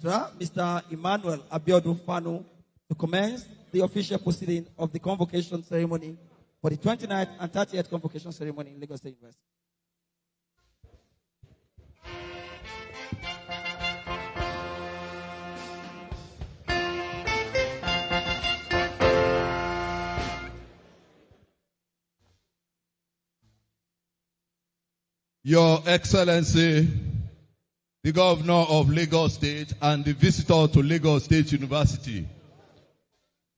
Mr. Emmanuel Abiodun Fanu, to commence the official proceeding of the convocation ceremony for the 29th and 30th convocation ceremony in Lagos State University. Your Excellency, the Governor of Lagos State and the visitor to Lagos State University,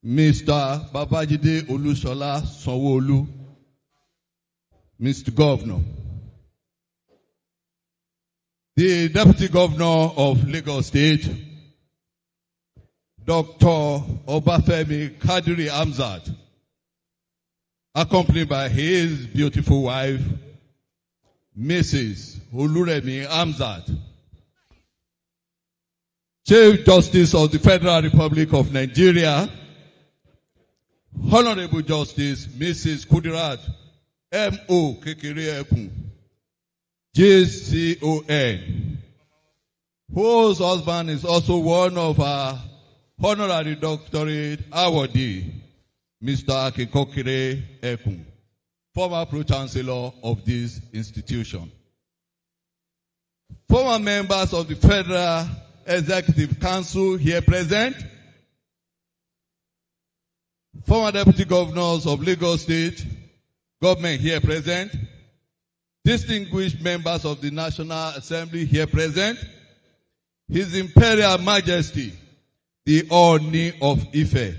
Mr. Babajide Olushola Sanwo-Olu, Mr. Governor, the Deputy Governor of Lagos State, Dr. Obafemi Kadiri Hamzat, accompanied by his beautiful wife, Mrs. Oluremi Hamzat, Chief Justice of the Federal Republic of Nigeria, Honorable Justice Mrs. Kudirat M.O. Kekere-Ekun, JCON, whose husband is also one of our honorary doctorate awardees, Mr. Akinkoke-Ekun, former Pro-Chancellor of this institution. Former members of the Federal Executive Council here present, former Deputy Governors of Lagos State Government here present, distinguished members of the National Assembly here present, His Imperial Majesty, the Oni of Ife,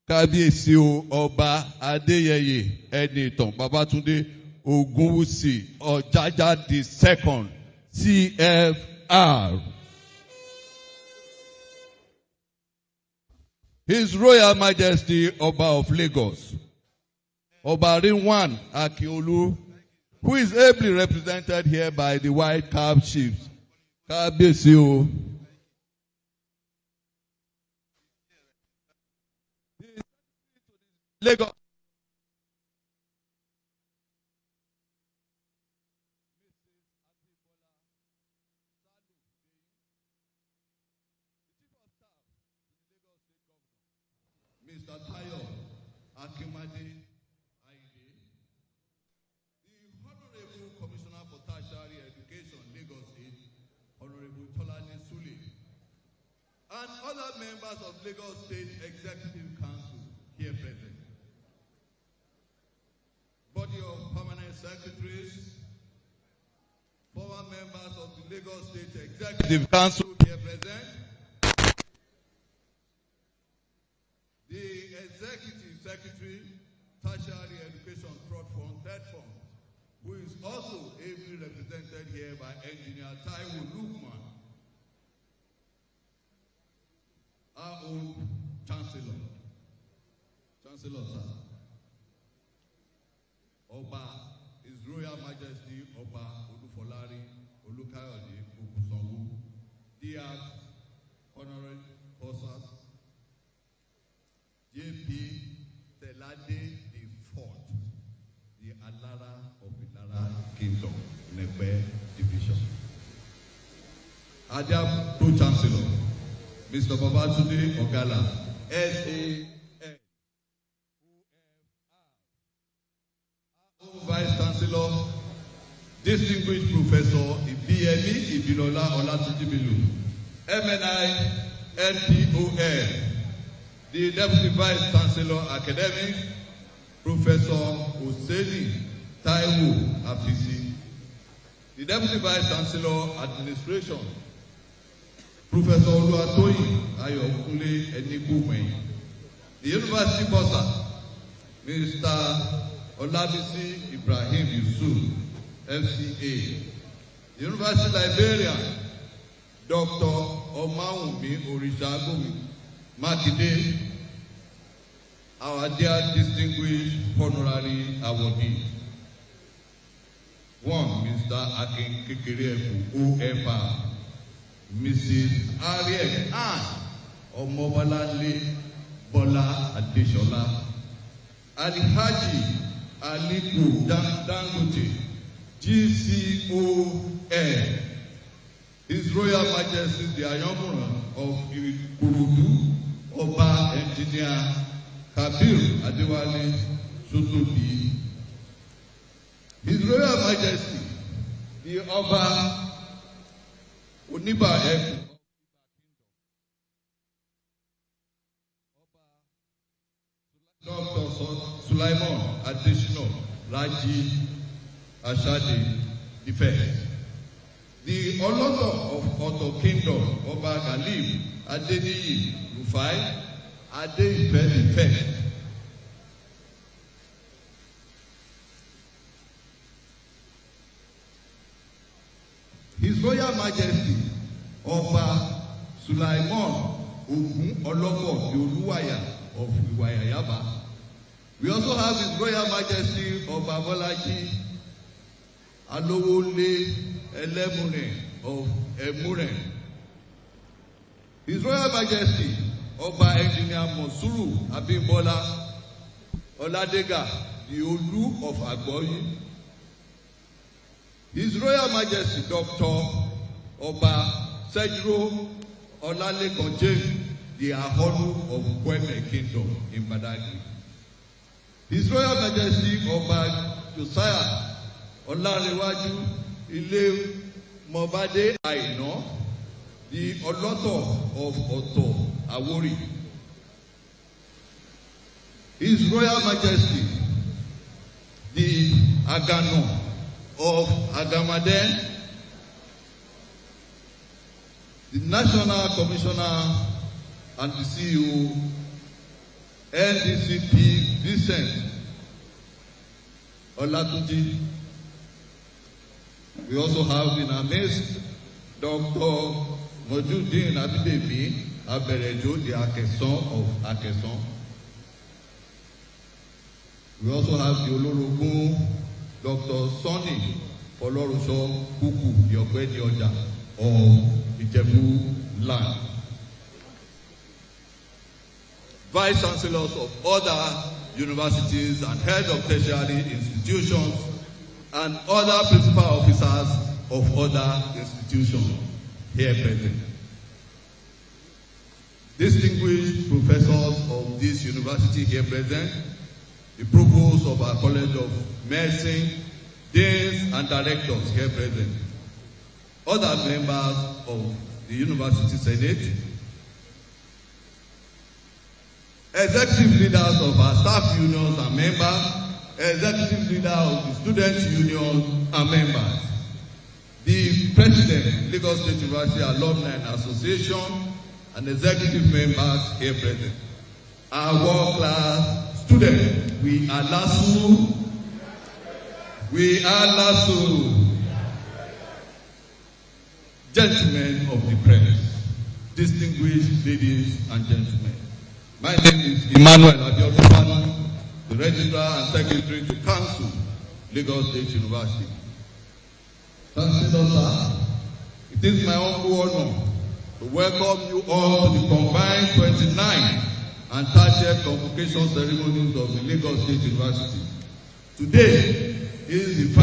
Kábíyèsí Ọba Adéyẹyè Ẹnìtàn Babátúndé Ògúnwùsì Ọ̀jájá II, CFR. His Royal Majesty Oba of Lagos, Oba Rinwan Akiolu, who is ably represented here by the white cap chiefs. Kábíyèsí o. Lagos. Mr. Tayo Akimade Aide, the Honorable Commissioner for Tertiary Education, Lagos State, Honorable Tolani Sule, and other members of Lagos State Executive Council here present. Body of permanent secretaries, former members of the Lagos State Executive Council here present, the Executive Secretary, Tertiary Education Third Fund, who is also ably represented here by Engineer Taiwo Lukman, our own Chancellor, sir. Oba, His Royal Majesty Oba Olufolari Olukayode Ogusanwo, Diak, Honorary Horsas, JP Telade IV, the Alara of Ilara Kingdom, Nepe Division. Adab Pro-Chancellor, Mr. Babatunde Ogala, S.A. Vice Chancellor, Distinguished Professor Ibiyemi Ibilola Olatunjibilu, MNI NPOL, the Deputy Vice Chancellor Academic, Professor Oseni Taiwo Apisi, the Deputy Vice Chancellor Administration, Professor Oluwatoyin Ayokunle Enikumeyin, the University Bursar, Mr. Olabisi Ibrahim Yusuf, FCA, the University Librarian, Dr. Omawumi Orishagomi Makinde, our dear distinguished honorary awardee. One, Mr. Akin Kekere-Ekun, OFR, Mrs. Harriet Ann Omobalale Bola Adeshola, Alhaji Aliko Dangote, GCON, His Royal Majesty the Ayomuran of Ikorodu, Oba Engineer Kabir Adewale Sotobi. His Royal Majesty the Oba Oniba Eku, Dr. Sulaiman Adesina Raji Ashade the First. The Olodo of Otto Kingdom, Oba Galib Adeniyi Rufai Adeife the First. His Royal Majesty Oba Sulaiman Ogun Olobo Oluwaya of Iwaya Yaba. We also have His Royal Majesty Oba Bolaji Alowole Elemune of Emuren. His Royal Majesty Oba Engineer Monsuru Abimbola Oladega the Olu of Agboyi. His Royal Majesty Dr. Oba Sejro Olalekan James the Aholu of Kweme Kingdom in Badagry. His Royal Majesty Oba Josiah Olarewaju Ile Mobade Aino, the Oloto of Oto Awori. His Royal Majesty the Agano of Agamaden, the National Commissioner and the CEO, NDCP Vincent Olatunji. We also have in our midst Dr. Mojudin Abidemi Aberejo, the Akeson of Akeson. We also have the Olorogun Dr. Sonny Olorunso Kuku, the Ogbedi Oja of Ijebu Land. Vice Chancellors of other universities and head of tertiary institutions and other principal officers of other institutions here present. Distinguished professors of this university here present, the provost of our College of Medicine, deans and directors here present, other members of the University Senate, executive leaders of our staff unions and members, executive leader of the student union and members, the president, Lagos State University Alumni Association, and executive members here present. Our world-class students, we are Lasu. We are Lasu. Gentlemen of the press, distinguished ladies and gentlemen, my name is Emmanuel Abiodun, the Registrar and Secretary to Council, Lagos State University. Chancellor, sir, it is my humble honor to welcome you all to the combined 29th and 30th Convocation ceremonies of the Lagos State University. Today is the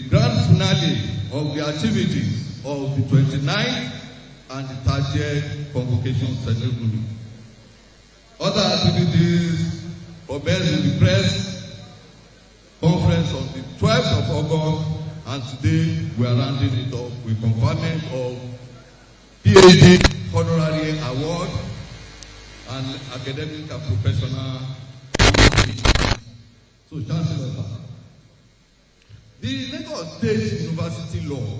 grand finale of the activities of the 29th and the 30th Convocation ceremony. Other activities for best in the press conference on the 12th of August, and today we are rounding it up with conferment of PhD honorary award and academic and professional. So, Chancellor, the Lagos State University Law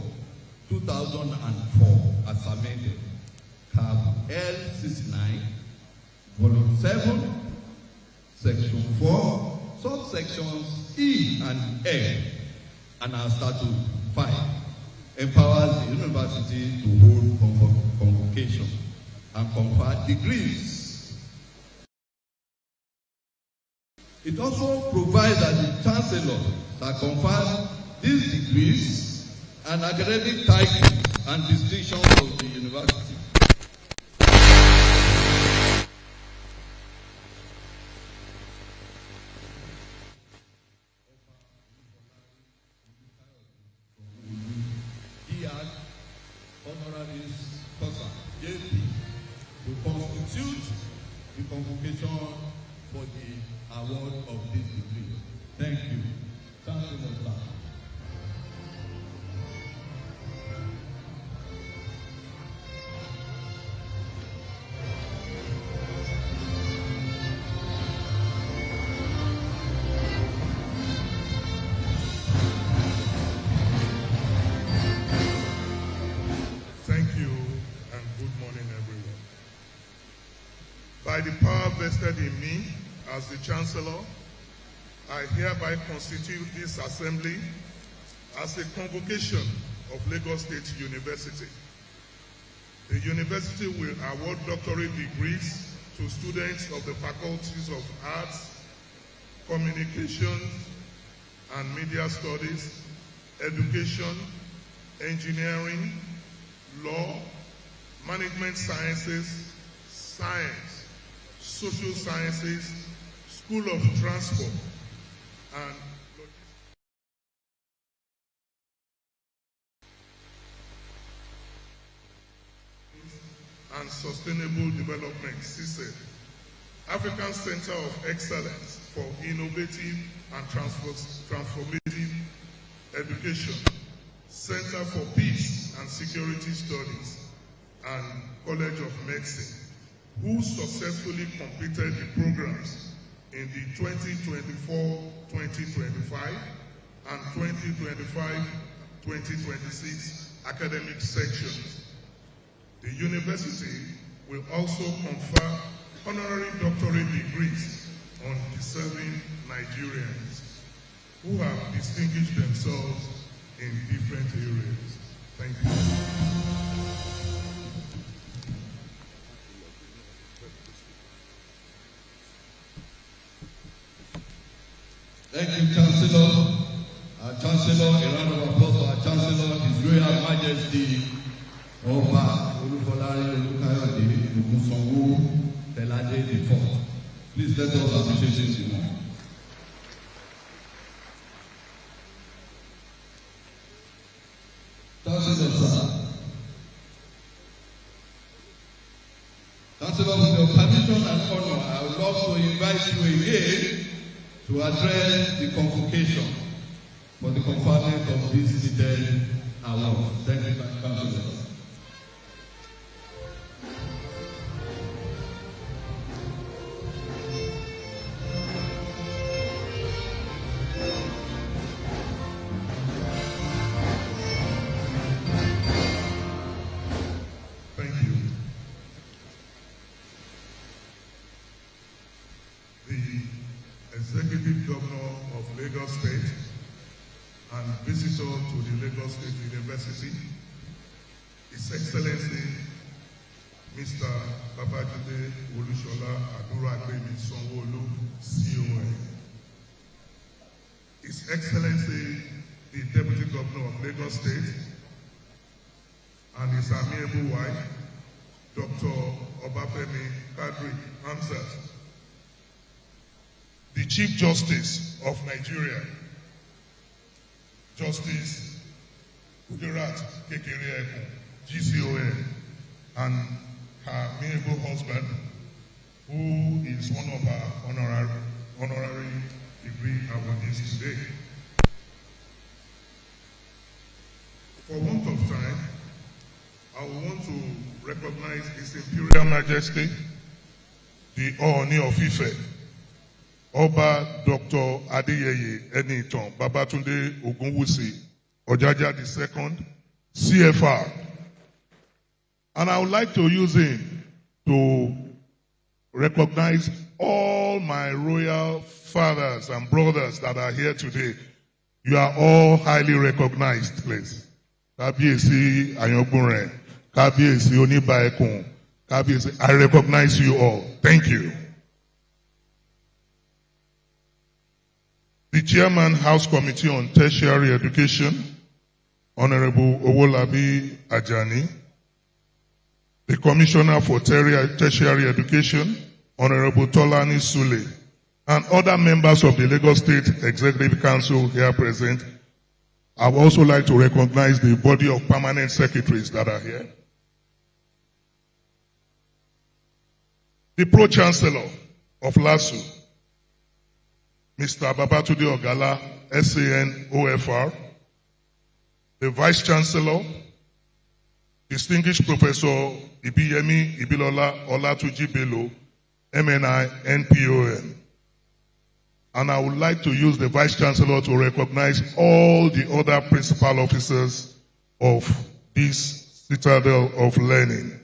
2004, as amended, Cap L69, Volume 7, Section 4, subsections E and F, and our Statute 5, empowers the university to hold convocation and confer degrees. It also provides that the Chancellor shall confer these degrees and academic titles and distinctions of the university. Evangelist Kosa, JP, to constitute the convocation for the award of this degree. Thank you. Thank you, Mr. Thank you and good morning, everyone. By the power vested in me as the Chancellor, I hereby constitute this assembly as a convocation of Lagos State University. The university will award doctorate degrees to students of the faculties of Arts, Communication and Media Studies, Education, Engineering, Law, Management Sciences, Science, Social Sciences, School of Transport, and Sustainable Development, CSED, African Center of Excellence for Innovative and Transformative Education, Center for Peace and Security Studies, and College of Medicine, who successfully completed the programs in the 2024-2025 and 2025-2026 academic sections. The university will also confer honorary doctorate degrees on deserving Nigerians who have distinguished themselves in different areas. Thank you. Thank you, Chancellor. Our Chancellor, a round of applause for our Chancellor, His Royal Majesty, Oba Olufolari Olukayode Ogunsanwo Telade IV. Please let us appreciate him more. Chancellor, sir. Chancellor, with your permission and honor, I would love to invite you again to address the convocation for the conferment of this seated award. Thank you, Chancellor. Executive Governor of Lagos State and visitor to the Lagos State University, His Excellency Mr. Babajide Olusola Aduragbemi Sanwo-Olu, CON. His Excellency the Deputy Governor of Lagos State and his amiable wife, Dr. Obafemi Kadri Hamzat, the Chief Justice of Nigeria, Justice Kudirat Kekere-Ekun, GCON, and her amiable husband, who is one of our honorary degree awardees today. For want of time, I want to recognize His Imperial Majesty, the Ooni of Ife, Oba Dr. Adeyeye Enitan Babatunde Ogunwusi Ojaja II, CFR. And I would like to use him to recognize all my royal fathers and brothers that are here today. You are all highly recognized, please. Kábíyèsí Ayangunre, Kábíyèsí Oníbàẹ̀kùn, Kábíyèsí, I recognize you all. Thank you. The Chairman, House Committee on Tertiary Education, Honorable Owolabi Ajani. The Commissioner for Tertiary Education, Honorable Tolani Sule, and other members of the Lagos State Executive Council here present. I would also like to recognize the body of permanent secretaries that are here. the Pro-Chancellor of Lasu, Mr. Babatunde Ogala, SAN OFR, the Vice-Chancellor, Distinguished Professor Ibiyemi Ibilola Olatuji Bello, MNI, NPOM. And I would like to use the Vice-Chancellor to recognize all the other principal officers of this citadel of learning.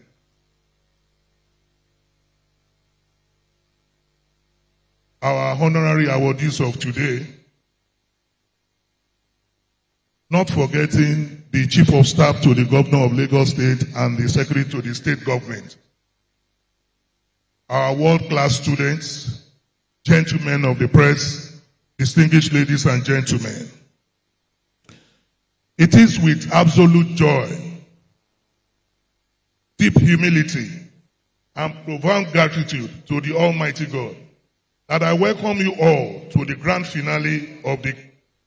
Our honorary awardees of today, not forgetting the Chief of Staff to the Governor of Lagos State and the Secretary to the State Government, our world-class students, gentlemen of the press, distinguished ladies and gentlemen. It is with absolute joy, deep humility, and profound gratitude to the Almighty God that I welcome you all to the grand finale of the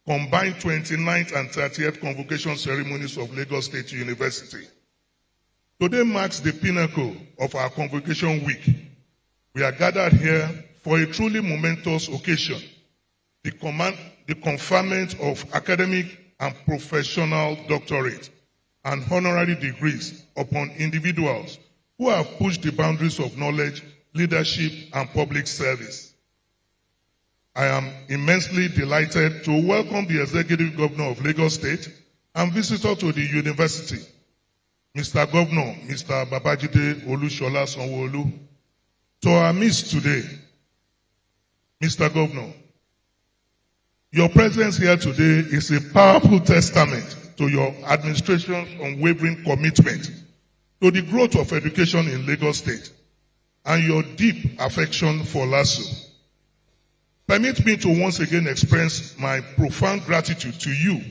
combined 29th and 30th Convocation ceremonies of Lagos State University. Today marks the pinnacle of our Convocation week. We are gathered here for a truly momentous occasion, the conferment of academic and professional doctorate and honorary degrees upon individuals who have pushed the boundaries of knowledge, leadership, and public service. I am immensely delighted to welcome the Executive Governor of Lagos State and visitor to the university, Mr. Governor, Mr. Babajide Olushola Sanwo-Olu. To our midst today, Mr. Governor, your presence here today is a powerful testament to your administration's unwavering commitment to the growth of education in Lagos State and your deep affection for Lasu. Permit me to once again express my profound gratitude to you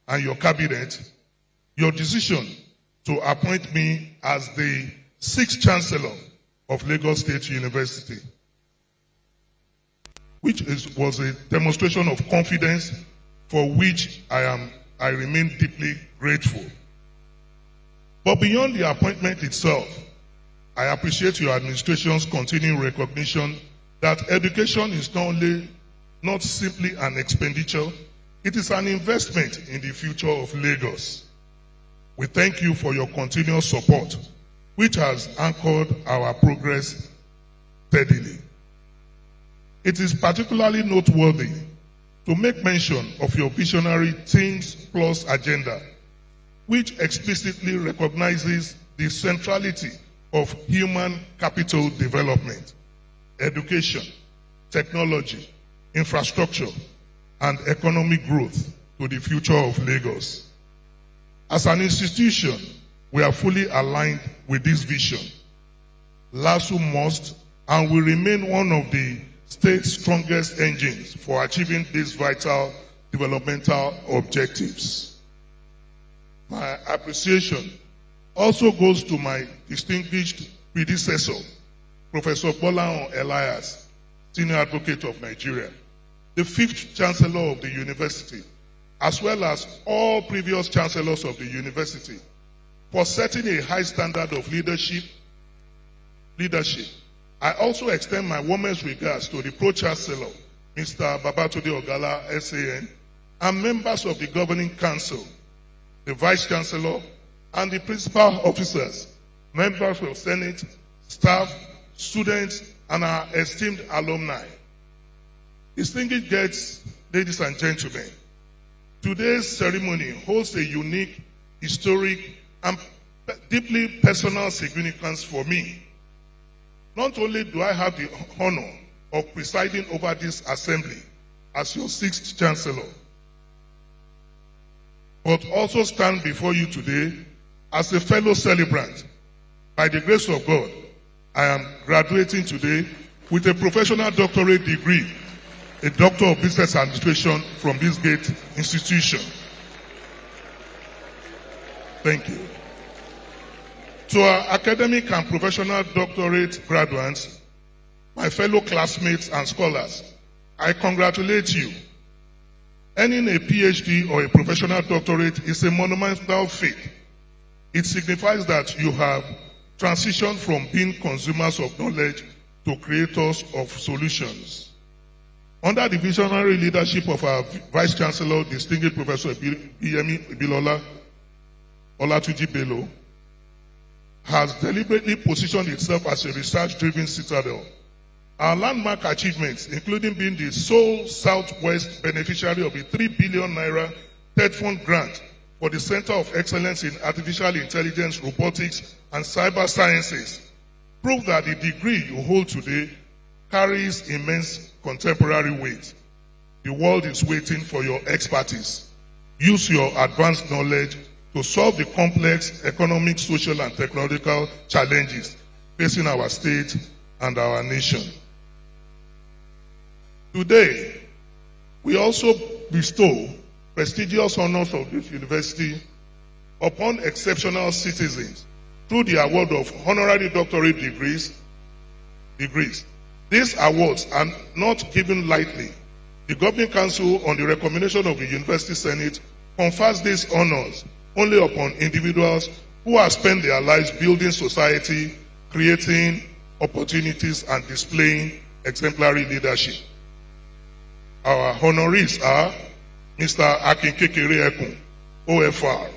and your cabinet, your decision to appoint me as the 6th Chancellor of Lagos State University, which was a demonstration of confidence for which I remain deeply grateful. But beyond the appointment itself, I appreciate your administration's continuing recognition that education is not simply an expenditure, it is an investment in the future of Lagos. We thank you for your continuous support, which has anchored our progress steadily. It is particularly noteworthy to make mention of your visionary Things Plus agenda, which explicitly recognizes the centrality of human capital development, education, technology, infrastructure, and economic growth to the future of Lagos. As an institution, we are fully aligned with this vision. Lasu must and will remain one of the state's strongest engines for achieving these vital developmental objectives. My appreciation also goes to my distinguished predecessor, Professor Bolaon Elias, Senior Advocate of Nigeria, the 5th Chancellor of the university, as well as all previous chancellors of the university, for setting a high standard of leadership. I also extend my warmest regards to the Pro-Chancellor, Mr. Babatunde Ogala, SAN, and members of the Governing Council, the Vice-Chancellor, and the principal officers, members of Senate, staff, students, and our esteemed alumni. Distinguished guests, ladies and gentlemen, today's ceremony holds a unique, historic, and deeply personal significance for me. Not only do I have the honor of presiding over this assembly as your 6th Chancellor, but also stand before you today as a fellow celebrant. By the grace of God, I am graduating today with a professional doctorate degree, a Doctor of Business Administration from this great institution. Thank you. To our academic and professional doctorate graduates, my fellow classmates and scholars, I congratulate you. Earning a PhD or a professional doctorate is a monumental feat. It signifies that you have transition from being consumers of knowledge to creators of solutions. Under the visionary leadership of our Vice Chancellor, distinguished Professor Yemi Ibilola Olatunji Bello, has deliberately positioned itself as a research-driven citadel. Our landmark achievements, including being the sole Southwest beneficiary of a 3 billion naira TED Fund grant for the Center of Excellence in Artificial Intelligence, Robotics, and Cyber Sciences, prove that the degree you hold today carries immense contemporary weight. The world is waiting for your expertise. Use your advanced knowledge to solve the complex economic, social, and technological challenges facing our state and our nation. Today, we also bestow prestigious honors of this university upon exceptional citizens through the award of honorary doctorate degrees. These awards are not given lightly. The Governing Council, on the recommendation of the University Senate, confers these honors only upon individuals who have spent their lives building society, creating opportunities, and displaying exemplary leadership. Our honorees are Mr. Akin Kekere Ekun, OFR,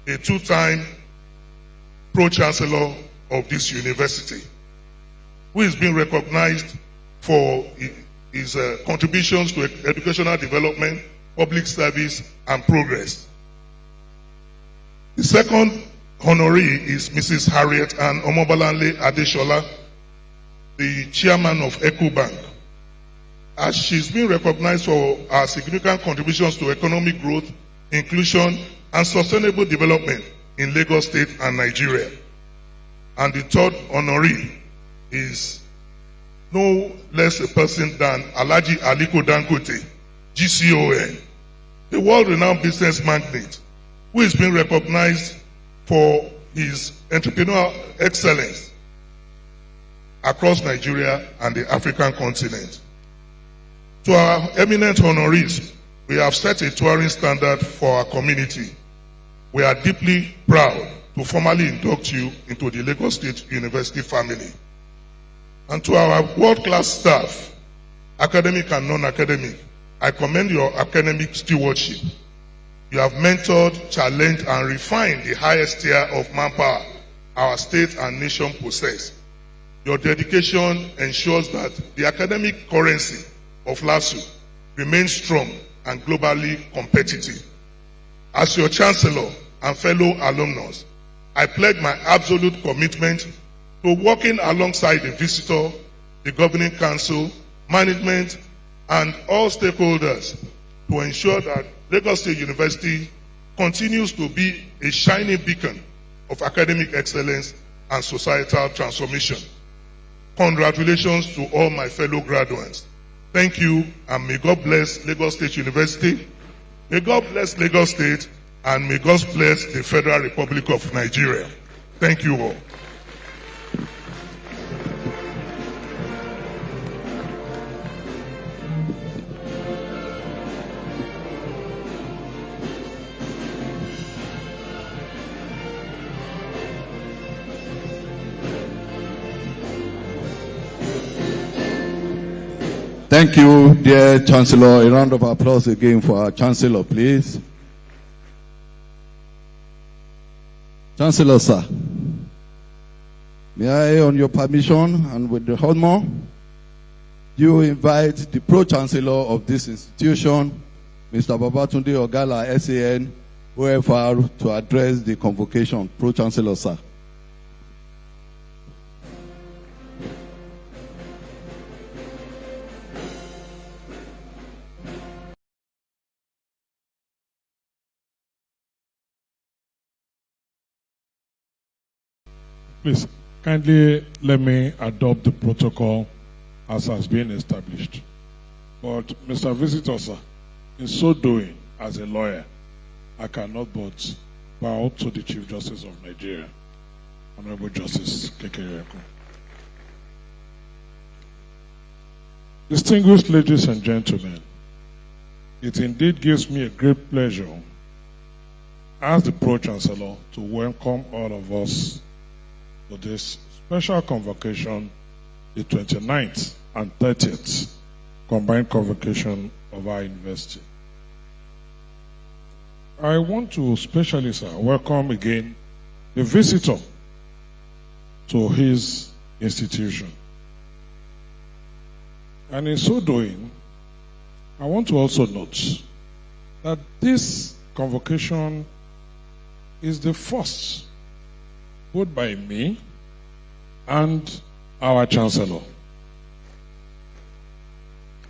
a two-time Pro-Chancellor of this university, who is being recognized for his contributions to educational development, public service, and progress. The second honoree is Mrs. Harriet Ann Omobalanle Adeshola, the chairman of EcoBank, as she's been recognized for her significant contributions to economic growth, inclusion, and sustainable development in Lagos State and Nigeria. And the third honoree is no less a person than Alhaji Aliko Dangote, GCON, a world-renowned business magnate who is being recognized for his entrepreneurial excellence across Nigeria and the African continent. To our eminent honorees, we have set a touring standard for our community. We are deeply proud to formally induct you into the Lagos State University family. And to our world-class staff, academic and non-academic, I commend your academic stewardship. You have mentored, challenged, and refined the highest tier of manpower our state and nation possess. Your dedication ensures that the academic currency of Lasu remains strong and globally competitive. As your Chancellor and fellow alumnus, I pledge my absolute commitment to working alongside the visitor, the Governing Council, management, and all stakeholders to ensure that Lagos State University continues to be a shining beacon of academic excellence and societal transformation. Congratulations to all my fellow graduates. Thank you, and may God bless Lagos State University. May God bless Lagos State, and may God bless the Federal Republic of Nigeria. Thank you all. Thank you, dear Chancellor. A round of applause again for our Chancellor, please. Chancellor, sir, may I, on your permission and with the honor, you invite the Pro-Chancellor of this institution, Mr. Babatunde Ogala, SAN, OFR, to address the convocation. Pro-Chancellor, sir. Please, kindly let me adopt the protocol as has been established. But, Mr. Visitor, sir, in so doing, as a lawyer, I cannot but bow to the Chief Justice of Nigeria, Honorable Justice Kekere Ekun. Distinguished ladies and gentlemen, it indeed gives me a great pleasure as the Pro-Chancellor to welcome all of us to this special convocation, the 29th and 30th combined convocation of our university. I want to specially, sir, welcome again the visitor to his institution. And in so doing, I want to also note that this convocation is the first, both by me and our Chancellor.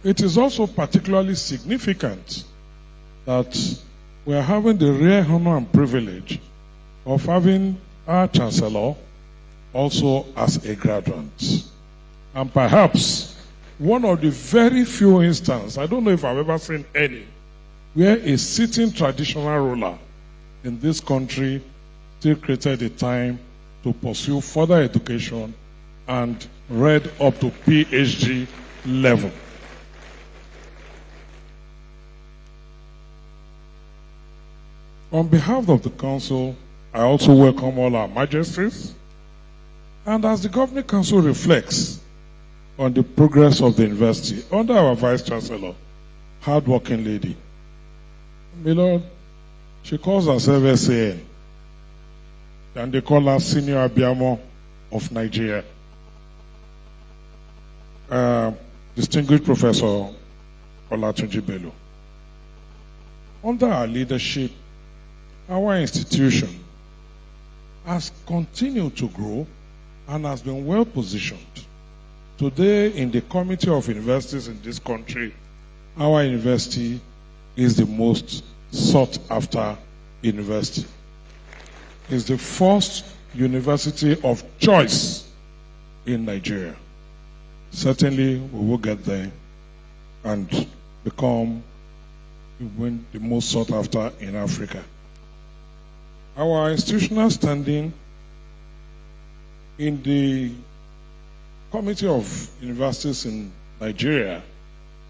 It is also particularly significant that we are having the rare honor and privilege of having our Chancellor also as a graduate. And perhaps one of the very few instances, I don't know if I've ever seen any, where a sitting traditional ruler in this country still created a time to pursue further education and read up to PhD level. On behalf of the Council, I also welcome all our majesties. And as the Governing Council reflects on the progress of the university under our Vice Chancellor, hardworking lady, my Lord, she calls herself SAN, and they call her Senior Abiamo of Nigeria. Distinguished Professor Olatunji Bello. Under our leadership, our institution has continued to grow and has been well positioned. Today, in the Committee of Universities in this country, our university is the most sought after university. It's the first university of choice in Nigeria. Certainly, we will get there and become the most sought after in Africa. Our institutional standing in the Committee of Universities in Nigeria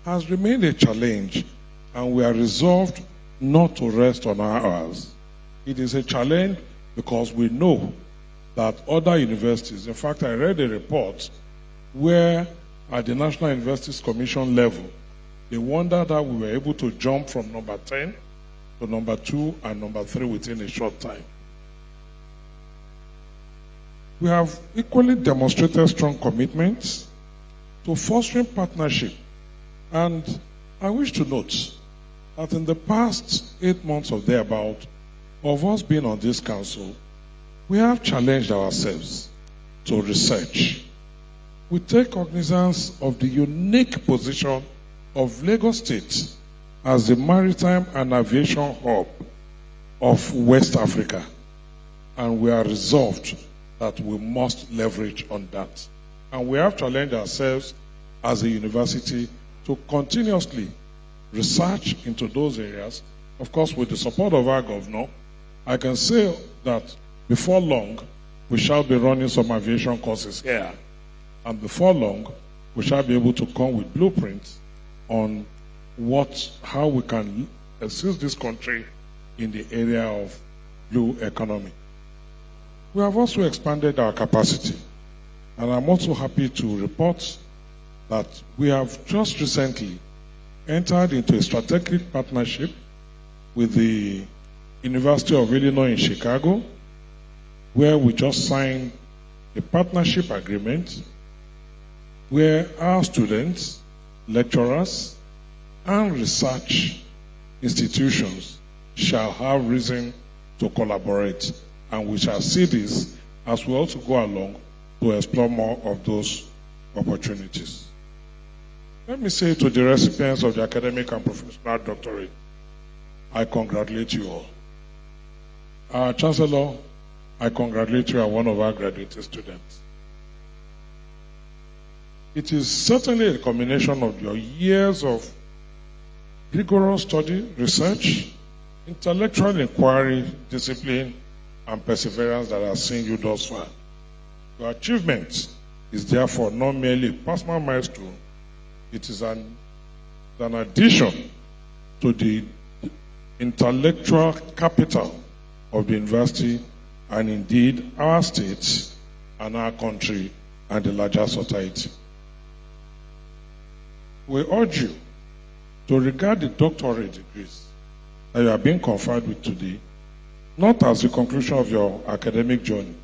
has remained a challenge, and we are resolved not to rest on our oars. It is a challenge because we know that other universities, in fact, I read a report where at the National Universities Commission level, they wondered that we were able to jump from number 10 to number 2 and number 3 within a short time. We have equally demonstrated strong commitments to fostering partnership. And I wish to note that in the past 8 months or thereabout of us being on this council, we have challenged ourselves to research. We take cognizance of the unique position of Lagos State as the maritime and aviation hub of West Africa. And we are resolved that we must leverage on that. And we have challenged ourselves as a university to continuously research into those areas. Of course, with the support of our governor, I can say that before long, we shall be running some aviation courses here. And before long, we shall be able to come with blueprints on how we can assist this country in the area of blue economy. We have also expanded our capacity, and I'm also happy to report that we have just recently entered into a strategic partnership with the University of Illinois in Chicago, where we just signed a partnership agreement where our students, lecturers, and research institutions shall have reason to collaborate. And we shall see this as we also go along to explore more of those opportunities. Let me say to the recipients of the academic and professional doctorate, I congratulate you all. Our Chancellor, I congratulate you as one of our graduate students. It is certainly a combination of your years of rigorous study, research, intellectual inquiry, discipline, and perseverance that has seen you thus far. Your achievement is therefore not merely a personal milestone, it is an addition to the intellectual capital of the university and indeed our state and our country and the larger society. We urge you to regard the doctorate degrees that you are being conferred with today not as the conclusion of your academic journey,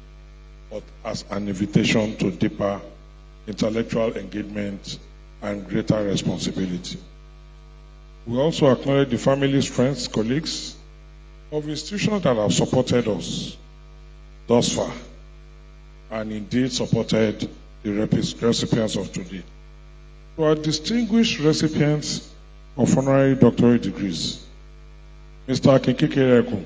but as an invitation to deeper intellectual engagement and greater responsibility. We also acknowledge the families, friends, colleagues of institutions that have supported us thus far and indeed supported the recipients of today. To our distinguished recipients of honorary doctorate degrees, Mr. Kinkikereko,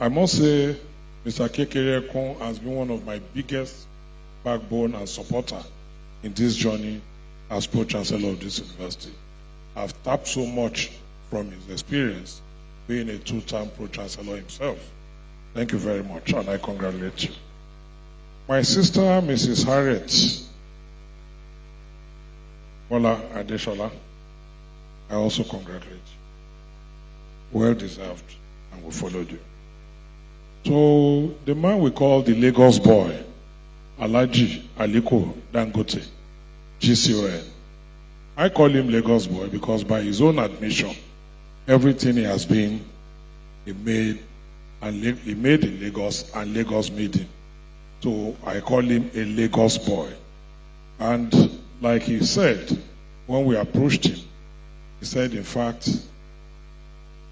I must say Mr. Kekereko has been one of my biggest backbone and supporter in this journey as Pro-Chancellor of this university. I've tapped so much from his experience being a two-term Pro-Chancellor himself. Thank you very much, and I congratulate you. My sister, Mrs. Harriet Bola Adeshola, I also congratulate you. Well deserved, and we followed you. So, the man we call the Lagos boy, Alhaji Aliko Dangote, GCON. I call him Lagos boy because by his own admission, everything he has been, he made in Lagos, and Lagos made him. So I call him a Lagos boy. And like he said, when we approached him, he said, in fact,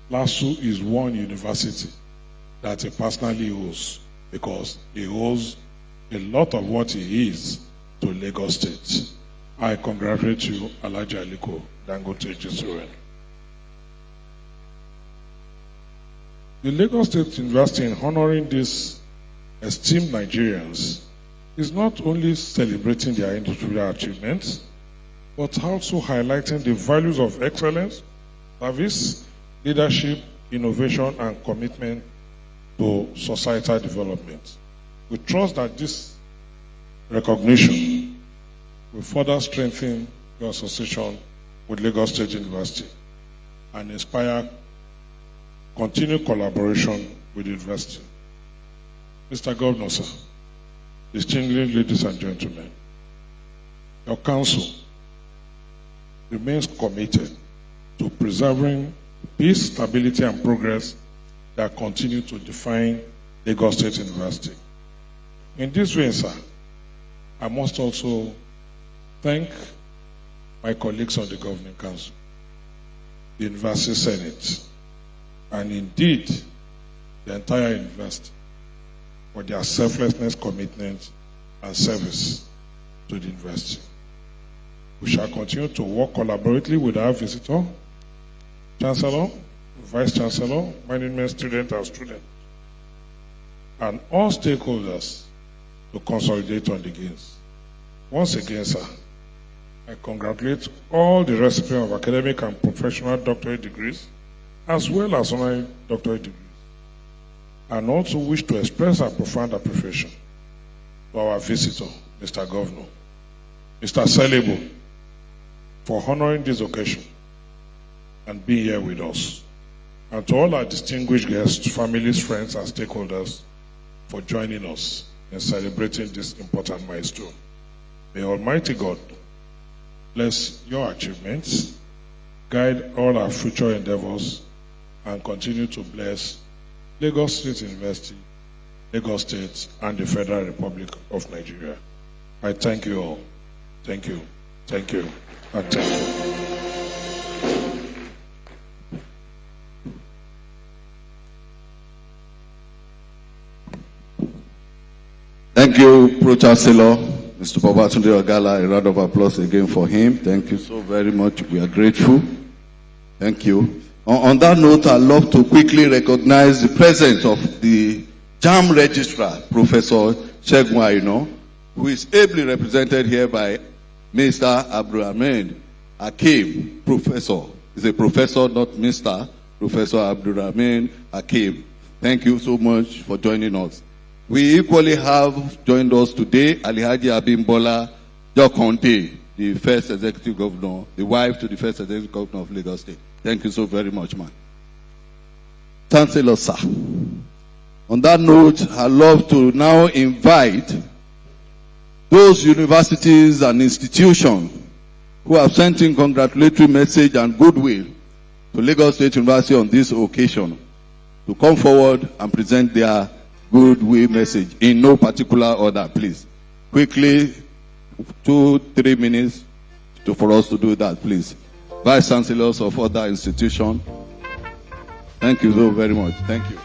Lasu is one university that he personally owes, because he owes a lot of what he is to Lagos State. I congratulate you, Alhaji Aliko Dangote GCON. The Lagos State University, in honoring these esteemed Nigerians, is not only celebrating their individual achievements, but also highlighting the values of excellence, service, leadership, innovation, and commitment to societal development. We trust that this recognition will further strengthen your association with Lagos State University and inspire continued collaboration with the university. Mr. Governor, sir, distinguished ladies and gentlemen, your council remains committed to preserving peace, stability, and progress that continue to define Lagos State University. In this way, sir, I must also thank my colleagues on the Governing Council, the University Senate, and indeed the entire university for their selflessness, commitment, and service to the university. We shall continue to work collaboratively with our visitor, Chancellor, Vice Chancellor, management, student, and student, and all stakeholders to consolidate on the gains. Once again, sir, I congratulate all the recipients of academic and professional doctorate degrees, as well as honorary doctorate degrees, and also wish to express our profound appreciation to our visitor, Mr. Governor, Mr. Selibu, for honoring this occasion and being here with us, and to all our distinguished guests, families, friends, and stakeholders for joining us in celebrating this important milestone. May Almighty God bless your achievements, guide all our future endeavors, and continue to bless Lagos State University, Lagos State, and the Federal Republic of Nigeria. I thank you all. Thank you. Thank you. And thank you. Thank you, Pro-Chancellor, Mr. Babatunde Ogala. A round of applause again for him. Thank you so very much. We are grateful. Thank you. On that note, I'd love to quickly recognize the presence of the JAM Registrar, Professor Segun Aino, who is ably represented here by Mr. Abdulrahman Hakim, Professor. He's a professor, not Mr. Professor Abdulrahman Hakim. Thank you so much for joining us. We equally have joined us today Alhaji Abimbola Jokonte, the first executive governor, the wife to the first executive governor of Lagos State. Thank you so very much, man. Chancellor, sir, On that note, I'd love to now invite those universities and institutions who have sent in congratulatory message and goodwill to Lagos State University on this occasion to come forward and present their goodwill message in no particular order, please. Quickly, 2-3 minutes for us to do that, please. Vice Chancellors of other institutions. Thank you so very much. Thank you.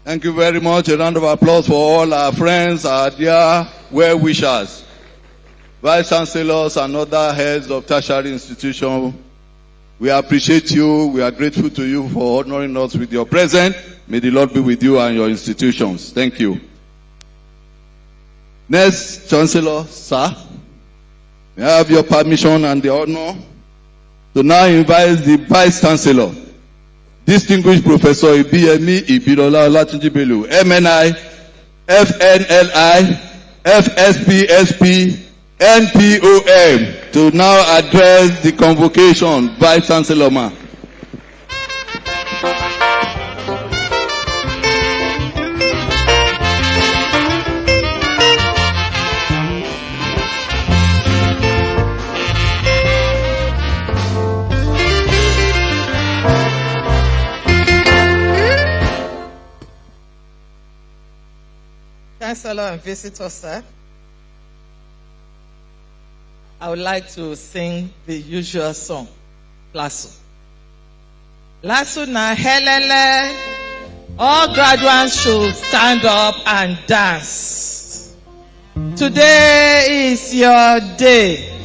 Thank you very much. A round of applause for all our friends, our dear well-wishers, Vice Chancellors and other heads of tertiary institutions. We appreciate you. We are grateful to you for honoring us with your presence. May the Lord be with you and your institutions. Thank you. Next, Chancellor, sir, may I have your permission and the honor to now invite the Vice Chancellor, Distinguished Professor Ibiyemi Ibirola Olatunji Bello, MNI, FNLI, FSPSP, NPOM, to now address the convocation. Vice Chancellor, ma. Chancellor and visitors, sir, I would like to sing the usual song, Lasu. Lasu na helele, all graduates should stand up and dance. Today is your day.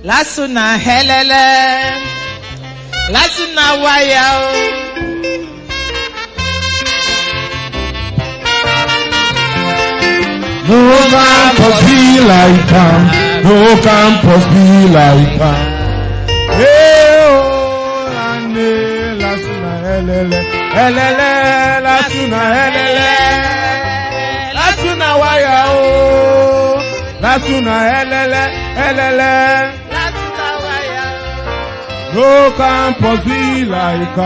Lasu na helele, lasu na waya. No campus be like no campus be like hey oh, ane lasuna helele, helele lasuna helele, lasuna waya oh, lasuna helele, helele, lasuna waya. No campus be like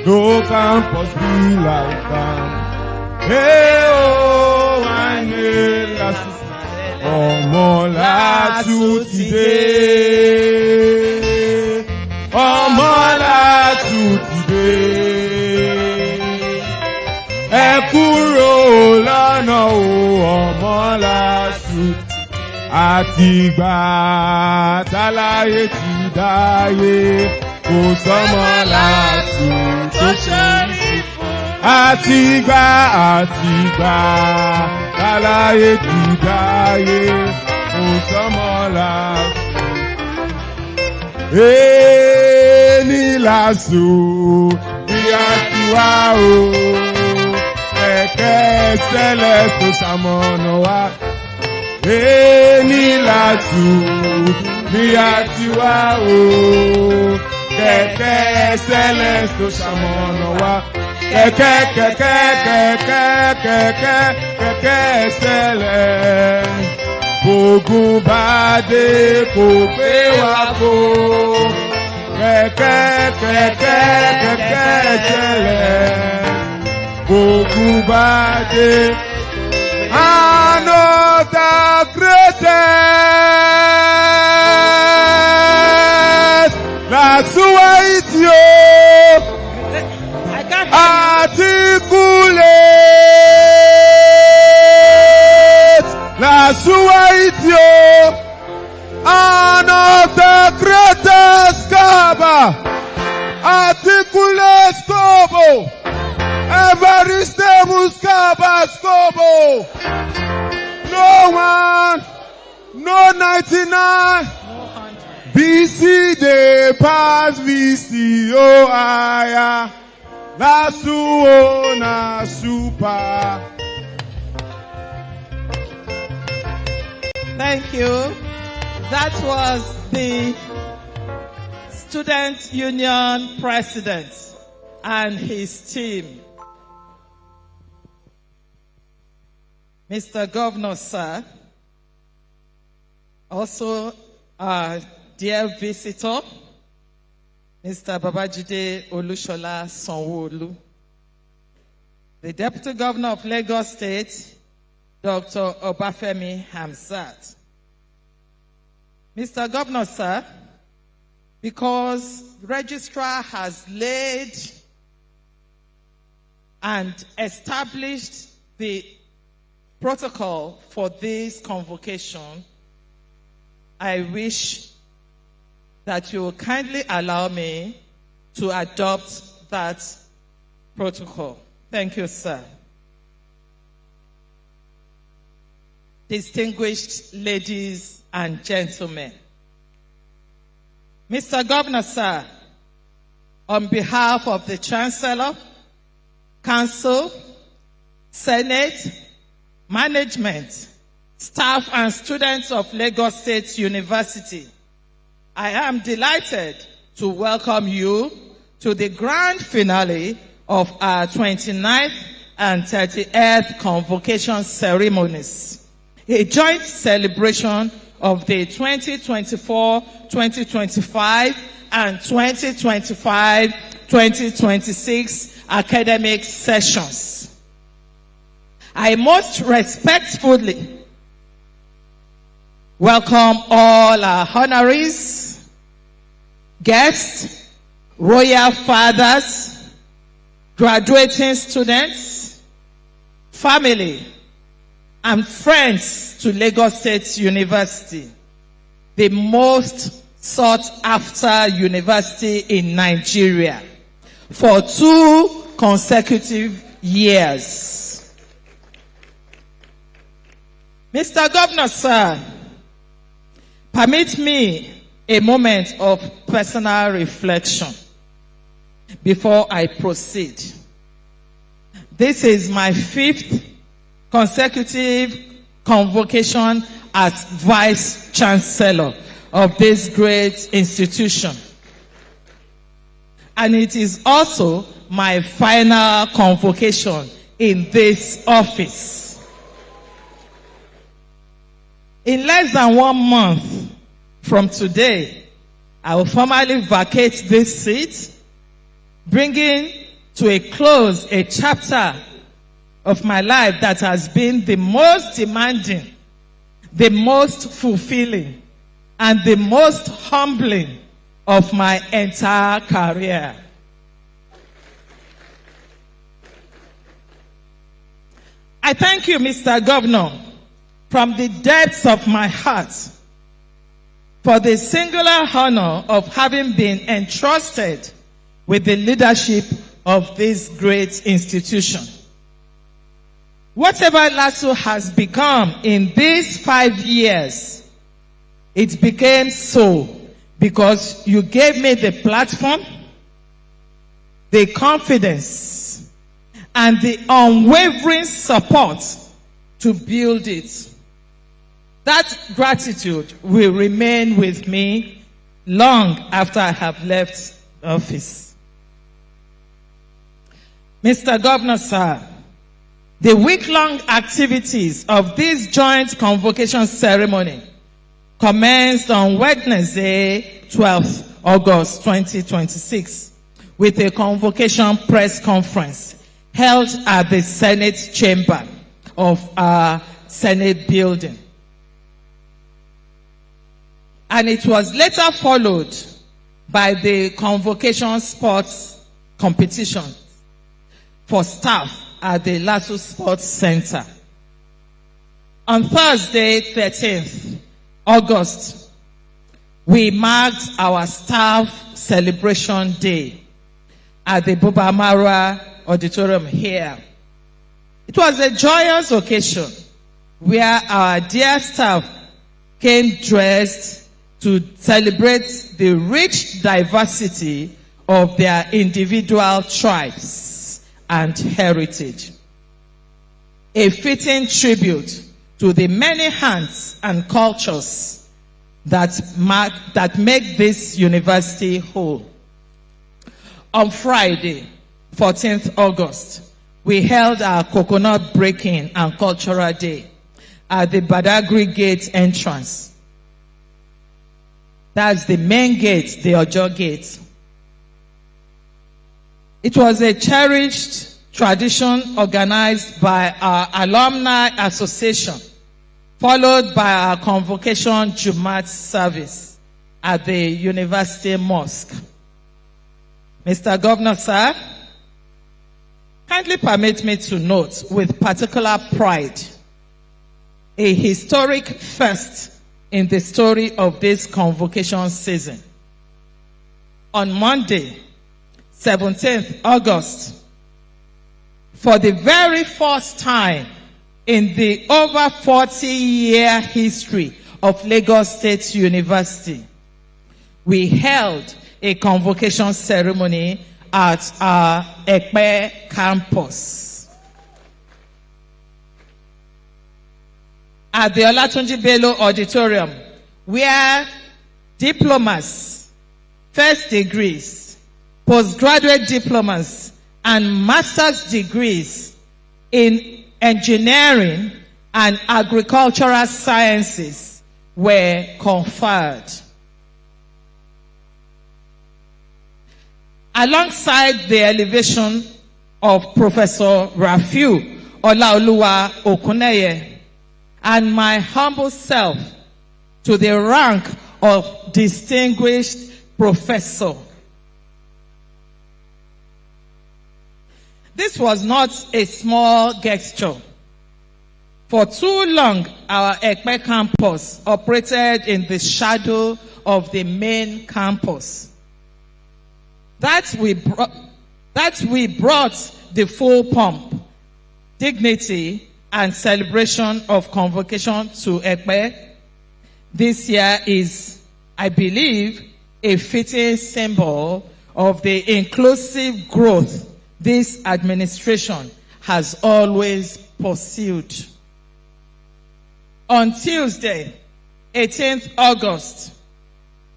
no campus be like hey oh, ane ọmọ Lasu ti dé, ọmọ Lasu ti dé, ẹ kúrò lọ́nà o ọmọ Lasu, àtìgbà táláyé ti dáyé kò sọ́mọ Lasu tó ṣe é fún. Àtìgbà táláyé ti dáyé kò sọ́mọ Lásù. Ní Lásù bí a ti wá o, kẹ̀kẹ́ sẹ́lẹ̀ tó ṣamọ̀nà wá. Ní Lásù bí a ti wá o, kẹ̀kẹ́ sẹ́lẹ̀ tó ṣamọ̀nà wá. Kẹ̀kẹ́ sẹ́lẹ̀. Ogun bá dé kò pé wá kó. Kẹ̀kẹ́ sẹ́lẹ̀. Ogun bá dé. Another greatest. Lasu waitio. Articulate. Lasu waitio. Another greatest Kaba. Articulate Skobo. Evaristemus Kaba Skobo. No one, no 99. BC they pass VC oh aya. Lasu oh na super. Thank you. That was the Student Union President and his team. Mr. Governor, sir, also our dear visitor, Mr. Babajide Olushola Sanwo-Olu, the Deputy Governor of Lagos State, Dr. Obafemi Hamzat. Mr. Governor, sir, because the registrar has laid and established the protocol for this convocation, I wish that you will kindly allow me to adopt that protocol. Thank you, sir. Distinguished ladies and gentlemen, Mr. Governor, sir, on behalf of the Chancellor, Council, Senate, management, staff and students of Lagos State University, I am delighted to welcome you to the grand finale of our 29th and 30th convocation ceremonies, a joint celebration of the 2024, 2025 and 2025-2026 academic sessions. I most respectfully welcome all our honorees, guests, royal fathers, graduating students, family, and friends to Lagos State University, the most sought-after university in Nigeria, for 2 consecutive years. Mr. Governor, sir, permit me a moment of personal reflection before I proceed. This is my 5th consecutive convocation as Vice Chancellor of this great institution. And it is also my final convocation in this office. In less than 1 month from today, I will formally vacate this seat, bringing to a close a chapter of my life that has been the most demanding, the most fulfilling, and the most humbling of my entire career. I thank you, Mr. Governor, from the depths of my heart for the singular honor of having been entrusted with the leadership of this great institution. Whatever Lasu has become in these 5 years, it became so because you gave me the platform, the confidence, and the unwavering support to build it. That gratitude will remain with me long after I have left office. Mr. Governor, sir, the week-long activities of this joint convocation ceremony commenced on Wednesday, 12th August 2026, with a convocation press conference held at the Senate chamber of our Senate building. And it was later followed by the convocation sports competition for staff at the Lasu Sports Center. On Thursday, 13th August, we marked our staff celebration day at the Bubamara Auditorium here. It was a joyous occasion where our dear staff came dressed to celebrate the rich diversity of their individual tribes and heritage. A fitting tribute to the many hands and cultures that make this university whole. On Friday, 14th August, we held our coconut breaking and cultural day at the Badagry Gate entrance. That's the main gate, the Ojo Gate. It was a cherished tradition organized by our alumni association, followed by our convocation Jumat service at the University Mosque. Mr. Governor, sir, kindly permit me to note with particular pride a historic first in the story of this convocation season. On Monday, 17th August, for the very first time in the over 40-year history of Lagos State University, we held a convocation ceremony at our Ekpe campus. At the Olatunji Bello Auditorium, where diplomas, first degrees, postgraduate diplomas, and master's degrees in engineering and agricultural sciences were conferred. Alongside the elevation of Professor Rafiu Olaoluwa Okuneye and my humble self to the rank of distinguished professor. This was not a small gesture. For too long, our Ekpe campus operated in the shadow of the main campus. That we brought the full pomp, dignity, and celebration of convocation to Ekpe. This year is, I believe, a fitting symbol of the inclusive growth this administration has always pursued. On Tuesday, 18th August,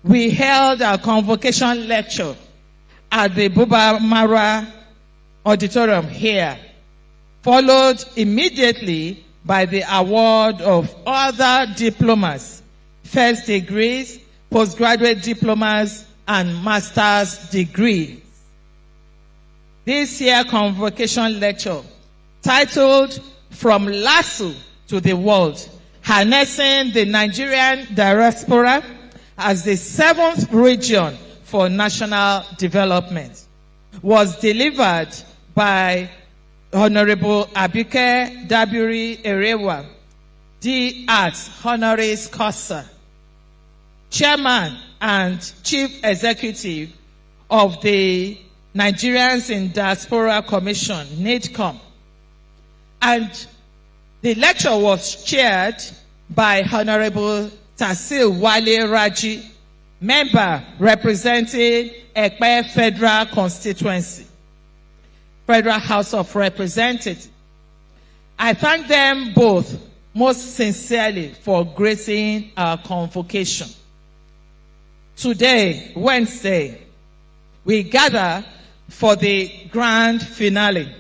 we held our convocation lecture at the Bubamara Auditorium here, followed immediately by the award of other diplomas, first degrees, postgraduate diplomas, and master's degrees. This year's convocation lecture, titled From Lasu to the World, Harnessing the Nigerian Diaspora as the 7th region for national development, was delivered by Honorable Abike Dabiri Erewa, D. Arts Honoris Causa, Chairman and Chief Executive of the Nigerians in Diaspora Commission, NIDCOM, and The lecture was chaired by Honorable Tasil Wale Raji, member representing Ekpe Federal Constituency, Federal House of Representatives. I thank them both most sincerely for gracing our convocation. Today, Wednesday, we gather for the grand finale,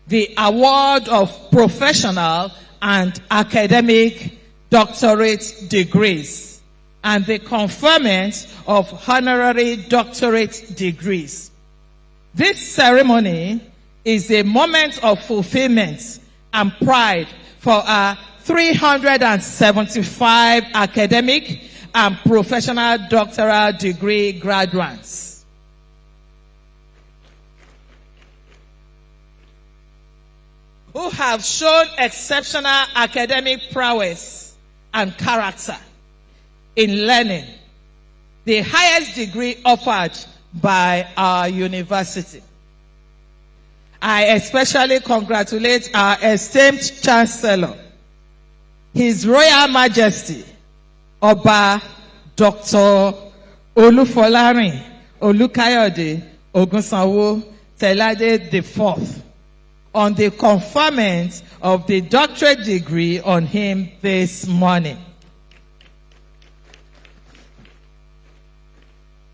the award of professional and academic doctorate degrees, and the conferment of honorary doctorate degrees. This ceremony is a moment of fulfillment and pride for our 375 academic and professional doctoral degree graduates. Who have shown exceptional academic prowess and character in learning, the highest degree offered by our university. I especially congratulate our esteemed Chancellor, His Royal Majesty, Oba Dr. Olufolarin Olukayode Ogunsanwo Telade IV, on the conferment of the doctorate degree on him this morning.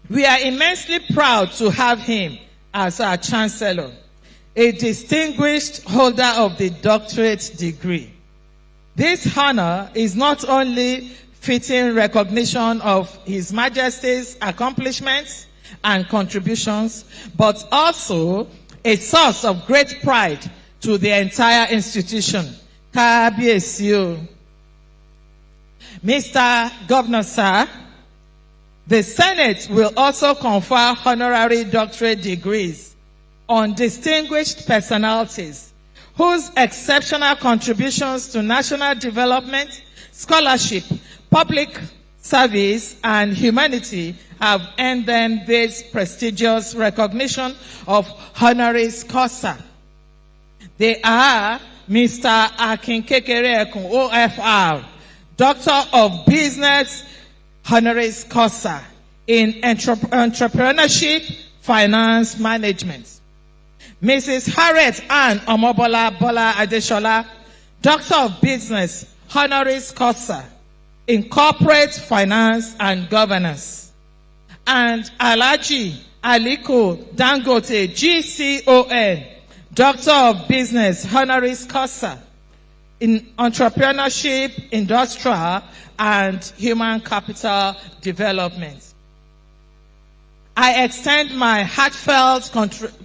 We are immensely proud to have him as our Chancellor, a distinguished holder of the doctorate degree. This honor is not only fitting recognition of His Majesty's accomplishments and contributions, but also a source of great pride to the entire institution. Kábíyèsí. Mr. Governor, sir, the Senate will also confer honorary doctorate degrees on distinguished personalities whose exceptional contributions to national development, scholarship, public service, and humanity have earned them this prestigious recognition of honoris causa. They are Mr. Akin Kekere Ekun, OFR, Doctor of Business, honoris causa in entrepreneurship, finance management. Mrs. Harriet Ann Omobola Bola Adeshola, Doctor of Business, honoris causa in corporate finance and governance. And Alhaji Aliko Dangote, GCON, Doctor of Business, honoris causa in entrepreneurship, industrial, and human capital development. I extend my heartfelt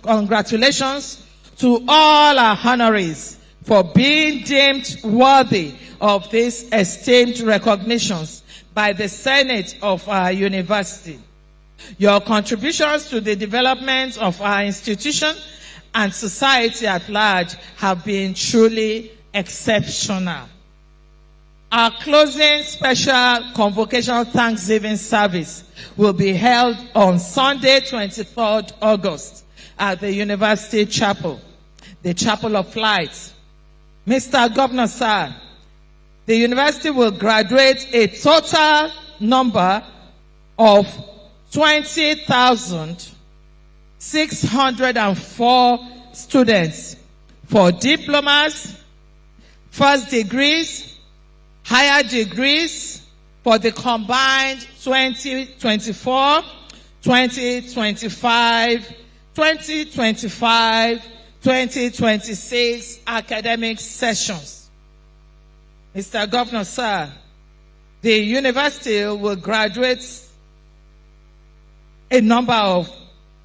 congratulations to all our honorees for being deemed worthy of these esteemed recognitions by the Senate of our university. Your contributions to the development of our institution and society at large have been truly exceptional. Our closing special convocation Thanksgiving service will be held on Sunday, 23rd August at the University Chapel, the Chapel of Light. Mr. Governor, sir, the university will graduate a total number of 20,604 students for diplomas, first degrees, higher degrees for the combined 2024, 2025, 2025, 2026 academic sessions. Mr. Governor, sir, the university will graduate a number of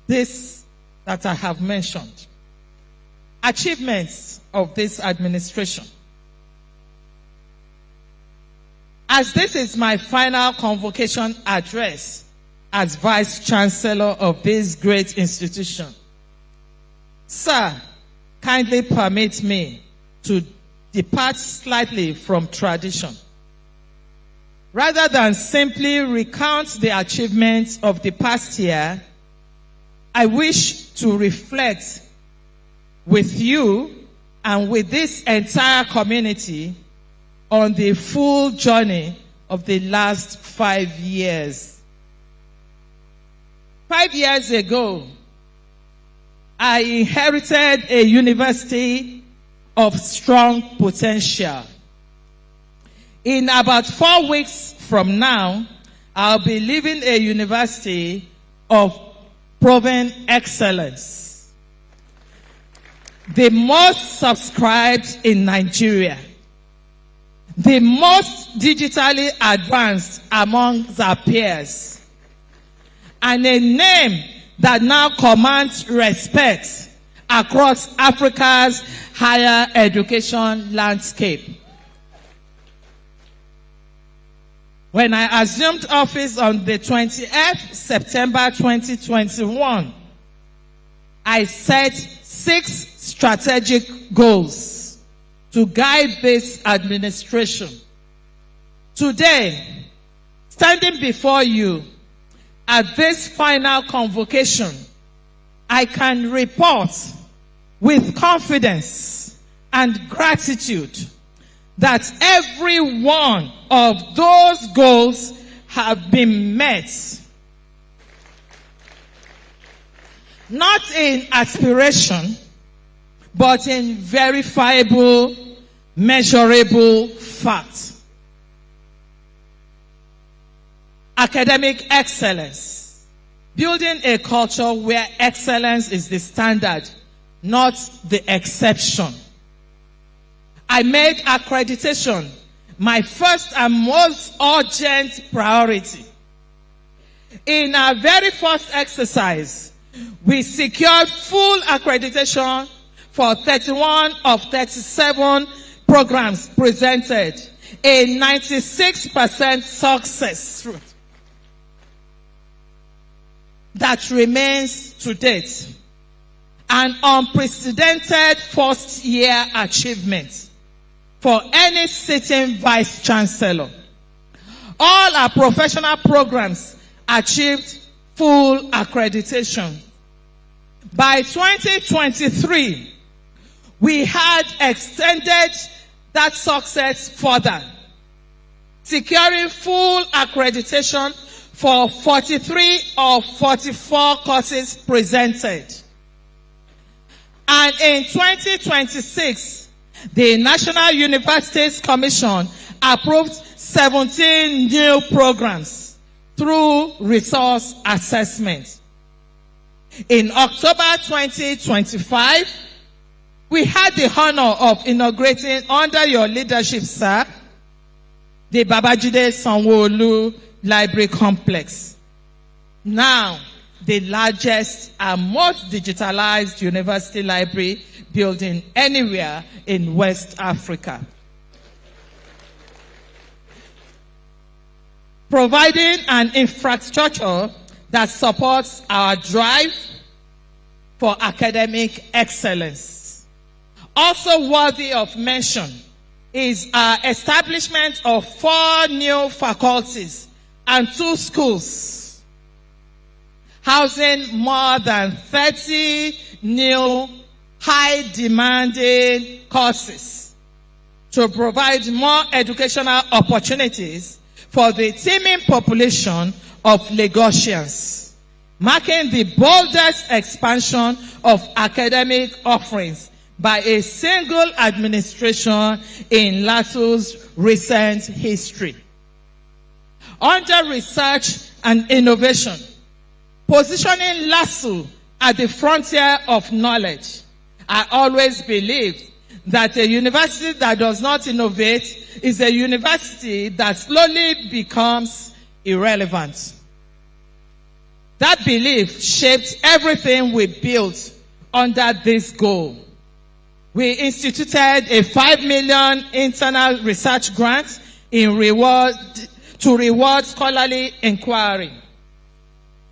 this that I have mentioned. Achievements of this administration. As this is my final convocation address as Vice Chancellor of this great institution, sir, kindly permit me to depart slightly from tradition. Rather than simply recount the achievements of the past year, I wish to reflect with you and with this entire community on the full journey of the last 5 years. 5 years ago, I inherited a university of strong potential. In about 4 weeks from now, I'll be leaving a university of proven excellence, the most subscribed in Nigeria, the most digitally advanced among our peers, and a name that now commands respect across Africa's higher education landscape. When I assumed office on the 28th September 2021, I set 6 strategic goals to guide this administration. Today, standing before you at this final convocation, I can report with confidence and gratitude that every one of those goals have been met. Not in aspiration, but in verifiable, measurable facts. Academic excellence. Building a culture where excellence is the standard, not the exception. I made accreditation my first and most urgent priority. In our very first exercise, we secured full accreditation for 31 of 37 programs presented, a 96% success rate that remains to date, an unprecedented first-year achievement for any sitting vice chancellor. All our professional programs achieved full accreditation. By 2023, we had extended that success further, securing full accreditation for 43 of 44 courses presented. And in 2026, the National Universities Commission approved 17 new programs through resource assessment. In October 2025, we had the honor of inaugurating, under your leadership, sir, the Babajide Sanwo-Olu Library Complex. Now, the largest and most digitalized university library building anywhere in West Africa. Providing an infrastructure that supports our drive for academic excellence. Also worthy of mention is our establishment of 4 new faculties and 2 schools, housing more than 30 new high-demanding courses to provide more educational opportunities for the teeming population of Lagosians, marking the boldest expansion of academic offerings by a single administration in Lasu's recent history. Under research and innovation, positioning Lasu at the frontier of knowledge, I always believed that a university that does not innovate is a university that slowly becomes irrelevant. That belief shaped everything we built under this goal. We instituted a 5 million internal research grant to reward scholarly inquiry.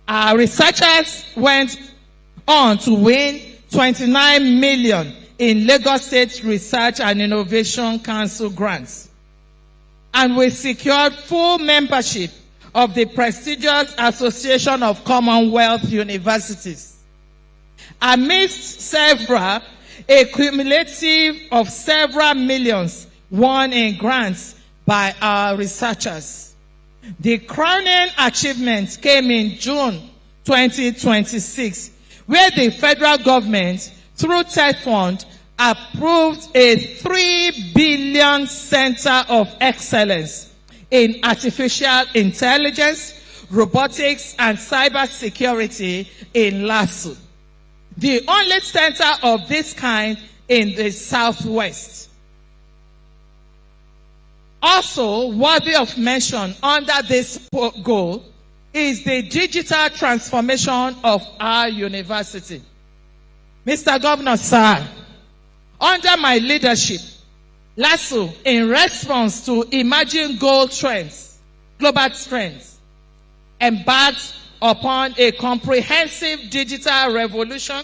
Our researchers went on to win 29 million in Lagos State Research and Innovation Council grants. And we secured full membership of the prestigious Association of Commonwealth Universities. Amidst several a cumulative of several millions won in grants by our researchers. The crowning achievement came in June 2026, where the federal government, through TED Fund, approved a 3 billion Center of Excellence in Artificial Intelligence, Robotics, and Cybersecurity in Lasu, the only center of this kind in the Southwest. Also worthy of mention under this goal is the digital transformation of our university. Mr. Governor, sir, under my leadership, Lasu, in response to emerging global trends, embarked upon a comprehensive digital revolution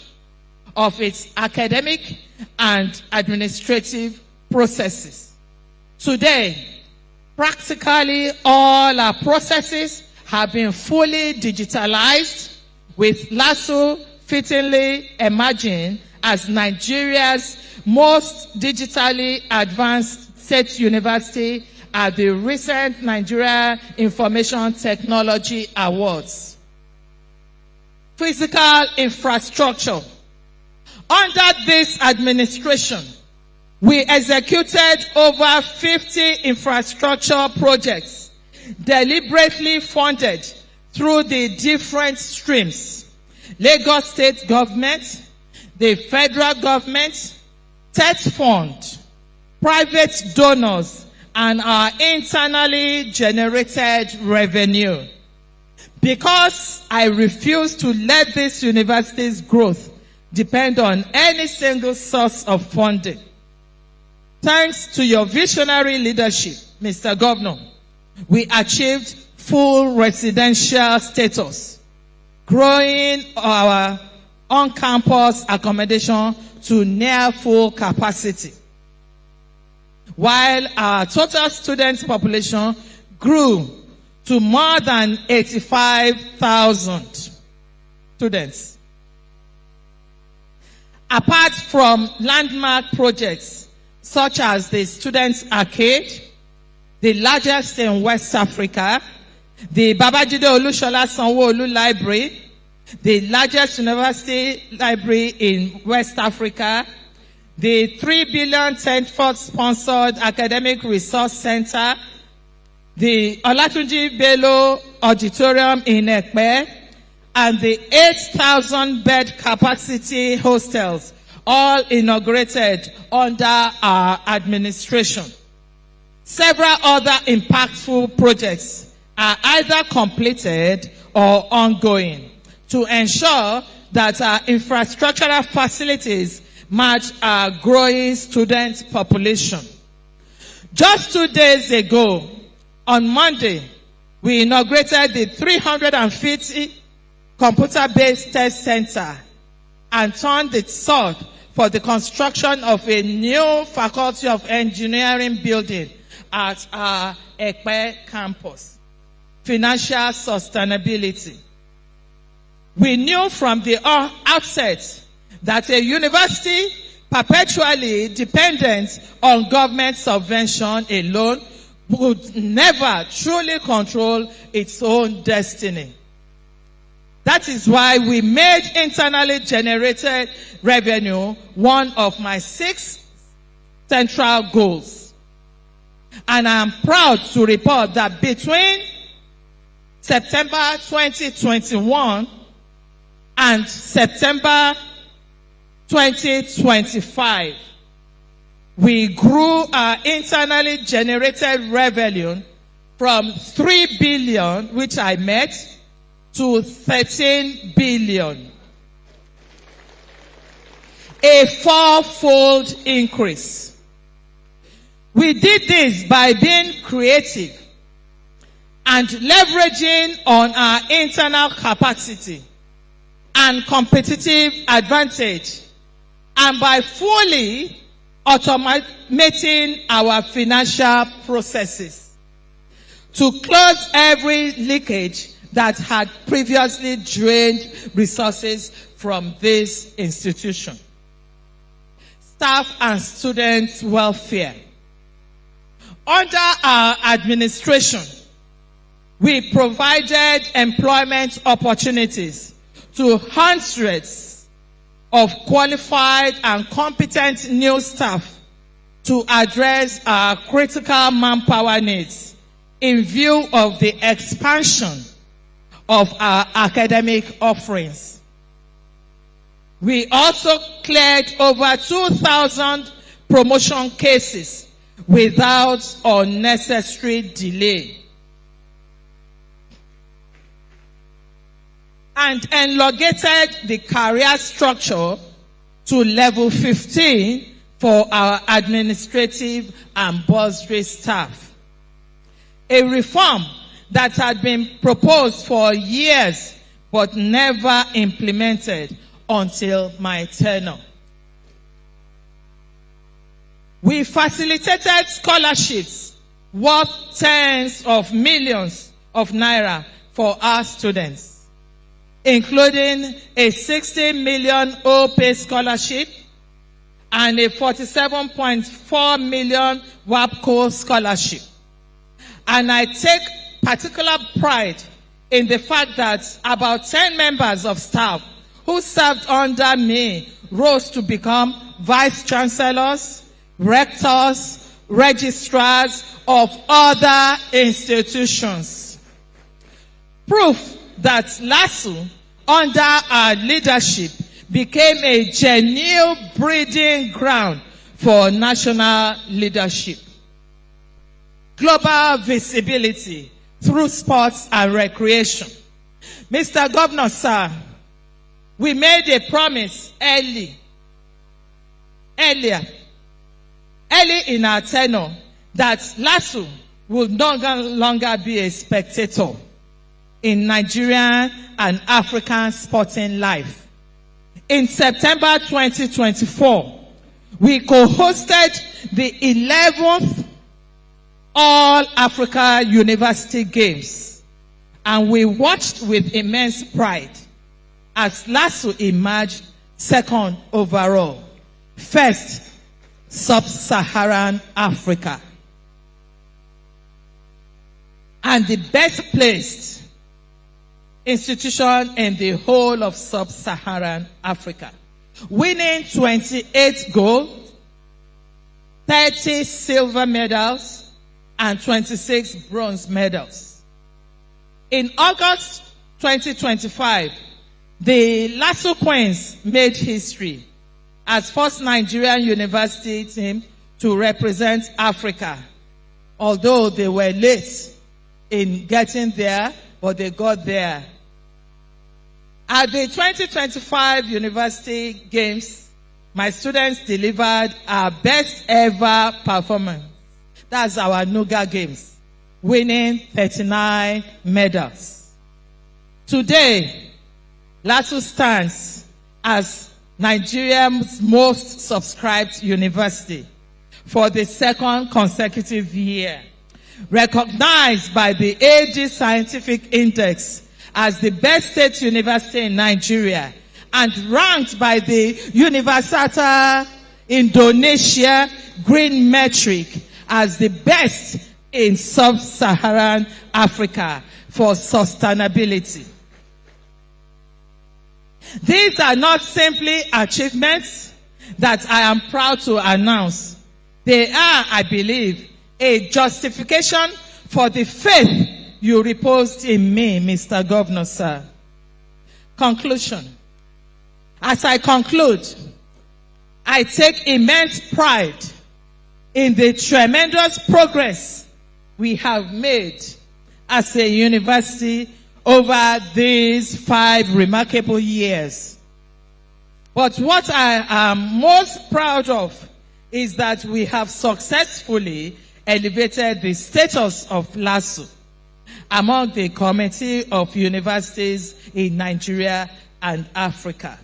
of its academic and administrative processes. Today, practically all our processes have been fully digitalized, with Lasu fittingly emerging as Nigeria's most digitally advanced state university at the recent Nigeria Information Technology Awards. Physical infrastructure. Under this administration, we executed over 50 infrastructure projects deliberately funded through the different streams: Lagos State Government, the federal government, TED Fund, private donors, and our internally generated revenue. Because I refuse to let this university's growth depend on any single source of funding. Thanks to your visionary leadership, Mr. Governor, we achieved full residential status, growing our on-campus accommodation to near full capacity, while our total student population grew to more than 85,000 students. Apart from landmark projects such as the Students' Arcade, the largest in West Africa, the Babajide Olushola Sanwo-Olu Library, the largest university library in West Africa, the 3 billion TED-sponsored Academic Resource Center, the Olatunji Bello Auditorium in Ekpe, and the 8,000 bed capacity hostels, all inaugurated under our administration. Several other impactful projects are either completed or ongoing to ensure that our infrastructural facilities match our growing student population. Just 2 days ago, on Monday, we inaugurated the 350 computer-based test center and turned the sod for the construction of a new Faculty of Engineering building at our Ekpe campus. Financial sustainability. We knew from the outset that a university perpetually dependent on government subvention alone would never truly control its own destiny. That is why we made internally generated revenue one of my 6 central goals. And I am proud to report that between September 2021 and September 2025, we grew our internally generated revenue from 3 billion, which I met, to 13 billion. A 4-fold increase. We did this by being creative and leveraging on our internal capacity and competitive advantage, and by fully automating our financial processes to close every leakage that had previously drained resources from this institution. staff and students' welfare. Under our administration, we provided employment opportunities to hundreds of qualified and competent new staff to address our critical manpower needs in view of the expansion of our academic offerings. We also cleared over 2,000 promotion cases without unnecessary delay, and elongated the career structure to level 15 for our administrative and bursary staff. A reform that had been proposed for years but never implemented until my tenure. We facilitated scholarships worth tens of millions of naira for our students, including a 60 million OPay scholarship and a 47.4 million WAPCO scholarship. And I take particular pride in the fact that about 10 members of staff who served under me rose to become vice chancellors, rectors, registrars of other institutions. Proof that Lasu, under our leadership, became a genuine breeding ground for national leadership. Global visibility through sports and recreation. Mr. Governor, sir, we made a promise early in our tenure that Lasu will no longer be a spectator in Nigerian and African sporting life. In September 2024, we co-hosted the 11th All Africa University Games, and we watched with immense pride as Lasu emerged second overall, first Sub-Saharan Africa, and the best placed institution in the whole of Sub-Saharan Africa, winning 28 gold, 30 silver medals, and 26 bronze medals. In August 2025, the Lasu Queens made history as first Nigerian university team to represent Africa, although they were late in getting there, but they got there. At the 2025 University Games, my students delivered our best ever performance. That's our Nuga Games, winning 39 medals. Today, Lasu stands as Nigeria's most subscribed university for the second consecutive year, recognized by the AG Scientific Index as the best state university in Nigeria, and ranked by the Universitas Indonesia Green Metric as the best in Sub-Saharan Africa for sustainability. These are not simply achievements that I am proud to announce. They are, I believe, a justification for the faith you reposed in me, Mr. Governor, sir. Conclusion. As I conclude, I take immense pride in the tremendous progress we have made as a university over these 5 remarkable years. But what I am most proud of is that we have successfully elevated the status of Lasu among the committee of universities in Nigeria and Africa.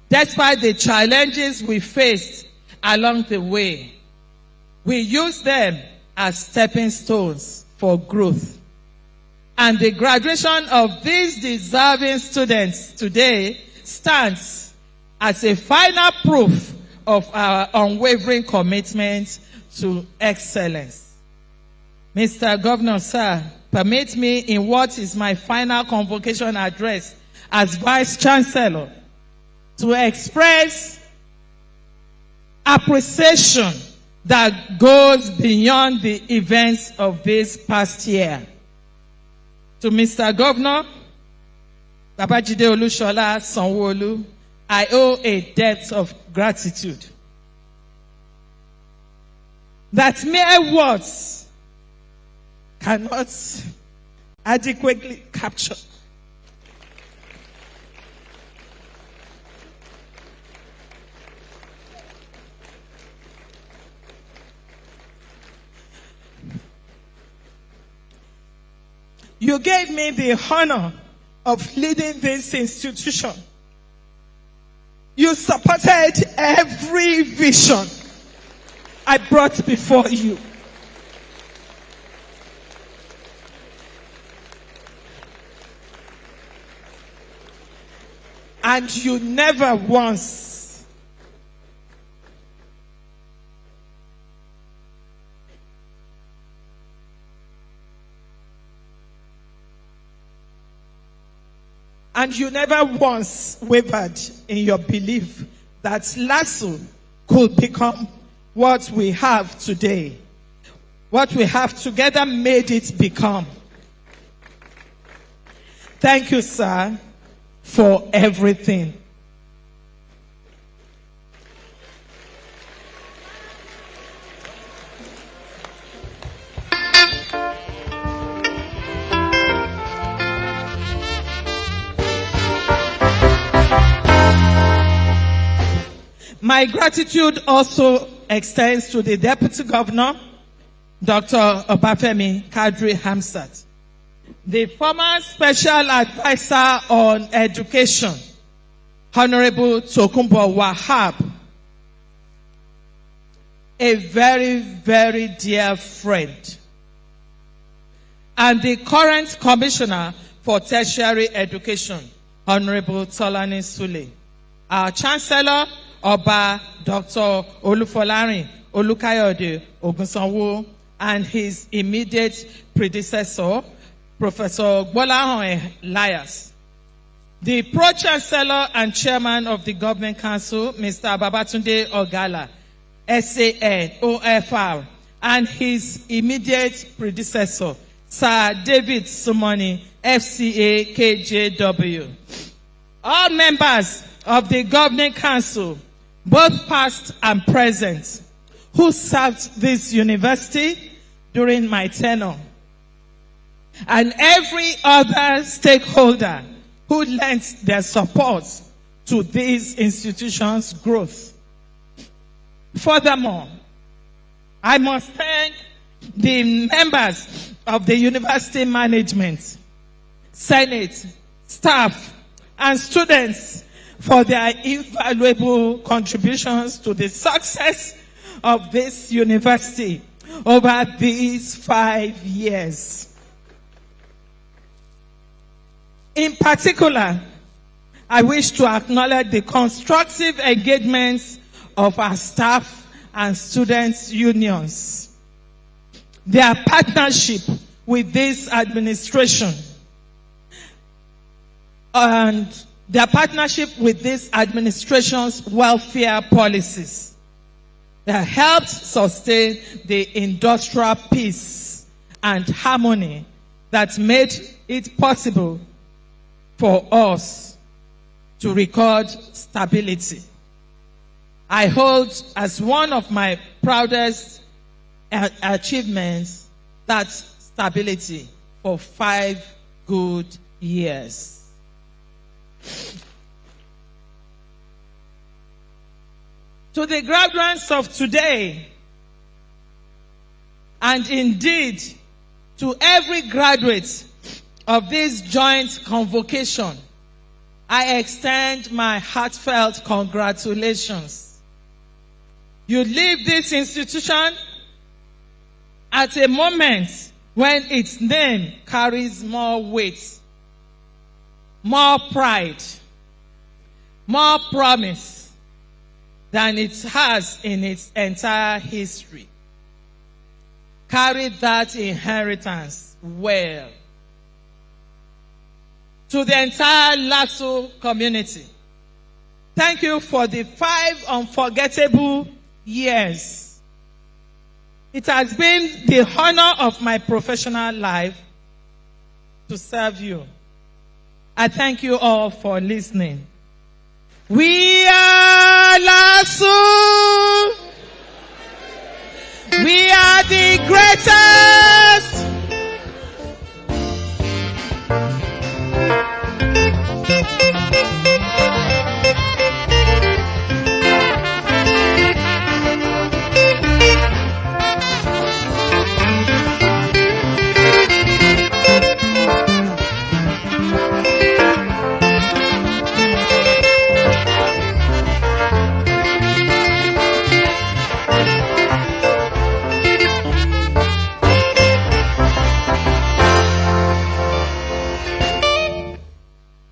Despite the challenges we faced along the way, we used them as stepping stones for growth. And the graduation of these deserving students today stands as a final proof of our unwavering commitment to excellence. Mr. Governor, sir, permit me in what is my final convocation address as Vice Chancellor to express appreciation that goes beyond the events of this past year. To Mr. Governor, Babajide Olushola Sanwo-Olu, I owe a debt of gratitude that mere words cannot adequately capture. You gave me the honor of leading this institution. You supported every vision I brought before you. And you never once wavered in your belief that Lasu could become what we have today. What we have together made it become. Thank you, sir, for everything. My gratitude also extends to the Deputy Governor, Dr. Obafemi Kadri Hamsat, the former Special Advisor on Education, Honorable Tokunbo Wahab, a very, very dear friend, and the current Commissioner for Tertiary Education, Honorable Tolani Sule, our Chancellor, Oba Dr. Olufolarin Olukayode Ogunsanwo, and his immediate predecessor, Professor Gbolahan Elias. The Pro-Chancellor and Chairman of the Government Council, Mr. Babatunde Ogala, SAN, OFR, and his immediate predecessor, Sir David Sumoni, FCA, KJW. All members of the Governing Council, both past and present, who served this university during my tenure, and every other stakeholder who lent their support to this institution's growth. Furthermore, I must thank the members of the university management, senate, staff, and students for their invaluable contributions to the success of this university over these 5 years. In particular, I wish to acknowledge the constructive engagements of our staff and students' unions, their partnership with this administration, and their partnership with this administration's welfare policies that helped sustain the industrial peace and harmony that made it possible for us to record stability. I hold as one of my proudest achievements that stability for 5 good years. To the graduates of today, and indeed to every graduate of this joint convocation, I extend my heartfelt congratulations. You leave this institution at a moment when its name carries more weight, more pride, more promise, than it has in its entire history. Carry that inheritance well. To the entire Lasu community, thank you for the 5 unforgettable years. It has been the honor of my professional life to serve you. I thank you all for listening. We are Lasu. We are the greatest.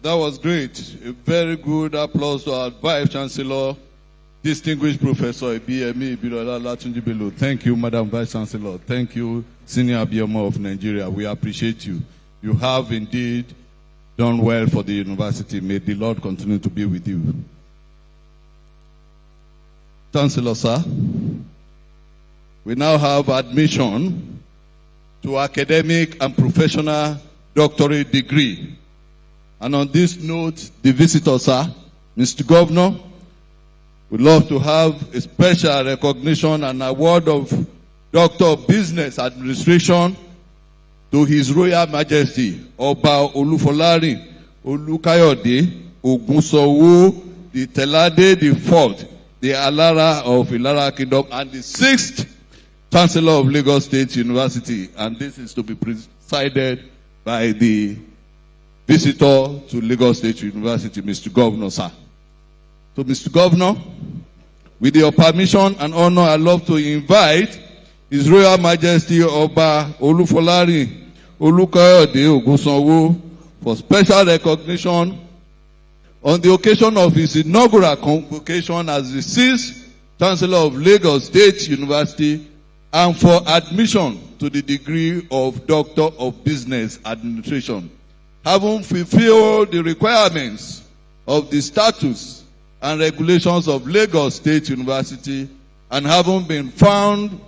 That was great. A very good applause to our Vice Chancellor, distinguished Professor Ebiyemi Ibirola Latunji Bello. Thank you, Madam Vice Chancellor. Thank you, Senior Abiyamo of Nigeria. We appreciate you. You have indeed done well for the university. May the Lord continue to be with you. Chancellor, sir, we now have admission to academic and professional doctorate degree. And on this note, the visitor, sir, Mr. Governor, we'd love to have a special recognition and award of Doctor of Business Administration to His Royal Majesty, Oba Olufolarin Olukayode Ogunsowo, the Telade the Fourth, the Alara of Ilara Kingdom, and the 6th Chancellor of Lagos State University. And this is to be presided by the visitor to Lagos State University, Mr. Governor, sir. So, Mr. Governor, with your permission and honor, I'd love to invite His Royal Majesty Oba Olufolarin Olukayode Ogunsowo for special recognition on the occasion of his inaugural convocation as the 6th Chancellor of Lagos State University and for admission to the degree of Doctor of Business Administration, having fulfilled the requirements of the statutes and regulations of Lagos State University and having been found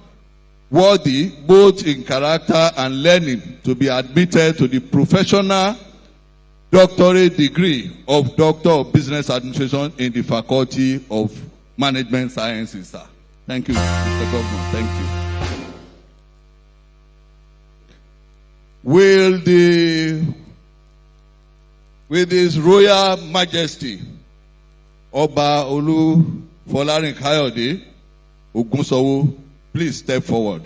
worthy both in character and learning to be admitted to the professional doctorate degree of Doctor of Business Administration in the Faculty of Management Sciences, sir. Thank you, Mr. Governor. Thank you. With His Royal Majesty Oba Olufolarin Kayode Ogunsowo, please step forward.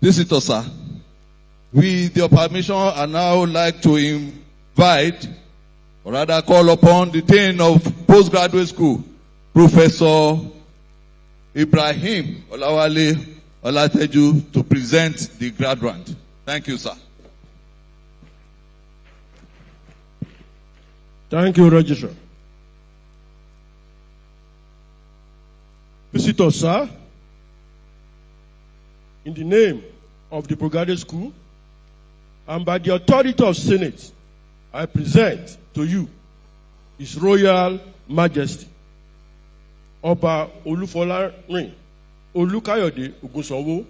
Visitor, sir, with your permission, I now like to invite, or rather call upon the Dean of Postgraduate School, Professor Ibrahim Olawale Olateju, to present the graduate. Thank you, sir. Thank you, Registrar. Visitor, sir, in the name of the Postgraduate School and by the authority of Senate, I present to you His Royal Majesty Oba Olufolarin Olukayode Ogunsowo,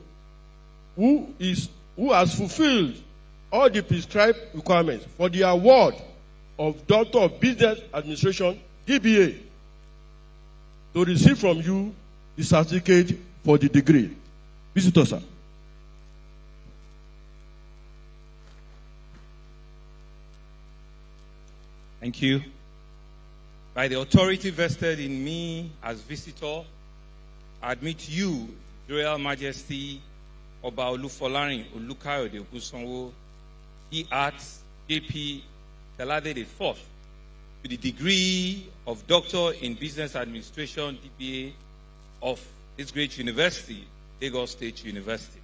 who has fulfilled all the prescribed requirements for the award of Doctor of Business Administration, DBA, to receive from you the certificate for the degree. Visitor, sir. Thank you. By the authority vested in me as visitor, I admit you, Royal Majesty Oba Olufolarin Olukayode Ogunsowo, E.Arts, JP Telade IV, with the degree of Doctor in Business Administration, DBA, of this great university, Lagos State University.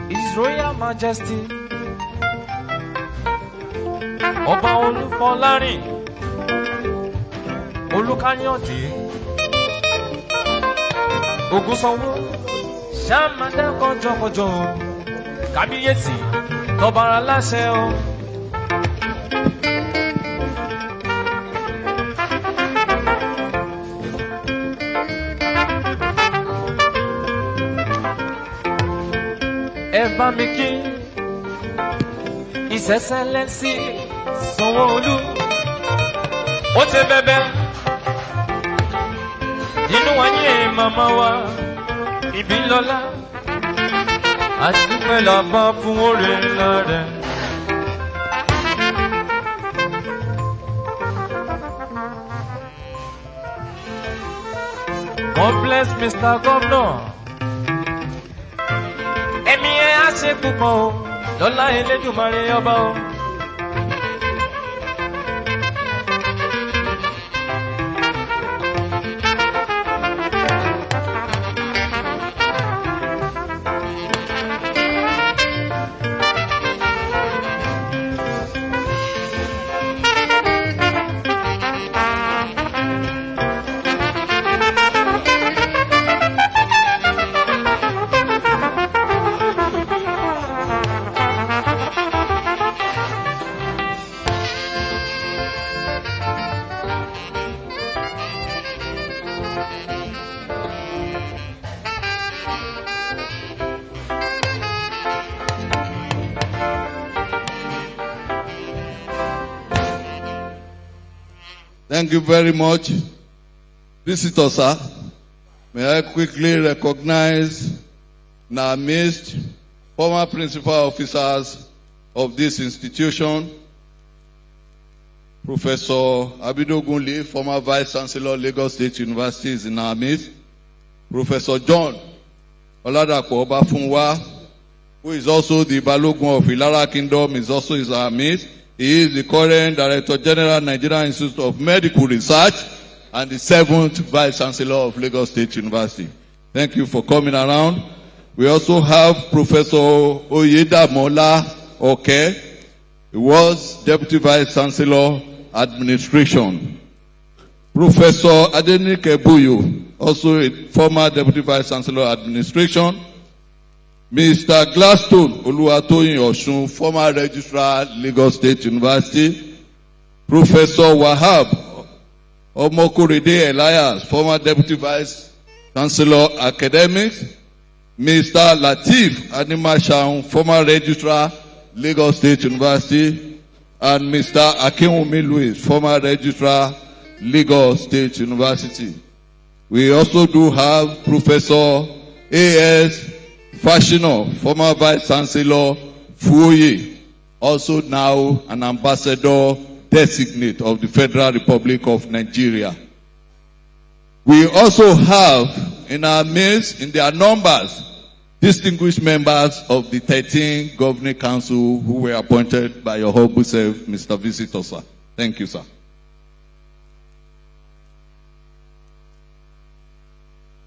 His Royal Majesty Ọba Olúfọlárin Olúkáyọ̀dé Ògúnsanwó Ṣàmàdá kọjọkọjọ Kábíyèsí tọbara láṣẹ o. Ẹ bá mi kí His Excellency Sanwó-Olú ó ti bẹ̀bẹ̀ nínú ayé màmá wa Ìbílọ́lá àti pẹ̀lú àbá fún oore ńlá rẹ̀. God bless Mr. Governor. Ẹ̀mí ẹ̀ á ṣe púpọ̀ o, lọ́lá Elédùmarè ọba o. Thank you very much. Visitor, sir, may I quickly recognize in our midst former principal officers of this institution, Professor Abidogunle, former Vice Chancellor, Lagos State University, is in our midst. Professor John Oladapo Obafunwa, who is also the Balogun of Ilara Kingdom, is also in our midst. He is the current Director General, Nigerian Institute of Medical Research, and the 7th Vice Chancellor of Lagos State University. Thank you for coming around. We also have Professor Oyedamola Oke. He was Deputy Vice Chancellor, Administration. Professor Adenike Buyu, also a former Deputy Vice Chancellor, Administration. Mr. Gladstone Oluwatoyin Osun, former Registrar, Lagos State University. Professor Wahab Omokorede Elias, former Deputy Vice Chancellor, Academics. Mr. Latif Animashaun, former Registrar, Lagos State University. And Mr. Akinwumi Louis, former Registrar, Lagos State University. We also do have Professor A.S. Fashino, former Vice Chancellor, Fuoye, also now an ambassador designate of the Federal Republic of Nigeria. We also have in our midst, in their numbers, distinguished members of the 13 Governing Council who were appointed by your humble self, Mr. Visitor, sir. Thank you, sir.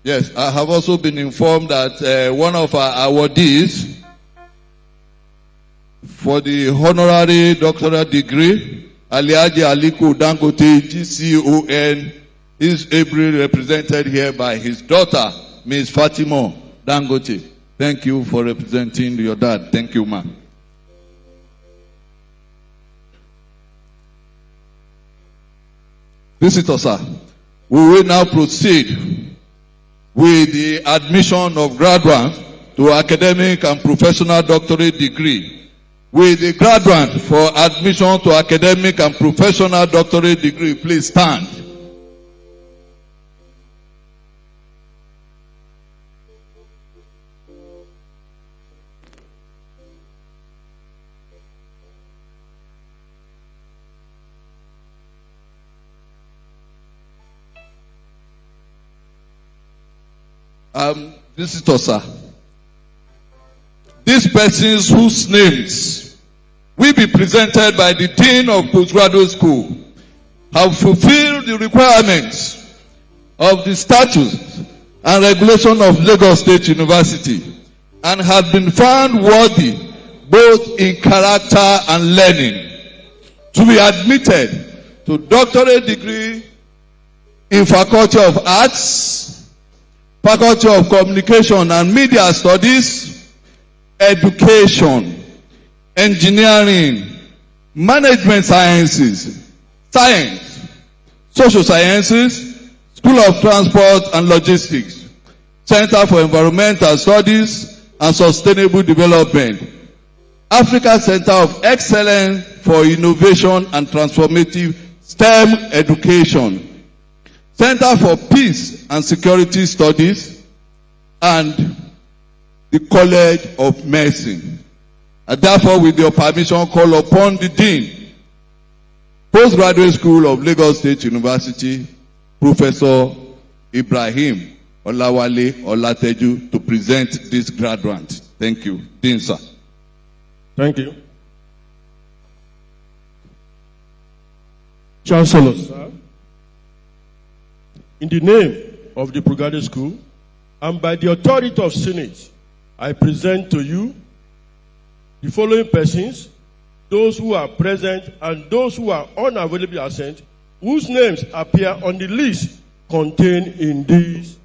Yes, I have also been informed that one of our awardees for the honorary doctoral degree, Alhaji Aliko Dangote, GCON, is ably represented here by his daughter, Ms. Fatima Dangote. Thank you for representing your dad. Thank you, ma'am. Visitors, sir, we will now proceed with the admission of graduates to academic and professional doctorate degree. With the graduate for admission to academic and professional doctorate degree, please stand. Visitors, sir. These persons whose names will be presented by the Dean of Postgraduate School have fulfilled the requirements of the statutes and regulation of Lagos State University and have been found worthy both in character and learning to be admitted to doctorate degree in Faculty of Arts, Faculty of Communication and Media Studies, Education, Engineering, Management Sciences, Science, Social Sciences, School of Transport and Logistics, Center for Environmental Studies and Sustainable Development, Africa Center of Excellence for Innovation and Transformative STEM Education, Center for Peace and Security Studies, and the College of Medicine. And therefore, with your permission, call upon the Dean, Postgraduate School of Lagos State University, Professor Ibrahim Olawale Olateju, to present this graduate. Thank you. Dean, sir. Thank you. Chancellor, sir. In the name of the Postgraduate School and by the authority of Senate, I present to you the following persons, those who are present and those who are unavailable absent, whose names appear on the list contained in this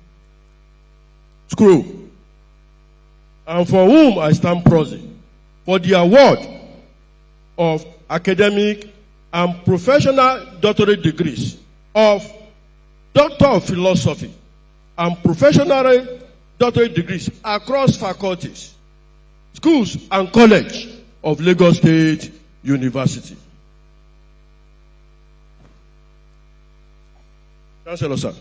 scroll, and for whom I stand proxy for the award of academic and professional doctorate degrees of Doctor of Philosophy and professional doctorate degrees across faculties, schools, and college of Lagos State University. Chancellor, sir.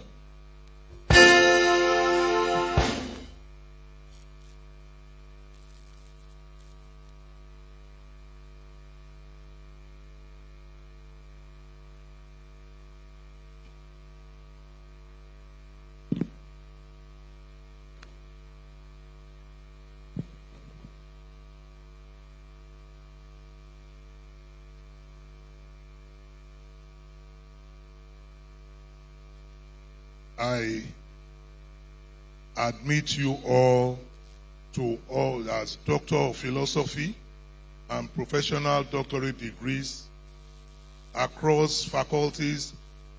I admit you all to all as Doctor of Philosophy and professional doctorate degrees across faculties,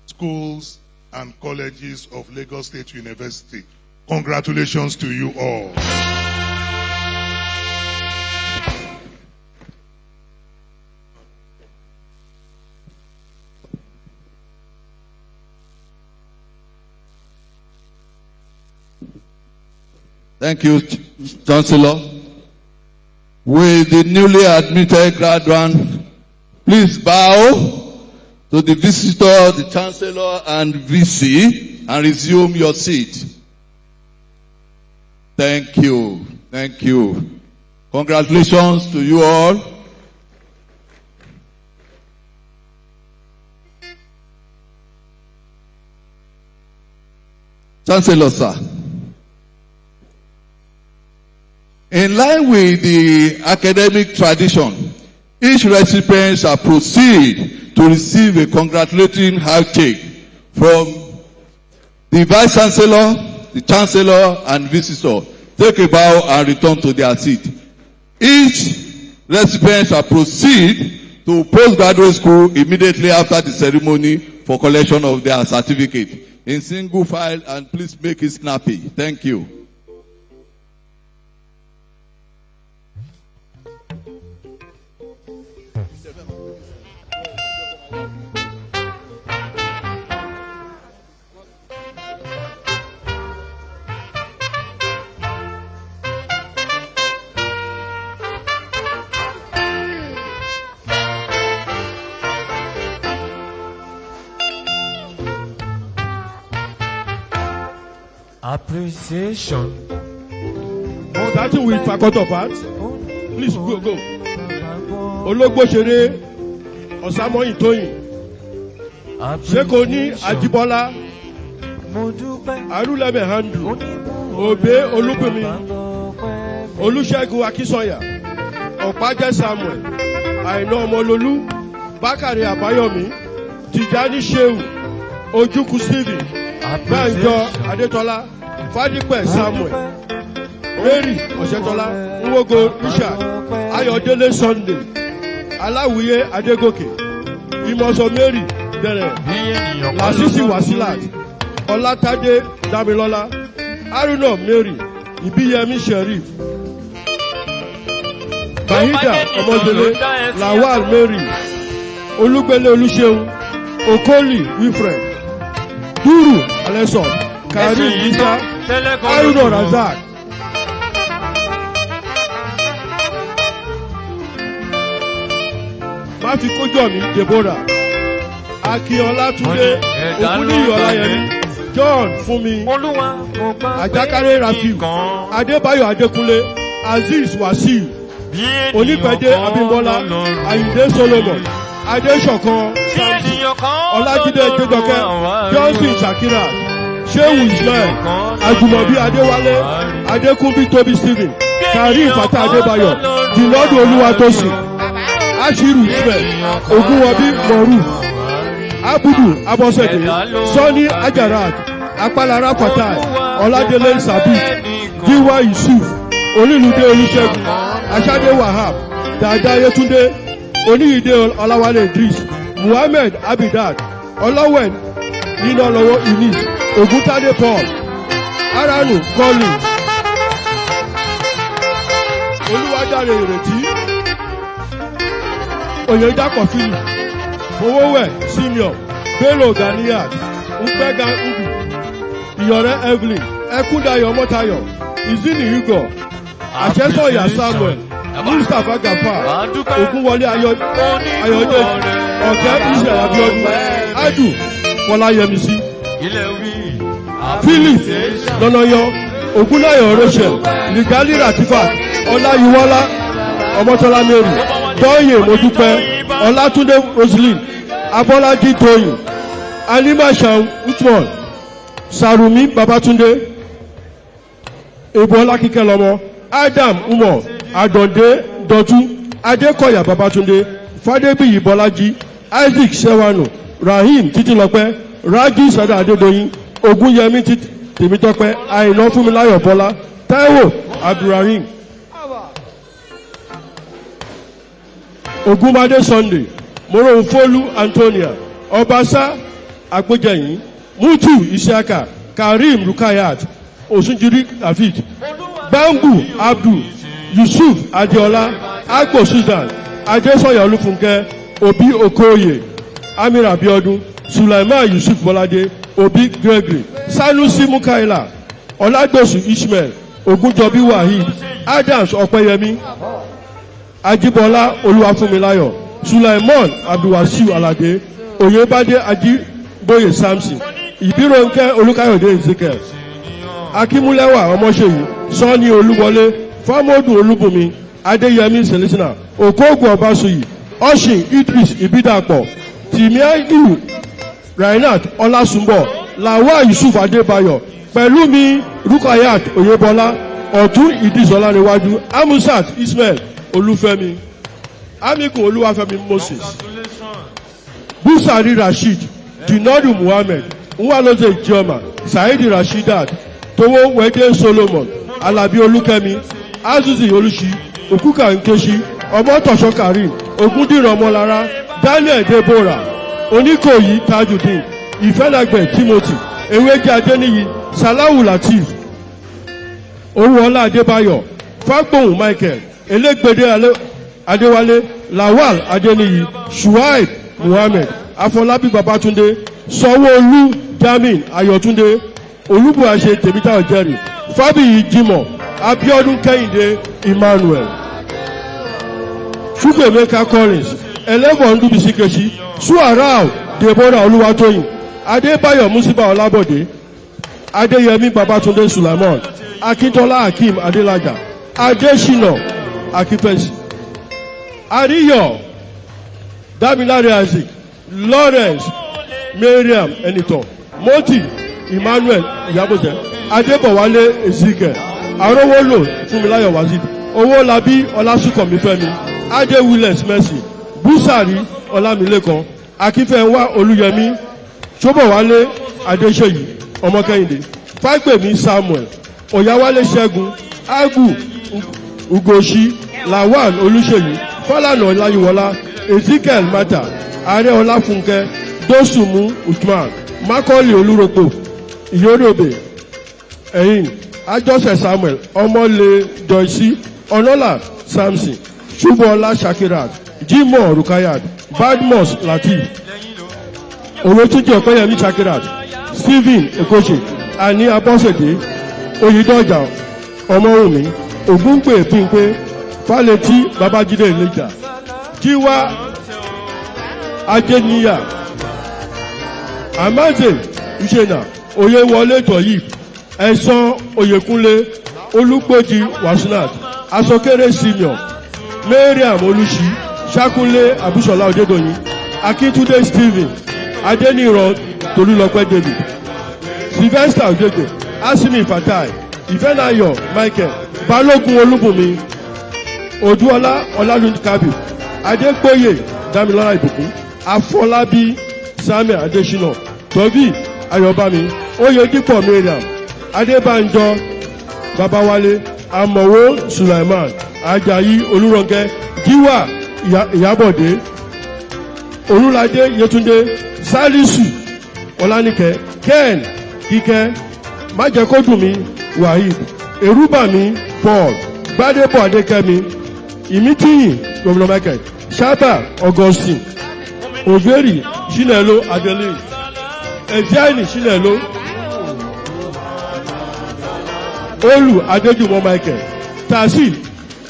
schools, and colleges of Lagos State University. Congratulations to you all. Thank you, Chancellor. With the newly admitted graduate, please bow to the visitor, the Chancellor, and VC, and resume your seat. Thank you. Thank you. Congratulations to you all. Chancellor, sir. In line with the academic tradition, each recipient shall proceed to receive a congratulatory handshake from the Vice Chancellor, the chancellor, and visitor take a bow and return to their seat. Each recipient shall proceed to postgraduate school immediately after the ceremony for collection of their certificate in single file, and please make it snappy. Thank you. Appreciation. Starting with Faculty of Arts. Please go. Ológbòṣeré Ọ̀sámọ́yìn Tóyìn. Ṣéko ní Ajíbọ́lá. Arúlẹ̀mẹ̀ Handù. Òbé Olúbùnmi. Olúṣẹ́gun Akínsọ̀yà. Ọ̀pájẹ́ Samuel. Àìná Ọmọlolú. Bákàrẹ̀ Àbáyọ̀mí. Tìjání Ṣéhù. Ojúkú Stephen. Gbàǹjọ Adétọ́lá. Fádípẹ̀ Samuel. Mary Ọ̀ṣẹ́tọ́lá. Nwogo Richard. Ayọ̀délé Sunday. Aláwìyé Adégòkè. Ìmọ̀sọ̀ Mary Dẹ̀rẹ̀. Lásìsì Wàsílàt. Ọlátádé Dámilọ́lá. Haruna Mary. Ìbíyẹmí Sheriff. Bahida Ọmọdélé. Lawal Mary. Olúgbélé Olúṣeun. Okoli Wilfred. Dúrù Alẹ́sọ̀. Karim Isa. Haruna Razak. Máfi kójọ mi Deborah. Akínọlá Túndé. Ògúnníyì Ọláyẹmí. John Fúnmi. Àjákáré Rafiu. Adébáyọ̀ Adékúnlé. Azeez Wasiu. Onípẹ̀dé Abímbọ́lá. Àyìndé Solomon. Adéṣọ̀kan. Ọlájídé Jẹ́jọkẹ́. Johnson Shakira. Shehu Ismail. Àjùmọ̀bí Adéwálé. Adékúnbí Tóbi Stephen. Karim Fatah Adébáyọ̀. Jìnàdù Olúwatósìn. Ashiru Ismail. Ògúnwọbí Mọ̀rú. Abudu Abọ́sẹ̀dé. Sọ́ni Ajarat. Apálára Fatai. Ọládélé Sabit. Jíwá Yusuf. Olúlùdé Olúṣẹ́gun. Aṣádé Wahab. Dàdá Yétúndé. Oníyìdé Ọláwálé Idris. Muhammed Abidad. Ọlọ́wẹ̀ Nínàlọ́wọ́ Eunice. Ògúntádé Paul. Aranu Collins. Olúwadáre Ìrètí. Oyèdàpọ̀ Philip. Owówẹ̀ Senior. Bello Ganiyat. Mpẹ́gà Ugu. Ìyọ̀rẹ́ Evelyn. Ẹkúndayọ̀ Mọ́tayọ̀. Izini Hugo. Àṣẹ́sọ̀yà Samuel. Mustapha Gafar. Ògúnwọlé Ayọ̀dé. Ọ̀kẹ́ Israel Abiodun. Adu Fọláyẹmísí. Philip Lọ́nàyọ. Ògúnláyọ̀ Rachel. Ligali Ratifa. Ọláyíwọ́lá Ọmọ́tọ́lá Mary. Tóyè Modúpẹ́. Ọlátúndé Roseline. Abọ́lájí Tóyìn. Animashan Utmon. Sàrùmí Babátúndé. Ebola Kíkẹ́lọ́mọ. Adam Umar. Àdọ̀dé Dọ̀tú. Adékọ̀yà Babátúndé. Fádébíyì Bọ́lájí. Isaac Sẹ́wánù. Rahim Títílọpẹ́. Rájí Sádà Adédoyin. Ògúnyẹmí Tèmítọ́pẹ́. Àìná Fúnmiláyọ̀ Bọ́lá. Táíwò Abdulrahim. Ògúnmadé Sunday. Moronfolu Antonia. Ọbaṣá Agbójẹyìn. Mutu Isiaka. Karim Rukayat. Osunjiri Afid. Bambu Abdul. Yusuf Adéọlá. Agbo Susan. Adésọyà Olúfúnkẹ́. Obi Okoye. Amir Abiodun. Sulaiman Yusuf Bọ́ládé. Obi Gregory. Sanusi Mukaila. Ọlágbèsù Ishmael. Ògúnjọbí Wahid. Adams Ọ̀pẹ́yẹmí. Ajíbọ́lá Olúwafúnmiláyọ̀. Sulaiman Abdulwasiu Alade. Oyèbádé Ajíbóyè Samson. Ìbírónkẹ́ Olúkáyọ̀dé Ezekiel. Akímúlẹ́wà Ọmọṣèyí. Sọ́ni Olúwọlé. Fámọ́dù Olúbùnmi. Adéyẹmí Celestina. Òkóògùn Ọbásuyì. Ọ̀sìn Idris Ìbídàpọ̀. Tìmíáyù Rainat Ọlásùnbọ̀. Làwá Yusuf Adébáyọ̀. Pẹ̀lúmi Rukayat Oyèbọ́lá. Ọ̀tún Idris Ọlárẹ̀wájú. Amusat Ismail Olúfẹ́mi. Amikun Olúwafẹ́mi Moses. Busari Rasheed. Dinadu Muhammed. Nwaloze Ijeoma. Saidi Rashidat. Towo Wede Solomon, Alabi Olukemi, Azuzi Olushi, Okuka Nkeshi, Omotosho Karim, Ogundiran Molara, Daniel Deborah, Onikoyi Tajudeen, Ifenagbe Timothy, Eweji Adeniyi, Salahu Latif, Owuola Adebayo, Fagbohun Michael, Elegbede Adewale, Lawal Adeniyi, Shuaib Muhammed, Afolabi Babatunde, Sanwo-Olu Jamin Ayotunde, Olubuase Temitayo Jerry, Fabiyi Jimoh, Abiodun Kehinde Emmanuel, Chukwuemeka Collins, Elevon Ndubisi Suarau Deborah Oluwatoyin, Adebayo Musiba Olabode, Adeyemi Babatunde Sulaiman, Akintola Hakeem Adelaja, Adesina Akipesi, Ariyo Damilare Isaac, Lawrence Mariam Eniton, Moti Emmanuel Iyabose, Adebowale Ezekiel, Arowolo Funmilayo Wazid, Owolabi Olasukomi Femi, Ade Willis Mercy, Busari Olamilekan, Akinfenwa Oluyemi, Sobowale Adeseyi Omokehinde, Fagbemi Samuel, Oyawale Segun, Agu Ugoshi, Lawal Oluseyi, Falana Olayiwola, Ezekiel Mata, Are Olafunke, Dosumu Usman, Makoli Oluropo, Iyorobe, Eyin, Ajose Samuel, Omole Joyce, Onola Samson, Chubola Shakirat, Jimoh Rukayat, Badmus Latif, Olotunji Okoyemi Shakirat, Stephen Okoche, Ani Abosede, Oyidoja Omowumi, Ogungbe Pimpe, Faleti Babajide Elija, Jiwa Ajeniya, Amaze Uchena, Oyewole Toyib, Ẹ̀sán Oyèkúnlé, Olúgbòjì Wasunat, Asokere Simeon, Mariam Olùṣí, Ṣákúnlé Abúṣọlá Odédoyin, Akíntúndé Stephen, Adéníran Tolúlọpẹ́ David, Sylvester Odegbe, Asimi Fatai, Ìfẹ́nayọ̀ Michael, Balógun Olúbùnmi, Odúọlá Ọlálùkábì, Adégbóyè Dámilọ́lá Ìbùkún, Afọlábí Samuel Adésínà, Tọ́bí Ayọ̀bámi, Oyèdípọ̀ Mariam, Adébánjọ Babawale, Amọ̀wó Sulaiman, Ajayi Olúrọ̀nkẹ́, Jíwà Ìyábọ̀dé, Olúladé Yétúndé, Sálísù Ọlánìkẹ́, Ken Kíkẹ́, Májẹ̀kọ́dùnmí Wahid, Èrúbàmí Paul, Gbádébọ̀ Adékẹ́mi, Ìmítíyìn Gómìnà Michael, Sábà Augustine, Ògbérì Ṣínẹ̀ló Adélé, Ẹ̀jíàní Ṣínẹ̀ló, Olú Adéjùmọ̀ Michael, Tàṣí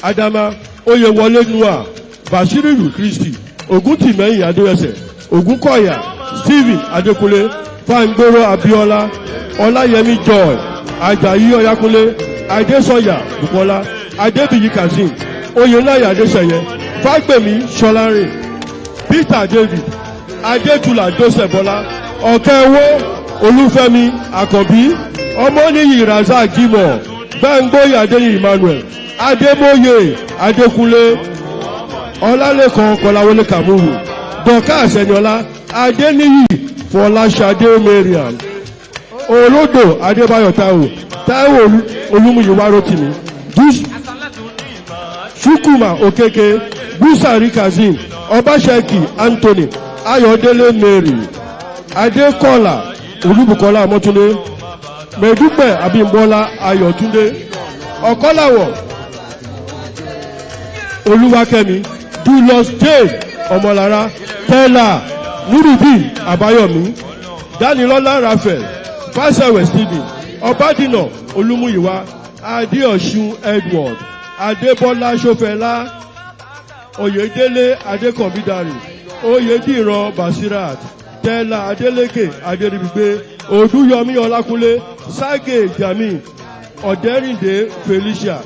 Adama, Oyèwọlé Noah, Bàṣírìrù Kristi, Ògúntìmẹ́yìn Adéwẹsẹ̀, Ògúnkọ̀yà Stephen Adékúnlé, Fáńgbóró Abíọ́lá, Ọláyẹmí Joy, Àjàyí Ọ̀yákúnlé, Adésọ̀yà Bùkọ́lá, Adébíyí Kazeem, Oyèláyà Adéṣẹ̀yẹ, Fágbèmí Ṣọlárìn, Peter David, Adétúlà Joseph Bọ́lá, Ọ̀kẹ́wó Olúfẹ́mi Àkànbí, Ọmọníyì Razak Jimoh, Gbàngbóyè Adéyìn Emmanuel, Adémóyè Adékúnlé, Ọlálẹ́kan Kọláwọlé Kàmúrù, Dorcas Ẹniọlá, Adéníyì Fọláṣadé Mariam, Olódò Adébáyọ̀ Táíwò Olúmúyìwá Rótìmí, Ṣúkùmà Òkèké, Búsàrí Kazeem, Ọbaṣẹ́kì Anthony, Ayọ̀délé Mary, Adékọ́lá Olúbùkọ́lá Ọmọ́túndé, Mẹ̀dúpẹ̀ Abímbọ́lá Ayọ̀túndé, Ọ̀kọ́láwọ̀ Olúwakẹ́mi, Julius J. Ọmọlára, Tẹ́lá Nurudeen Àbáyọ̀mí, Dánilọ́lá Raphael, Fásẹ̀wẹ̀ Stephen, Ọbádìnà Olúmúyìwá, Adéọ̀ṣun Edward, Adébọ́lá Ṣófẹ́lá, Oyèdélé Adékànbídàrí, Oyèdìran Basirat, Tẹ́lá Adélékè Adéríbigbé, Odúyọmí Ọlákúnlé, Ságè Jami, Ọ̀dẹ́rìndé Felicia,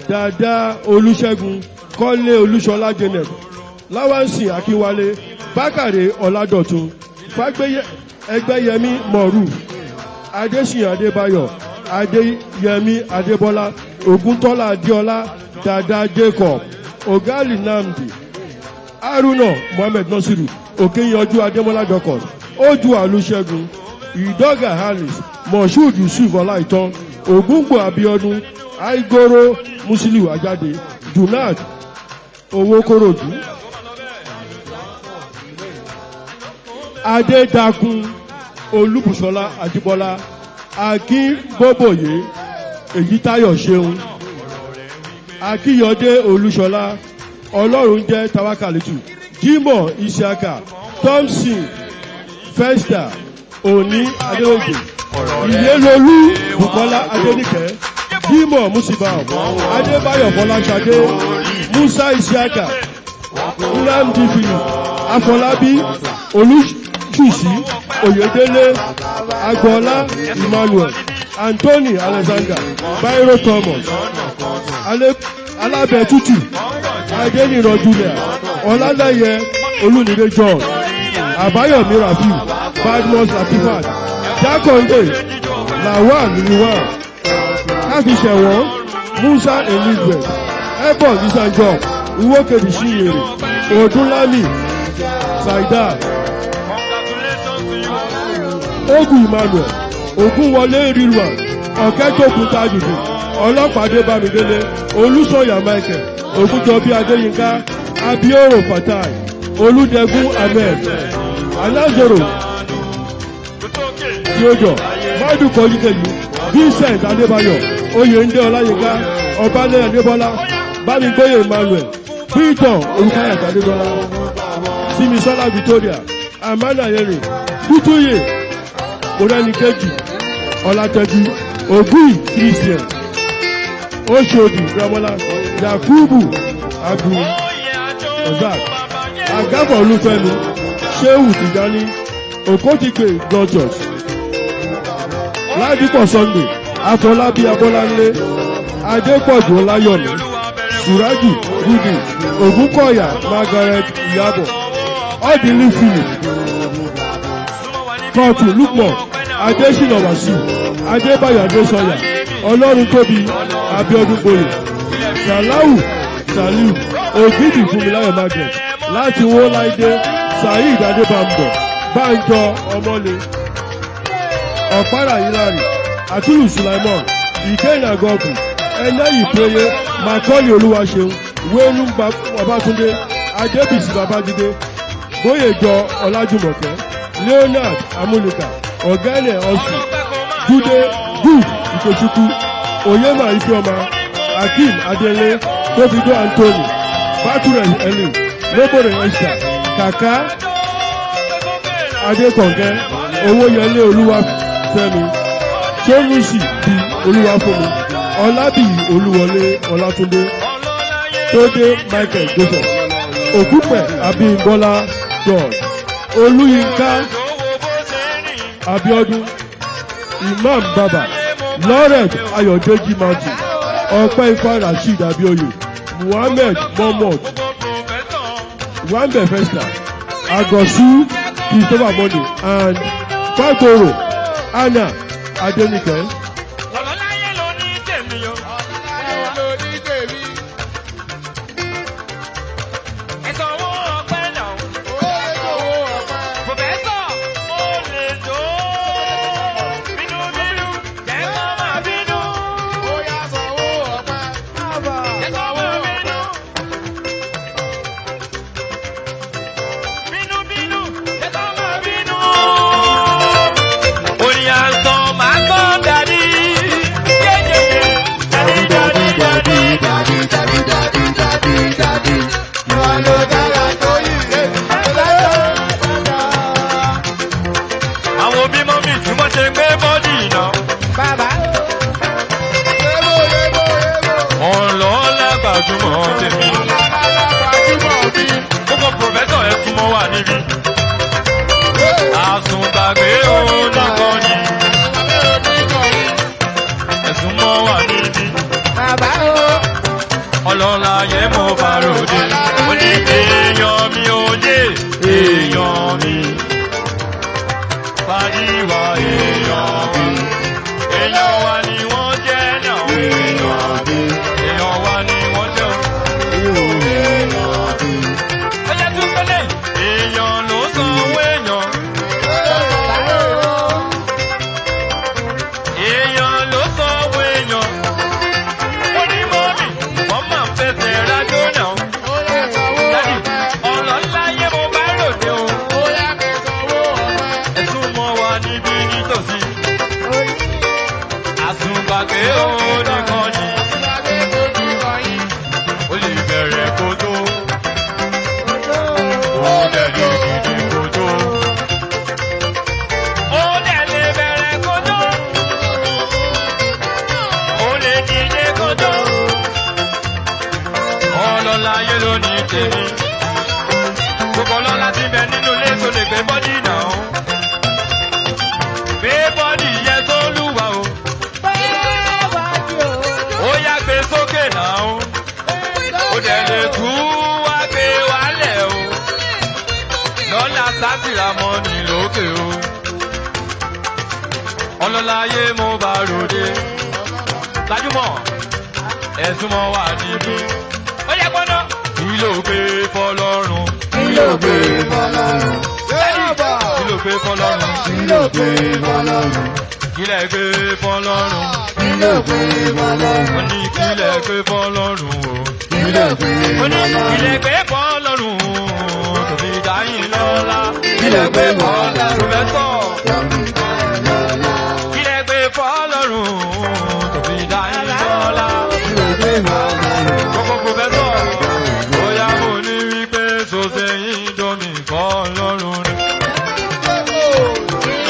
Dàdá Olúṣẹ́gun, Kọ́lé Olúṣọlá Janet, Láwánsì Akínwálé, Bákàrè Ọládọ̀tun, Ẹgbẹ́yẹmí Mọ̀rú, Adésìyàn Adébáyọ̀, Adéyẹmí Adébọ́lá, Ògúntọ́lá Adéọlá, Dàdá Jacob, Ògálì Namdi, Haruna Mohammed Nasiru, Òkèyanjú Adémọ́lá Dọ́kọ̀s, Ojú Àlùṣẹ́gun, Ìdọ́gà Harris, Moshood Yusuf Ọláìtàn, Ògúngbò Abíọ́dún, Aigoro Musiliu Ajade, Junad Owókòròdú, Adédakun Olúbùsọ́lá Ajíbọ́lá, Akínbóbòyé Èyítáyọ̀ Ṣeun, Akíyọdé Olúṣọlá, Ọlọ́run jẹ́ Tawakalitu, Jimoh Isiaka, Thompson Festa, Oni Adéwòjè, Ìyélolú Bùkọ́lá Adéníkẹ́, Jimoh Musibao, Adébáyọ̀ Fọláṣadé, Musa Isiaka, Nnamdi Philip, Afọlábí Olúṣùṣí, Oyèdélé, Agboola Emmanuel, Anthony Alexander, Bairo Thomas, Alábẹ̀tútù, Adéníran Julia, Ọlálẹ́yẹ Olúnidé John, Àbáyọ̀mí Rafiu, Badmus Latifat, Jákàndé, Lawal Liwan, Káfíṣẹ̀wọ̀n, Musa Elizabeth, Ebon Isanjọ, Iwókèdì Ṣiyèrè, Odúnlámì, Saida, Ogun Emmanuel, Ògúnwọlé Rilwan, Ọ̀kẹ́tòkun Tajùdù, Ọlọ́pàdé Bámidélé, Olúsọ̀yà Michael, Ògúnjọbí Adéyínká, Abioro Fatai, Olúdẹ̀gún Ahmed, Alázòrò Theodore, Madu Kọ́yíkẹ́yì, Vincent Adébáyọ̀, Oyèndé Ọláyínká, Ọbalẹ̀ Adébọ́lá, Bámigbóyè Emmanuel, Peter Olùkáyà Adébọ́lá, Simisola Victoria, Amanda Yeri, Kútúyè, Mọ́rẹ́nìkejì, Ọlátẹ́jú, Ògúì Christian, Oṣòdì Ramola, Yakubu Abu Ozak, Agafọ̀ Olúfẹ́mi, Ṣéhù Tìjání, Òkótìpé Gọ́jọ̀s, Ládìpọ̀ Sunday, Afọlábí Abọ́láńlé, Adépọ̀jù Ọláyọ̀mí, Sùrájù Gúdì, Ògúnkọ̀yà Margaret Ìyábọ̀, Ọ̀dìlí Philip, Kọ̀tù Lukman, Adésínà Wàsíù, Adébáyọ̀ Adésọyà, Ọlọ́run tóbi Abíọ́dún Gboyè, Sàláwù Sàlíù, Ògidì Fúnmiláyọ̀ Margaret, láti Wọ́láìdé, Saheed Adébámbọ̀, Bánjọ Ọmọlé, Ọ̀pára Ìlàrí, Àtúlù Sulaimon, Ìkéyìn Àgọ́gù, Ẹlẹ́yìí Péye, Makọ́lì Olúwaṣeun, Wénú Babátúndé, Adébísí Babájídé, Bóyèjọ Ọlájùmọ̀kẹ́, Leonard Amúlùkà, Ọ̀gẹ́nẹ̀ Ọ̀sùn, Júdé Good Ìkòṣùkú, Oyèmà Ifeọma, Akeem Adélé, Tófidó Anthony, Bátúrẹ̀ Ẹlìn, Lóbòrè Esther, Kàká Adékọ̀ǹkẹ́, Owóyẹlé Olúwafẹ́mi, Tónúsì di Olúwafúnmi, Ọlábìyí Olúwọlé Ọlátúndé, Tódé Michael Joseph, Ògúnpẹ̀ Abímbọ́lá George, Olúyinká Abíọ́dún, Imam Baba, Lawrence Ayọ̀déjì Martin, Ọpẹ́ Ifá Rasheed Abíoyè, Muhammed Mohammed, Wambe Festa, Agosu Christopher Monday, and Fagoro Anna Adenike. Èèyàn ló tèmi. Gbogbo lọ́la ti bẹ nínú ilé tó lè gbé bọ́dì náà. Gbé bọ́dì yẹn tó lúwa o. Ó yá gbé sókè náà o. Ó dẹ̀ lè tú wá gbé wálẹ̀ o. Lọ́la sátìrà mọ́ ní lókè o. Ọlọ́láyé mo bá ròde. Lájúmọ̀ ẹ̀sùn mọ́ wà níbí. Ó yẹ gbọ́dọ̀. Kí ló gbé fọlọ́run? Kí ló gbé fọlọ́run? Kí ló gbé fọlọ́run? Kí ló gbé fọlọ́run? Kí lẹ̀ gbé fọlọ́run? Kí ló gbé fọlọ́run? Ó ní kí lẹ̀ gbé fọlọ́run o. Kí lẹ̀ gbé fọlọ́run? Ó ní kí lẹ̀ gbé fọlọ́run o. Tòbí dáyìn lọ́la. Kí lẹ̀ gbé fọlọ́run? Pòfẹ́sọ̀. Kí lẹ̀ gbé fọlọ́run o. Tòbí dáyìn lọ́la. Kí lẹ̀ gbé fọlọ́run? Gbogbo pòfẹ́sọ̀. Bóyá mo ní wípé sọ́sẹ̀ yín domi fọlọ́run ni.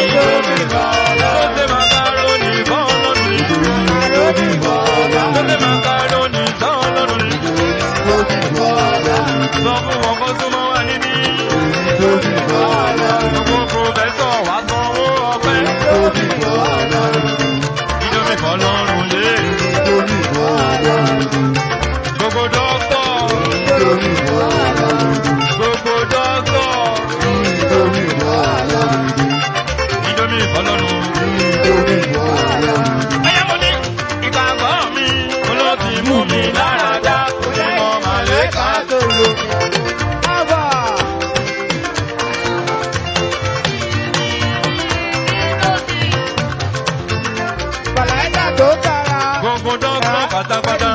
Indomie fọlọ́run. Sọ́sẹ̀ macaroni fọlọ́run ni. Indomie fọlọ́run. Sọ́sẹ̀ macaroni fọlọ́run ni. Indomie fọlọ́run. Sọ fún wọn kó súnmọ́ wá níbí. Indomie fọlọ́run. Gbogbo pòfẹ́sọ̀ wá sanwó ọpẹ́. Indomie fọlọ́run. Indomie fọlọ́run lé. Indomie fọlọ́run. Gbogbo dọ́kítọ̀. Indomie fọlọ́run. Gbogbo dọ́kítọ̀. Indomie fọlọ́run. Indomie fọlọ́run. Indomie fọlọ́run. Ẹyẹ mo ní ìgbàgbọ́ mi, mo ló ti mú mi lára dá, kò ní mọ màlẹ́kà tó lò. Màláìkà tó dára. Gbogbo dọ́kítọ̀ pátápátá.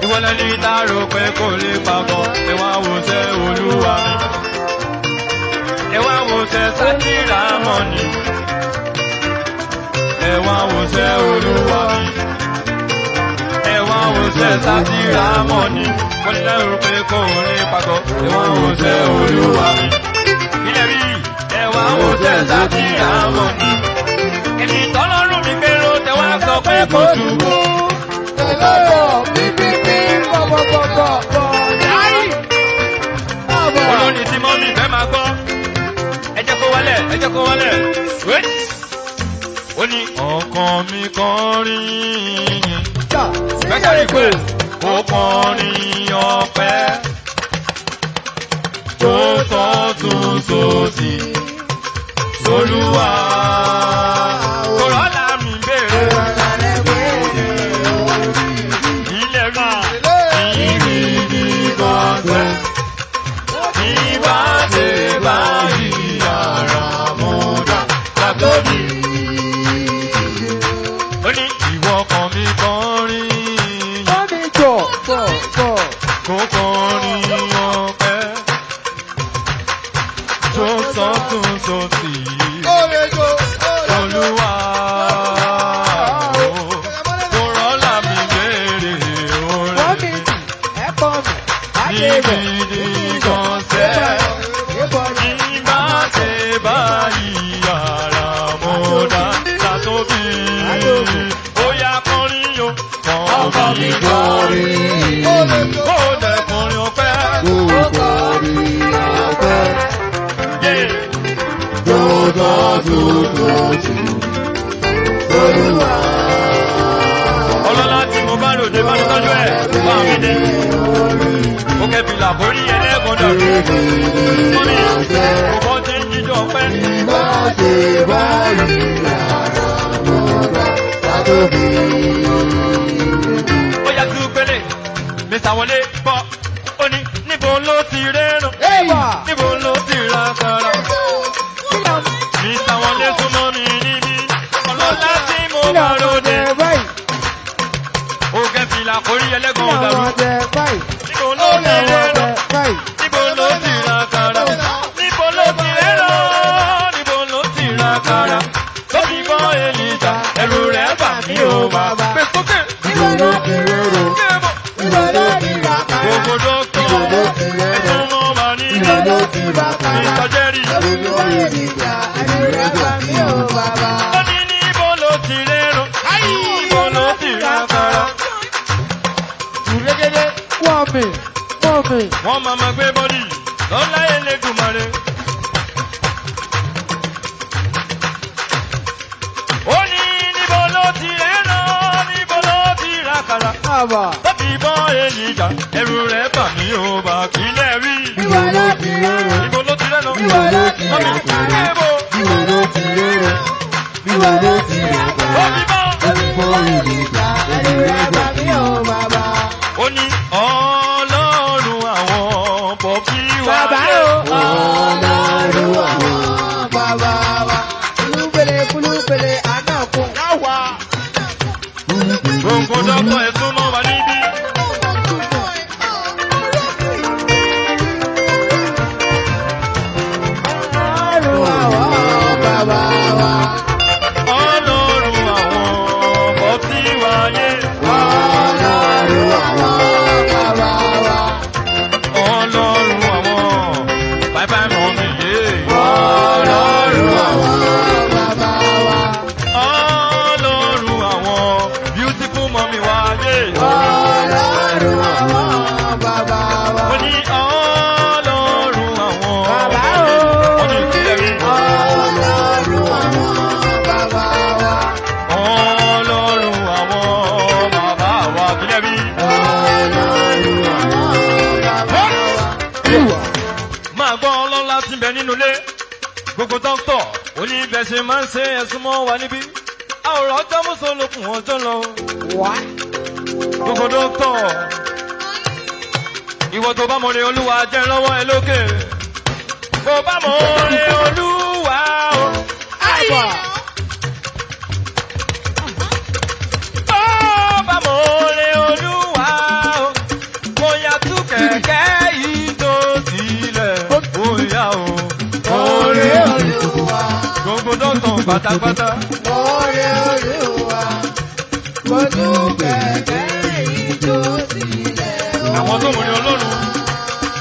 Ìwọlẹ̀ ní ìdárò pé kò lè pàbọ̀, ẹwà wò sẹ́ olúwa mi. Ẹwà wò sẹ́ sátìrà mọ́ni. Ẹwà wò sẹ́ olúwa mi. Ẹwà wò sẹ́ sátìrà mọ́ni. Wọ́n ní lẹ́rù pé kò lè pàbọ̀, ẹwà wò sẹ́ olúwa mi. Ilé rí ẹwà wò sẹ́ sátìrà mọ́ni. Èmi tọ́lọ́rùn mi pé ló tẹ́wà sọ pé kò ṣubú. Olórin tí mọ́ mi fẹ́ máa gbọ́. Ẹ jẹ́ kó wálẹ̀, ẹ jẹ́ kó wálẹ̀. Ó ní ọkàn mi kọrin. Bẹ́kẹ̀rì pé ó kọrin ọpẹ́. Tó sọ́tún sósì. Olúwa. Kòrọ́lá mi bèrè. Ilẹ̀ rí ìrìndì gọ́ọ̀sẹ̀. Ìbá ṣe báyìí ara mọ́dá látóbi. Ó ní ìwọ kan mi kọrin. Kó kọrin ọpẹ́. Tó sọ́tún sósì. Olúwa. Kòrọ́lá mi bèrè orin. Ìrìndì gọ́ọ̀sẹ̀. Ìbá ṣe báyìí ara mọ́dá látóbi. Ó yá kọrin yo. Kọrin kọrin. Ó lè kọrin ọpẹ́. Ọlọ́lá tí mo bá lòdì bá tọ́jú ẹ̀ bá mi dé. Ó kẹ́bi làbórí ẹlẹ́gùn dàrú. Mọ́mí, ọ̀bọ ti ń jíjọ pẹ́. Ó yá tú gbélé, Mr. Wọlé bọ́. Ó ní níbo ló ti rẹ́rùn? Níbo ló ti ra kára? Mr. Wọlé súnmọ́ mi níbí. Ọlọ́lá tí mo bá lòdì. Ó kẹ́bi làbórí ẹlẹ́gùn dàrú. Níbo ló ti rẹ́rùn? Níbo ló ti ra kára? Níbo ló ti rẹ́rùn? Níbo ló ti ra kára? Tó fi bọ́ Èlíjà, ẹ̀rù rẹ̀ bà mí o bàbá. Pè sókè. Níbo ló ti rẹ́rùn? Ó ní níbo ló ti rẹ́rùn, níbo ló ti rákàrà. Wọ́n máa ma gbé bọ́dì lọ́lá Elédùmarè. Ó ní níbo ló ti rẹ́rùn, níbo ló ti rákàrà. Bọ́bí bọ́ ènìjà, ẹrù rẹ̀ bà mí ò bà kílẹ̀ rí. Níbo ló ti rẹ́rùn, níbo ló ti rẹ́rùn. Ó ní Ọlọ́run àwọn bọ̀bí wa. Ọlọ́run àwọn bàbá wa. Kúlúpele ànákùn. Gbogbo dọ́kọ̀ ẹ̀sùn mọ́ wa níbí. Ọlọ́run àwọn bàbá wa. Ọlọ́run àwọn bọ̀bí wa yé. Ọlọ́run àwọn bàbá wa. Ọlọ́run àwọn bàbá mọ̀ mi yé. Ọlọ́run àwọn bàbá wa. Ọlọ́run àwọn beautiful mọ́mí wa yé. Ọlọ́run àwọn bàbá wa. Ó ní Ọlọ́run àwọn Bàbá o. ó ní ìpínlẹ̀ rí. Ọlọ́run àwọn bàbá wa. Ọlọ́run àwọn bàbá wa ìpínlẹ̀ rí. Ọlọ́run àwọn bàbá wa. Máa gbọ́ ọlọ́lá tí ń bẹ nínú ilé. Gbogbo dọ́kítọ̀ oníbẹ̀ṣẹ̀ máa ń ṣe ẹ̀sùn mọ́ wa níbí. Àwòrán ọjọ́ mùsùlùkùn ọjọ́ lọ. Gbogbo dọ́kítọ̀ ìwọ tó bá mọ̀ ní Olúwa jẹ́ lọ́wọ́ ẹ lókè. Bó bá mọ̀ ní Olúwa o. Bó bá mọ̀ ní Olúwa o. Bóyá tú kẹ̀kẹ́ yìí tó sílẹ̀. Bóyá o. Oore Olúwa. Gbogbo dọ́kítọ̀ pátápátá. Oore Olúwa. Ojú kẹ̀kẹ́ ìjó sílẹ̀ o. Àwọn tó mọ̀ ní Ọlọ́run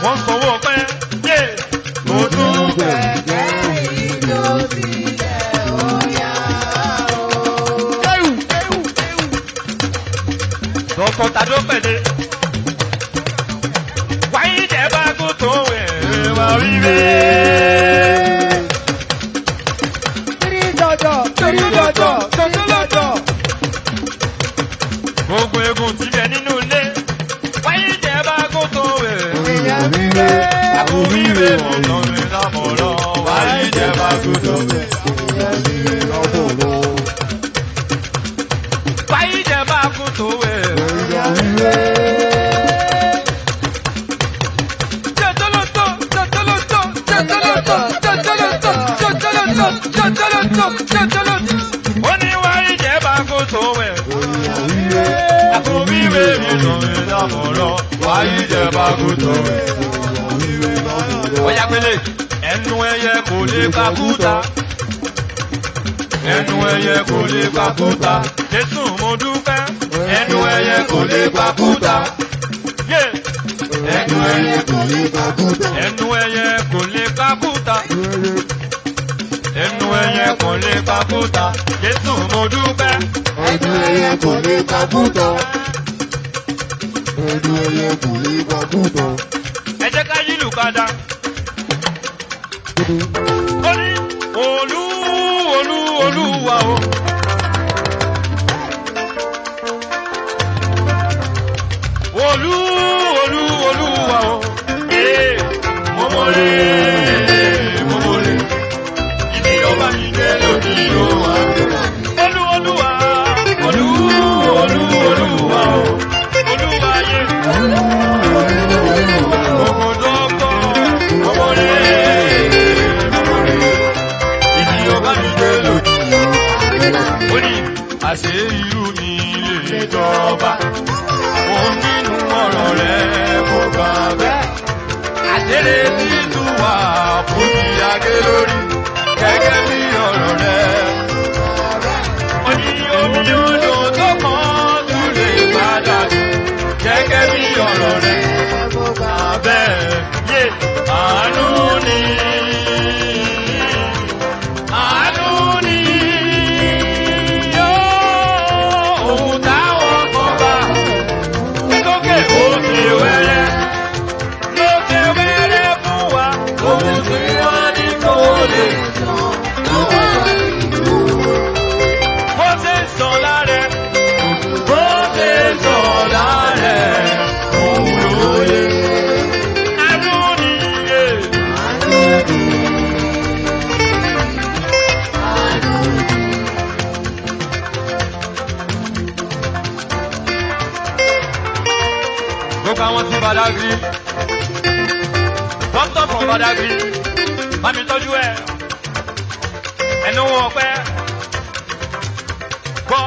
wọ́n sanwó ọpẹ́. Yé! Ojú Kẹ̀kẹ́ ìjó sílẹ̀ o yá o. dọ́kọ̀ tàdó pẹ̀lẹ́. Wáyé jẹ́ bá kó tó wẹ̀ wá rí rẹ̀. Tiri dọ̀dọ̀, tiri dọ̀dọ̀, tiri dọ̀dọ̀. Gbogbo egun ti bẹ nínú ilé. Wáyé jẹ́ bá kó tó wẹ̀. Èèyàn mi rẹ̀. Àkórí rẹ̀ mọ̀ lọ́rin lámọ̀ràn. Wáyé jẹ́ bá kó tó wẹ̀. Èèyàn mi rẹ̀ lọ́dọ̀ọ̀lọ́. Wáyé jẹ́ bá kó tó wẹ̀. Èèyàn mi rẹ̀. Ó ní wáyé jẹ́ bá kó tó wẹ̀. Àkórí rẹ̀ mọ̀ lọ́rin lámọ̀ràn. Wáyé jẹ́ bá kó tó wẹ̀. Ọ̀yá pélé, ẹnu ẹyẹ kò lè pakúta. Ẹnu ẹyẹ kò lè pakúta. Jésù mo dúpẹ́. Ẹnu ẹyẹ kò lè pakúta. Yé! Ẹnu ẹyẹ kò lè pakúta. Ẹnu ẹyẹ kò lè pakúta. Ẹnu ẹyẹ kò lè pakúta. Jésù mo dúpẹ́. Ẹnu ẹyẹ kò lè pakúta. Ẹnu ẹyẹ kò lè pakúta. Ẹ jẹ́ ká yílù padà. Ó ní Olúwa o. Olúwa o. Mo mọ̀lẹ́. Ibi ọba mi dé lórí o wa. Olúwa o. Olúwa yé. Ògùndọ́kọ̀ mo mọ̀lẹ́. Ibi ọba mi dé lórí o. Doctor from Badagry, mami tọ́jú ẹ̀, ẹnu wọn pẹ́. Gbọ́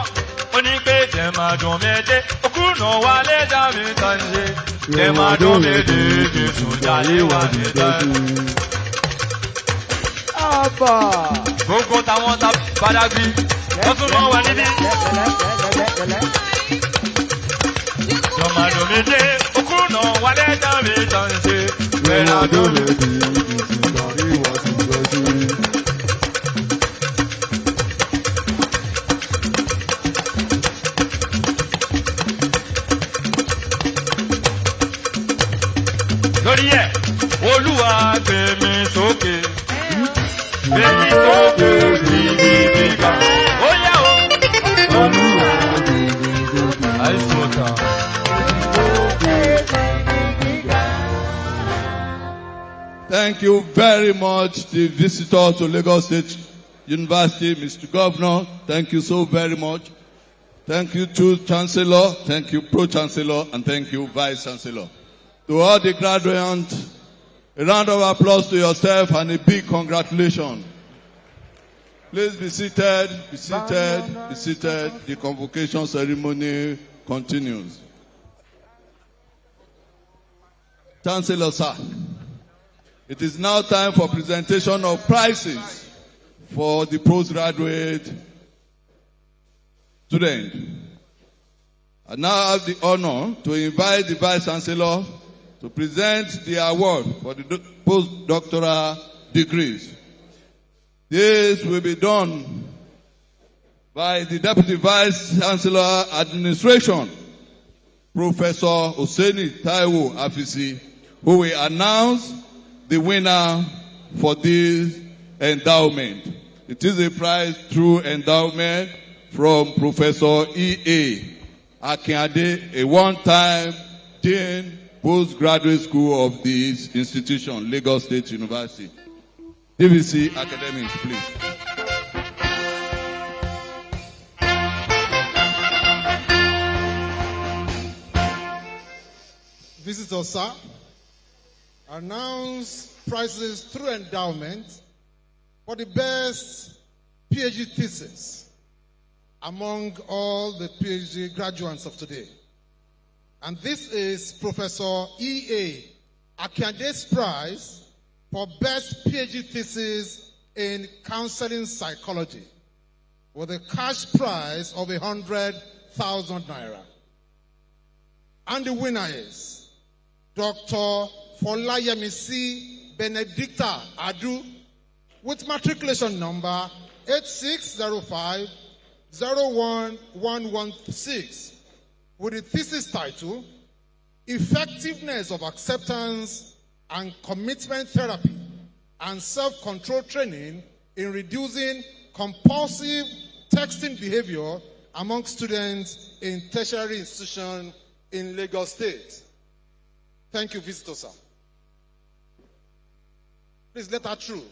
onígbé jẹ́ máa dùn méje, òkúrùnà wálé dá mi tán ṣe. Jẹ́ máa dùn méje, Jésù jáde wá mi tán. Gbogbo táwọn ta Badagry, wọ́n tún mọ́ wà níbí. Jẹ́ máa dùn méje, òkúrùnà wálé dá mi tán ṣe. Jẹ́ máa dùn méje, Jésù jáde wá mi tán. Lórí ẹ̀, Olúwa gbé mi sókè, gbé mi sókè síbi gíga. Ó yá o, Olúwa gbé mi sókè, àìsàn kan. Thank you very much, the visitor to Lagos State University, Mr. Governor. Thank you so very much. Thank you to Chancellor, thank you Pro-Chancellor, and thank you Vice-Chancellor. To all the graduates, a round of applause to yourself and a big congratulations. Please be seated, be seated, be seated. The convocation ceremony continues. Chancellor, sir, it is now time for presentation of prizes for the postgraduate student. I now have the honor to invite the Vice-Chancellor to present the award for the postdoctoral degrees. This will be done by the Deputy Vice-Chancellor Administration, Professor Oseni Taiwo Afisi, who will announce the winner for this endowment. It is a prize through endowment from Professor E.A. Akinade, a one-time Dean Postgraduate School of this institution, Lagos State University. TVC Academics, please. Visitors, sir, announce prizes through endowment for the best PhD thesis among all the PhD graduates of today. And this is Professor E.A. Akinde's prize for best PhD thesis in counseling psychology with a cash prize of 100,000 naira. And the winner is Dr. Folayemisi Benedicta Adu with matriculation number 8605-01116 with the thesis title, Effectiveness of Acceptance and Commitment Therapy and Self-Control Training in Reducing Compulsive Texting Behavior among Students in Tertiary Institutions in Lagos State. Thank you, visitor, sir. Please let her through.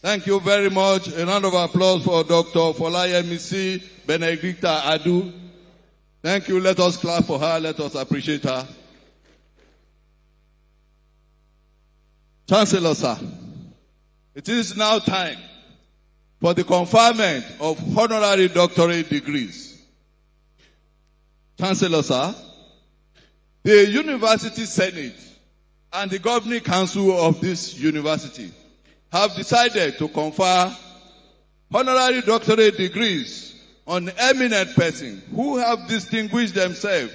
Thank you very much. A round of applause for Dr. Folayemisi Benedicta Adu. Thank you. Let us clap for her. Let us appreciate her. Chancellor, sir, it is now time for the conferment of honorary doctorate degrees. Chancellor, sir, the University Senate and the Governing Council of this university have decided to confer honorary doctorate degrees on eminent persons who have distinguished themselves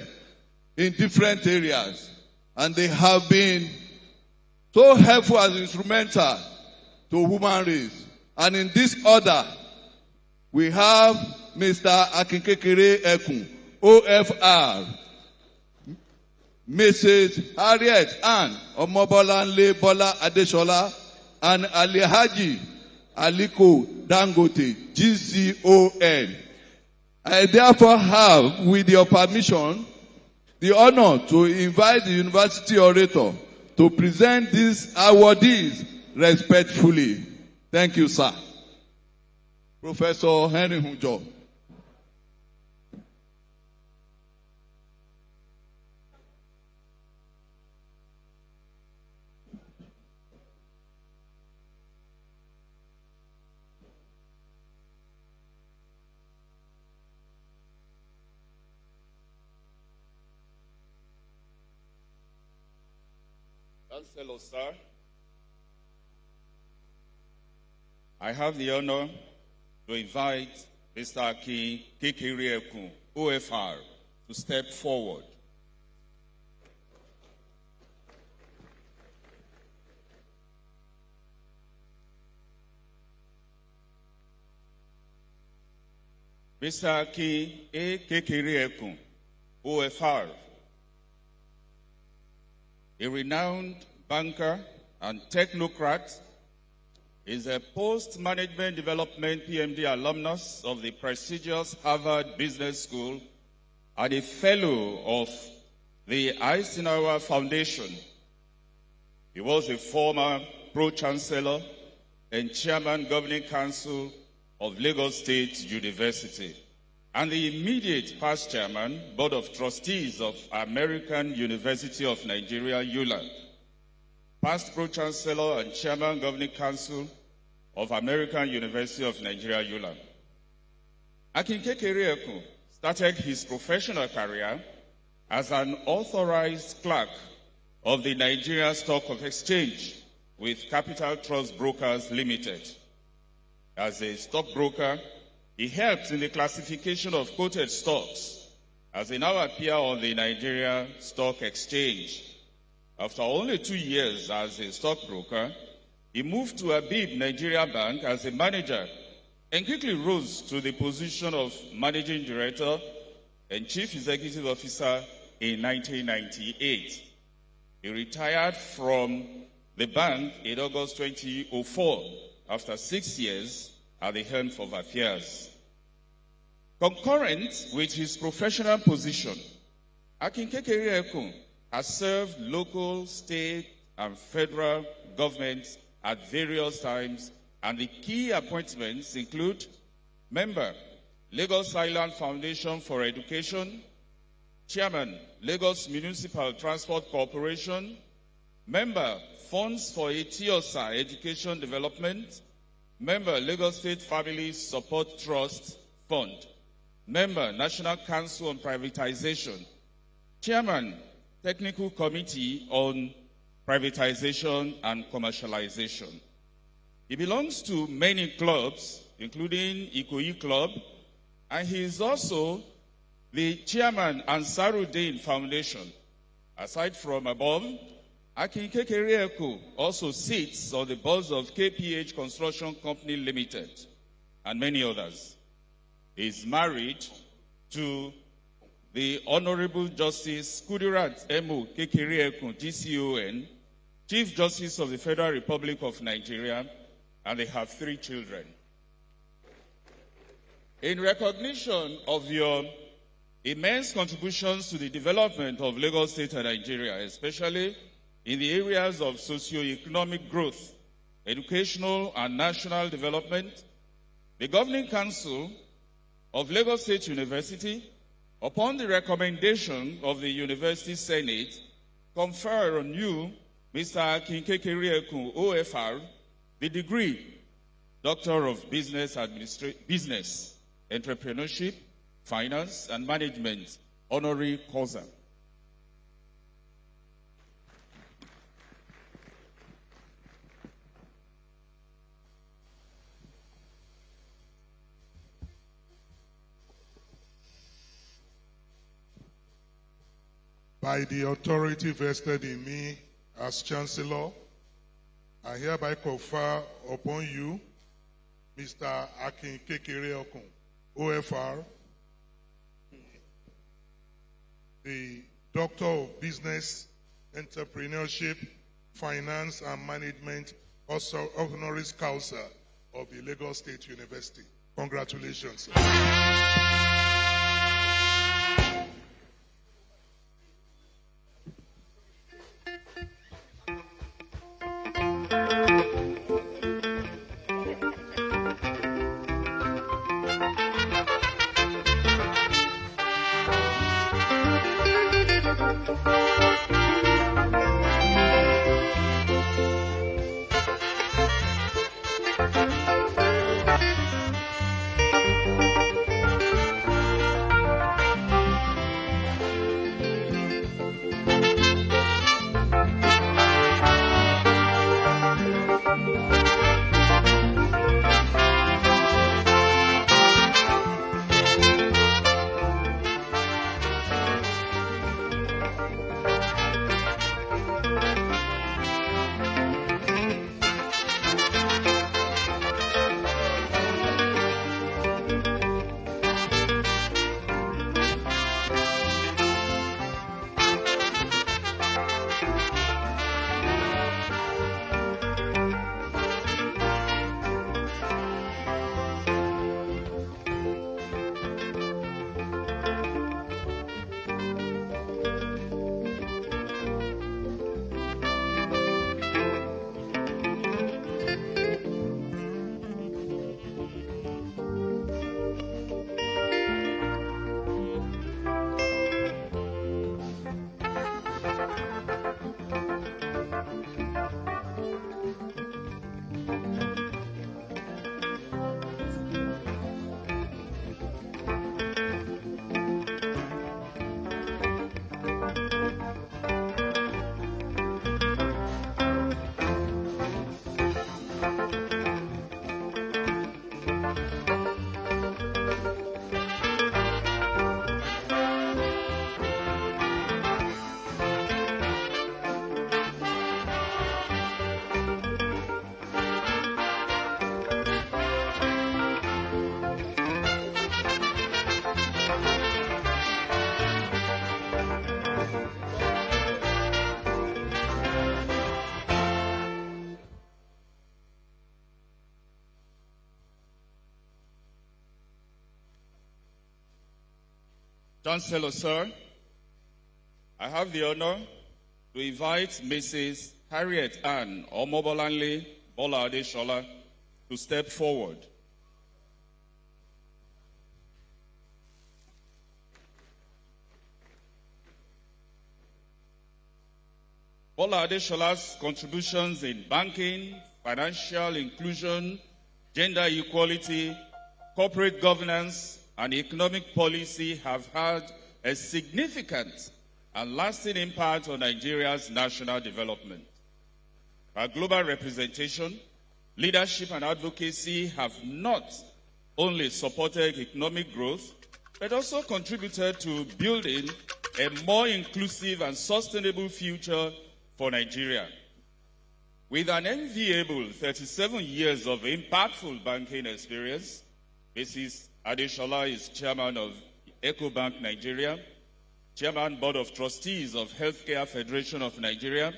in different areas, and they have been so helpful and instrumental to human race. And in this order, we have Mr. Akinkekere Ekun, OFR, Mrs. Harriet Ann Omobolanle Bola Adeshola, and Alhaji Aliko Dangote, GCON. I therefore have, with your permission, the honor to invite the university orator to present these awardees respectfully. Thank you, sir. Professor Henry Hunjo. Chancellor, sir, I have the honor to invite Mr. Akin Kekere Ekun, OFR, to step forward. Mr. Akin Kekere Ekun, OFR, a renowned banker and technocrat, is a post-management development PMD alumnus of the prestigious Harvard Business School and a fellow of the Eisenhower Foundation. He was a former pro-chancellor and chairman governing council of Lagos State University and the immediate past chairman, board of trustees of American University of Nigeria, ULAN, past pro-chancellor and chairman governing council of American University of Nigeria, ULAN. Akin Kekere Ekun started his professional career as an authorized clerk of the Nigeria Stock Exchange with Capital Trust Brokers Limited. As a stockbroker, he helped in the classification of quoted stocks as they now appear on the Nigeria Stock Exchange. After only 2 years as a stockbroker, he moved to Abib Nigeria Bank as a manager and quickly rose to the position of managing director and chief executive officer in 1998. He retired from the bank in August 2004 after 6 years at the helm of affairs. Concurrent with his professional position, Akin Kekere Ekun has served local, state, and federal governments at various times, and the key appointments include member, Lagos Island Foundation for Education, chairman, Lagos Municipal Transport Corporation, member, Funds for Etiosa Education Development, member, Lagos State Family Support Trust Fund, member, National Council on Privatization, chairman, Technical Committee on Privatization and Commercialization. He belongs to many clubs, including Ikoyi Club, and he is also the chairman Ansaruddin Foundation. Aside from above, Akin Kekere Ekun also sits on the boards of KPH Construction Company Limited and many others. He is married to the Honorable Justice Kudirat Emo Kekere Ekun, GCON, Chief Justice of the Federal Republic of Nigeria, and they have 3 children. In recognition of your immense contributions to the development of Lagos State and Nigeria, especially in the areas of socio-economic growth, educational and national development, the Governing Council of Lagos State University, upon the recommendation of the University Senate, confer on you, Mr. Akin Kekere Ekun, OFR, the degree Doctor of Business Entrepreneurship, Finance and Management, honorary causa. By the authority vested in me as Chancellor, I hereby confer upon you, Mr. Akin Kekere Okun, OFR, the Doctor of Business, Entrepreneurship, Finance and Management, also honoris causa of the Lagos State University. Congratulations. Chancellor, sir, I have the honor to invite Mrs. Harriet Ann Omobolanle Bola Adeshola to step forward. Bola Adeshola's contributions in banking, financial inclusion, gender equality, corporate governance, and economic policy have had a significant and lasting impact on Nigeria's national development. Her global representation, leadership, and advocacy have not only supported economic growth, but also contributed to building a more inclusive and sustainable future for Nigeria. With an enviable 37 years of impactful banking experience, Mrs. Adeshola is chairman of EcoBank Nigeria, chairman board of trustees of Healthcare Federation of Nigeria,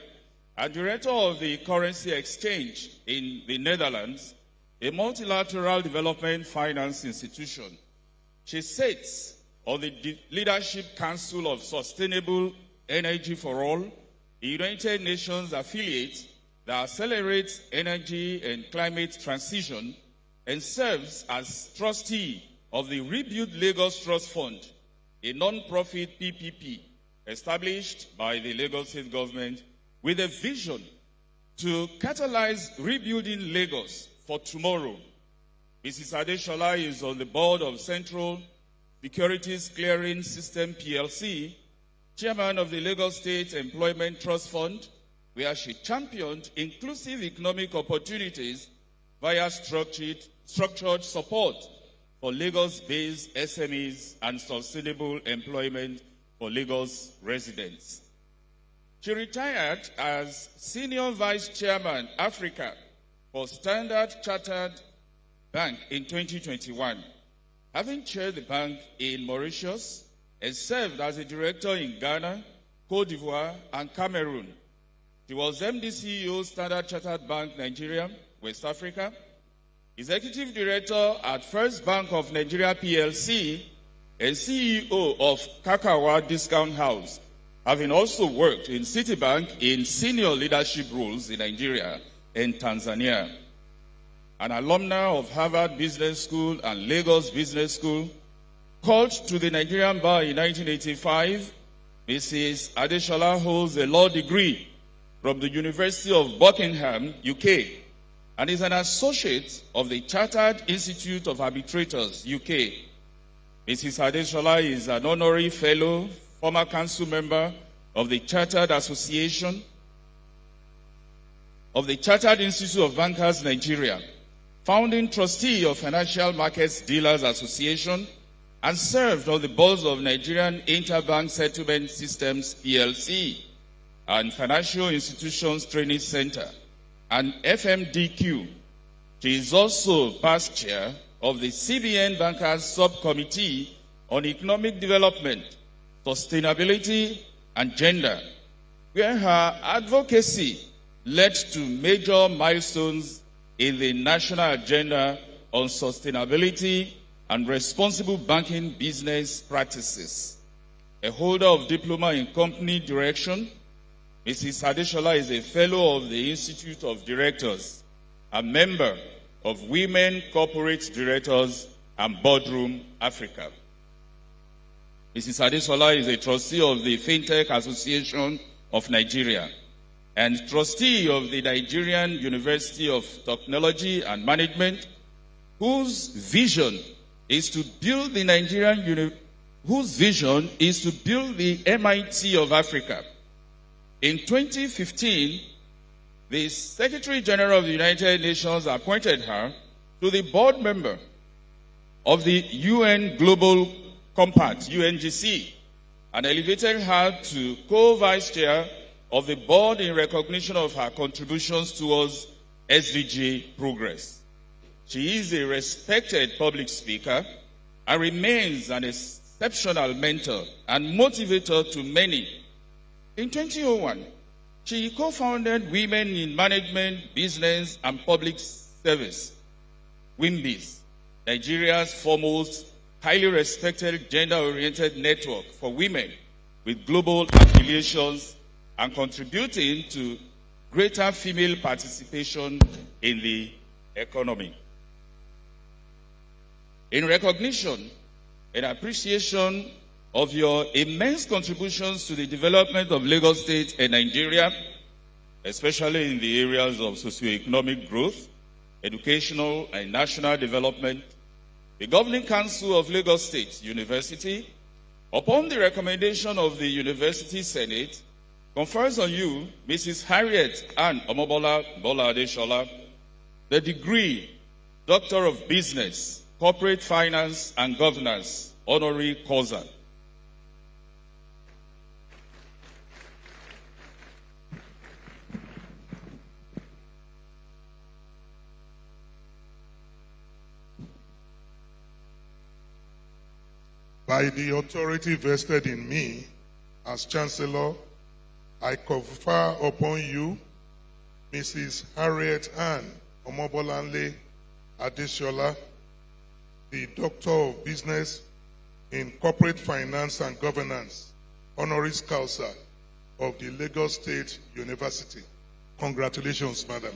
and director of the Currency Exchange in the Netherlands, a multilateral development finance institution. She sits on the Leadership Council of Sustainable Energy for All, a United Nations affiliate that accelerates energy and climate transition, and serves as trustee of the Rebuild Lagos Trust Fund, a non-profit PPP established by the Lagos State government with a vision to catalyze rebuilding Lagos for tomorrow Mrs. Adeshola is on the board of Central Securities Clearing System PLC, chairman of the Lagos State Employment Trust Fund, where she championed inclusive economic opportunities via structured support for Lagos-based SMEs and sustainable employment for Lagos residents. She retired as Senior Vice Chairman, Africa, for Standard Chartered Bank in 2021, having chaired the bank in Mauritius and served as a director in Ghana, Cote d'Ivoire, and Cameroon. She was MD CEO, Standard Chartered Bank, Nigeria, West Africa, Executive Director at First Bank of Nigeria PLC, and CEO of Kakawa Discount House, having also worked in Citibank in senior leadership roles in Nigeria and Tanzania. An alumna of Harvard Business School and Lagos Business School, called to the Nigerian bar in 1985, Mrs. Adeshola holds a law degree from the University of Buckingham, UK, and is an associate of the Chartered Institute of Arbitrators, UK. Mrs. Adeshola is an honorary fellow, former council member of the Chartered Association of the Chartered Institute of Bankers, Nigeria, founding trustee of Financial Markets Dealers Association, and served on the boards of Nigerian Interbank Settlement Systems PLC and Financial Institutions Training Center and FMDQ. She is also past chair of the CBN Bankers Subcommittee on Economic Development, Sustainability, and Gender, where her advocacy led to major milestones in the national agenda on sustainability and responsible banking business practices. A holder of diploma in company direction, Mrs. Adeshola is a fellow of the Institute of Directors, a member of Women Corporate Directors and Boardroom Africa. Mrs. Adeshola is a trustee of the FinTech Association of Nigeria and trustee of the Nigerian University of Technology and Management, whose vision is to build the MIT of Africa. In 2015, the Secretary General of the United Nations appointed her to the board member of the UN Global Compact, UNGC, and elevated her to co-vice chair of the board in recognition of her contributions towards SDG progress. She is a respected public speaker and remains an exceptional mentor and motivator to many. In 2001, she co-founded Women in Management, Business, and Public Service, WIMBIS, Nigeria's foremost highly respected gender-oriented network for women with global affiliations and contributing to greater female participation in the economy. In recognition and appreciation of your immense contributions to the development of Lagos State and Nigeria, especially in the areas of socioeconomic growth, educational and national development, the Governing Council of Lagos State University, upon the recommendation of the University Senate, confers on you, Mrs. Harriet Ann Omobola Bola Adeshola, the degree Doctor of Business, Corporate Finance and Governance, honorary causa. By the authority vested in me as Chancellor, I confer upon you, Mrs. Harriet Ann Omobolanle Adeshola, the Doctor of Business in Corporate Finance and Governance, honoris causa of the Lagos State University. Congratulations, Madam.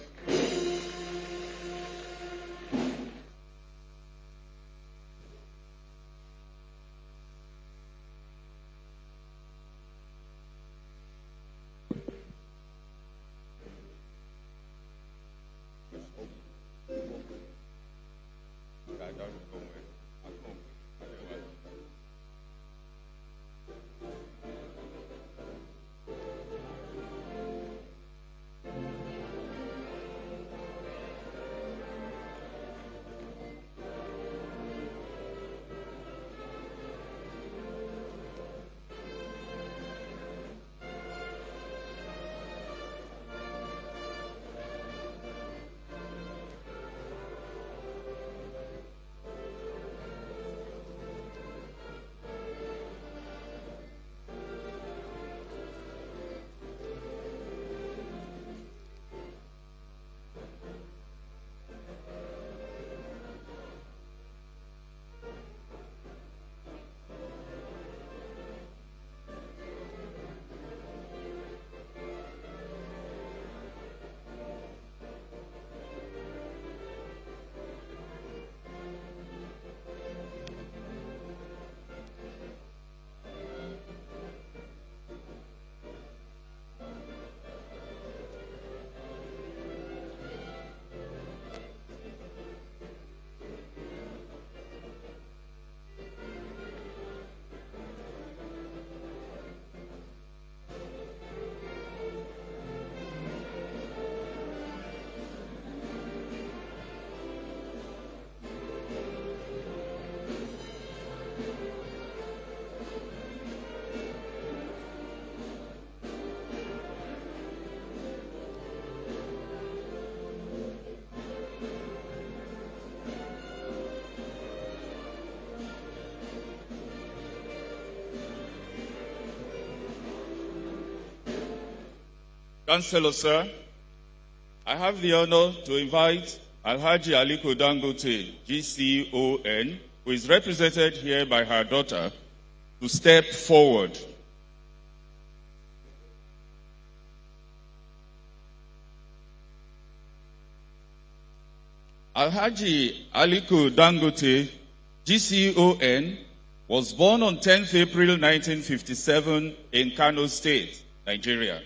Chancellor, sir, I have the honor to invite Alhaji Aliko Dangote, GCON, who is represented here by her daughter, to step forward. Alhaji Aliko Dangote, GCON, was born on 10th April 1957 in Kano State, Nigeria.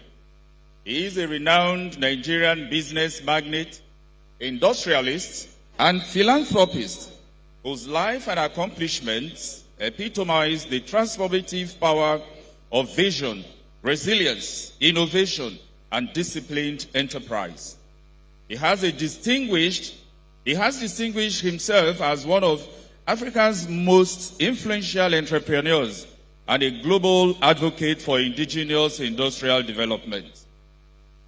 He is a renowned Nigerian business magnate, industrialist, and philanthropist whose life and accomplishments epitomize the transformative power of vision, resilience, innovation, and disciplined enterprise. He has distinguished himself as one of Africa's most influential entrepreneurs and a global advocate for indigenous industrial development.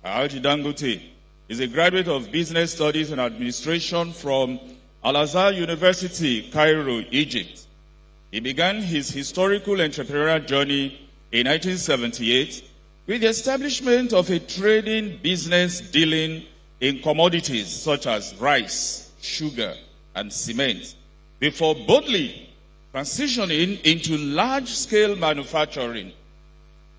Alhaji Dangote is a graduate of Business Studies and Administration from Al-Azhar University, Cairo, Egypt. He began his historical entrepreneurial journey in 1978 with the establishment of a trading business dealing in commodities such as rice, sugar, and cement, before boldly transitioning into large-scale manufacturing.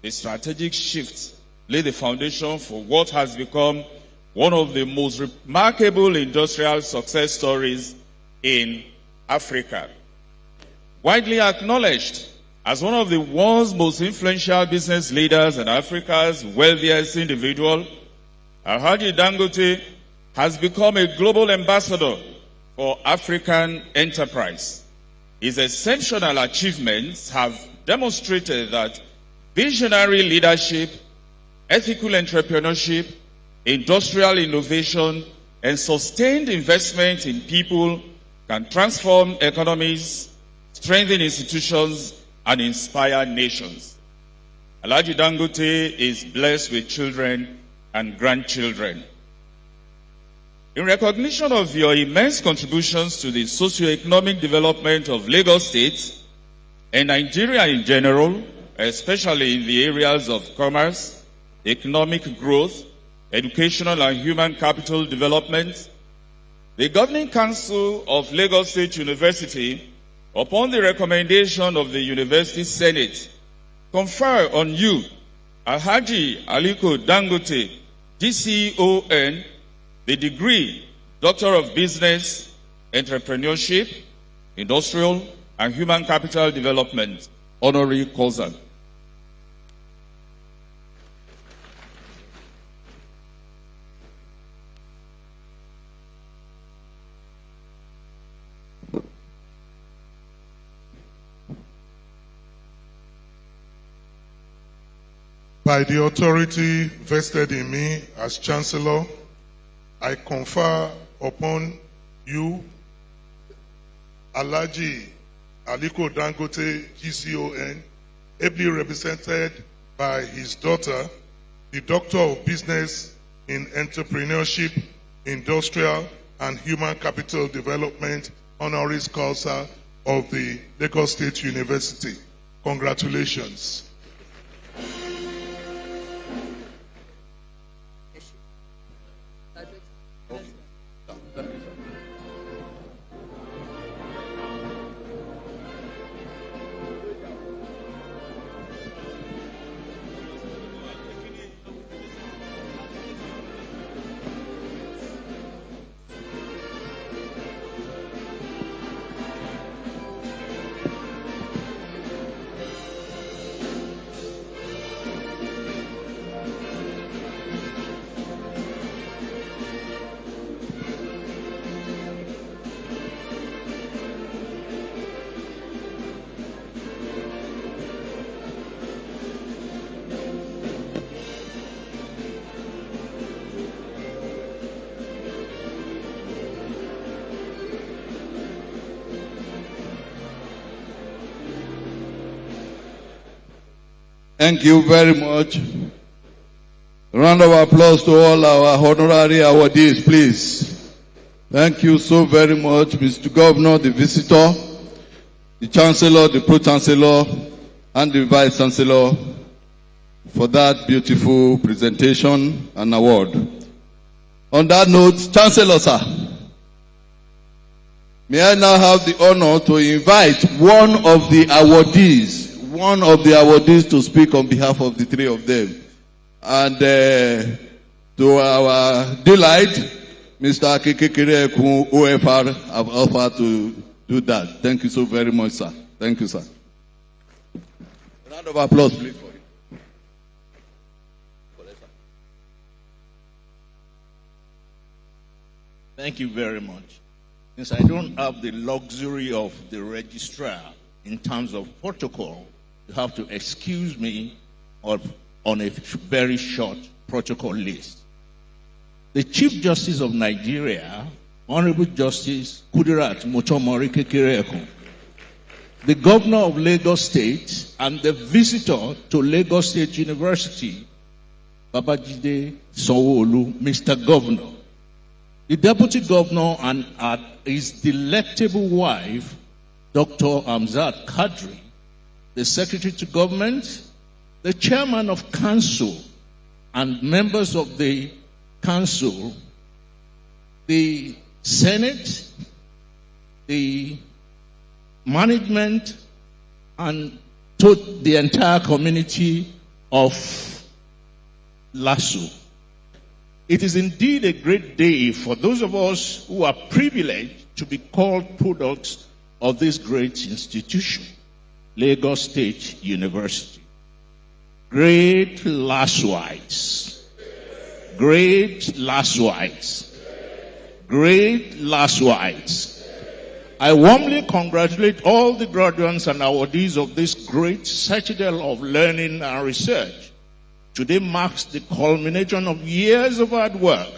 The strategic shift laid the foundation for what has become one of the most remarkable industrial success stories in Africa. Widely acknowledged as one of the world's most influential business leaders and Africa's wealthiest individual, Alhaji Dangote has become a global ambassador for African enterprise. His exceptional achievements have demonstrated that visionary leadership, ethical entrepreneurship, industrial innovation, and sustained investment in people can transform economies, strengthen institutions, and inspire nations. Alhaji Dangote is blessed with children and grandchildren. In recognition of your immense contributions to the socio-economic development of Lagos State and Nigeria in general, especially in the areas of commerce, economic growth, educational and human capital development, the Governing Council of Lagos State University, upon the recommendation of the University Senate, confer on you, Alhaji Aliko Dangote, GCON, the degree Doctor of Business, Entrepreneurship, Industrial, and Human Capital Development, honorary causa. By the authority vested in me as Chancellor, I confer upon you, Alhaji Aliko Dangote, GCON, ably represented by his daughter, the Doctor of Business in Entrepreneurship, Industrial, and Human Capital Development, honoris causa of the Lagos State University. Congratulations. Thank you very much. Round of applause to all our honorary awardees, please. Thank you so very much, Mr. Governor, the visitor, the Chancellor, the Pro-Chancellor, and the Vice-Chancellor. for that beautiful presentation and award. On that note, Chancellor, sir, may I now have the honor to invite one of the awardees to speak on behalf of the three of them. And to our delight, Mr. Akekekere OFR have offered to do that. Thank you so very much, sir. Thank you, sir. Round of applause, please, for you. Thank you very much. Since I don't have the luxury of the registrar in terms of protocol, you have to excuse me on a very short protocol list. The Chief Justice of Nigeria, Honorable Justice Kudirat Motomori Kekereekun, the Governor of Lagos State, and the visitor to Lagos State University, Babajide Sanwo-Olu, Mr. Governor, the Deputy Governor and his delectable wife, Dr. Amzat Kadri, the Secretary to Government, the Chairman of Council, and members of the Council, the Senate, the management, and to the entire community of Lasu. It is indeed a great day for those of us who are privileged to be called products of this great institution, Lagos State University. Great Lasuites, great Lasuites, great Lasuites. I warmly congratulate all the graduates and awardees of this great citadel of learning and research. Today marks the culmination of years of hard work,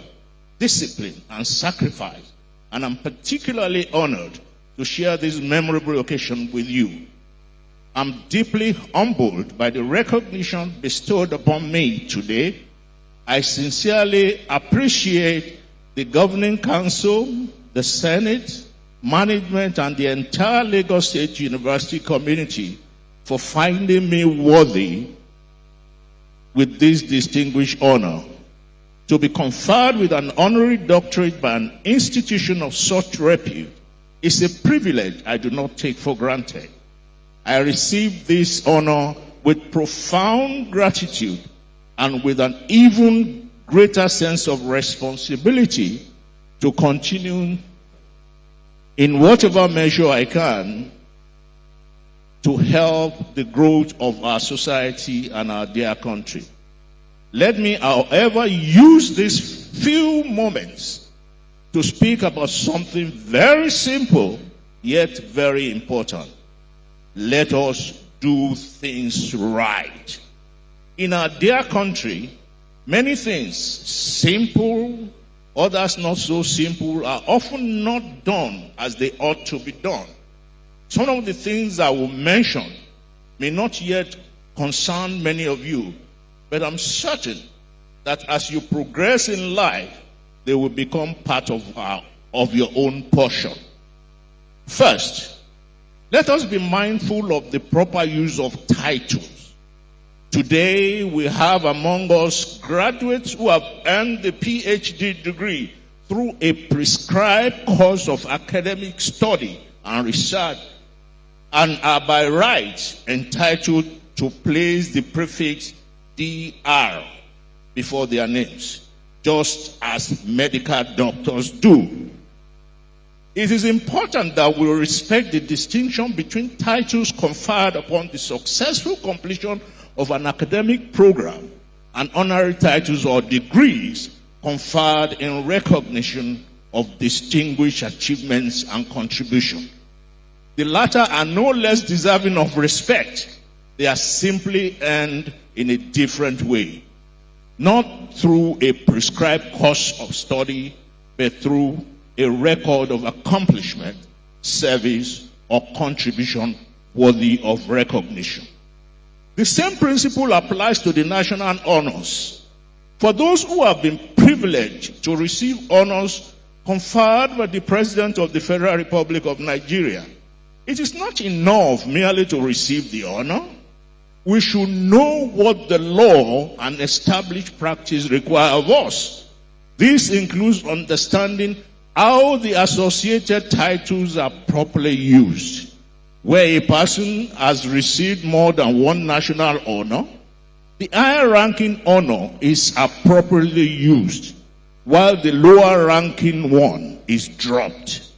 discipline, and sacrifice, and I'm particularly honored to share this memorable occasion with you. I'm deeply humbled by the recognition bestowed upon me today. I sincerely appreciate the Governing Council, the Senate, management, and the entire Lagos State University community for finding me worthy with this distinguished honor. To be conferred with an honorary doctorate by an institution of such repute is a privilege I do not take for granted. I receive this honor with profound gratitude and with an even greater sense of responsibility to continue in whatever measure I can to help the growth of our society and our dear country. Let me, however, use these few moments to speak about something very simple yet very important. Let us do things right. In our dear country, many things, simple, others not so simple, are often not done as they ought to be done. Some of the things I will mention may not yet concern many of you, but I'm certain that as you progress in life, they will become part of your own portion. First, let us be mindful of the proper use of titles. Today, we have among us graduates who have earned the PhD degree through a prescribed course of academic study and research, and are by right entitled to place the prefix DR before their names, just as medical doctors do. It is important that we respect the distinction between titles conferred upon the successful completion of an academic program and honorary titles or degrees conferred in recognition of distinguished achievements and contribution. The latter are no less deserving of respect. They are simply earned in a different way, not through a prescribed course of study, but through a record of accomplishment, service, or contribution worthy of recognition. The same principle applies to the national honors. For those who have been privileged to receive honors conferred by the President of the Federal Republic of Nigeria, it is not enough merely to receive the honor. we should know what the law and established practice require of us. This includes understanding how the associated titles are properly used. Where a person has received more than one national honor, the higher ranking honor is appropriately used, while the lower ranking one is dropped.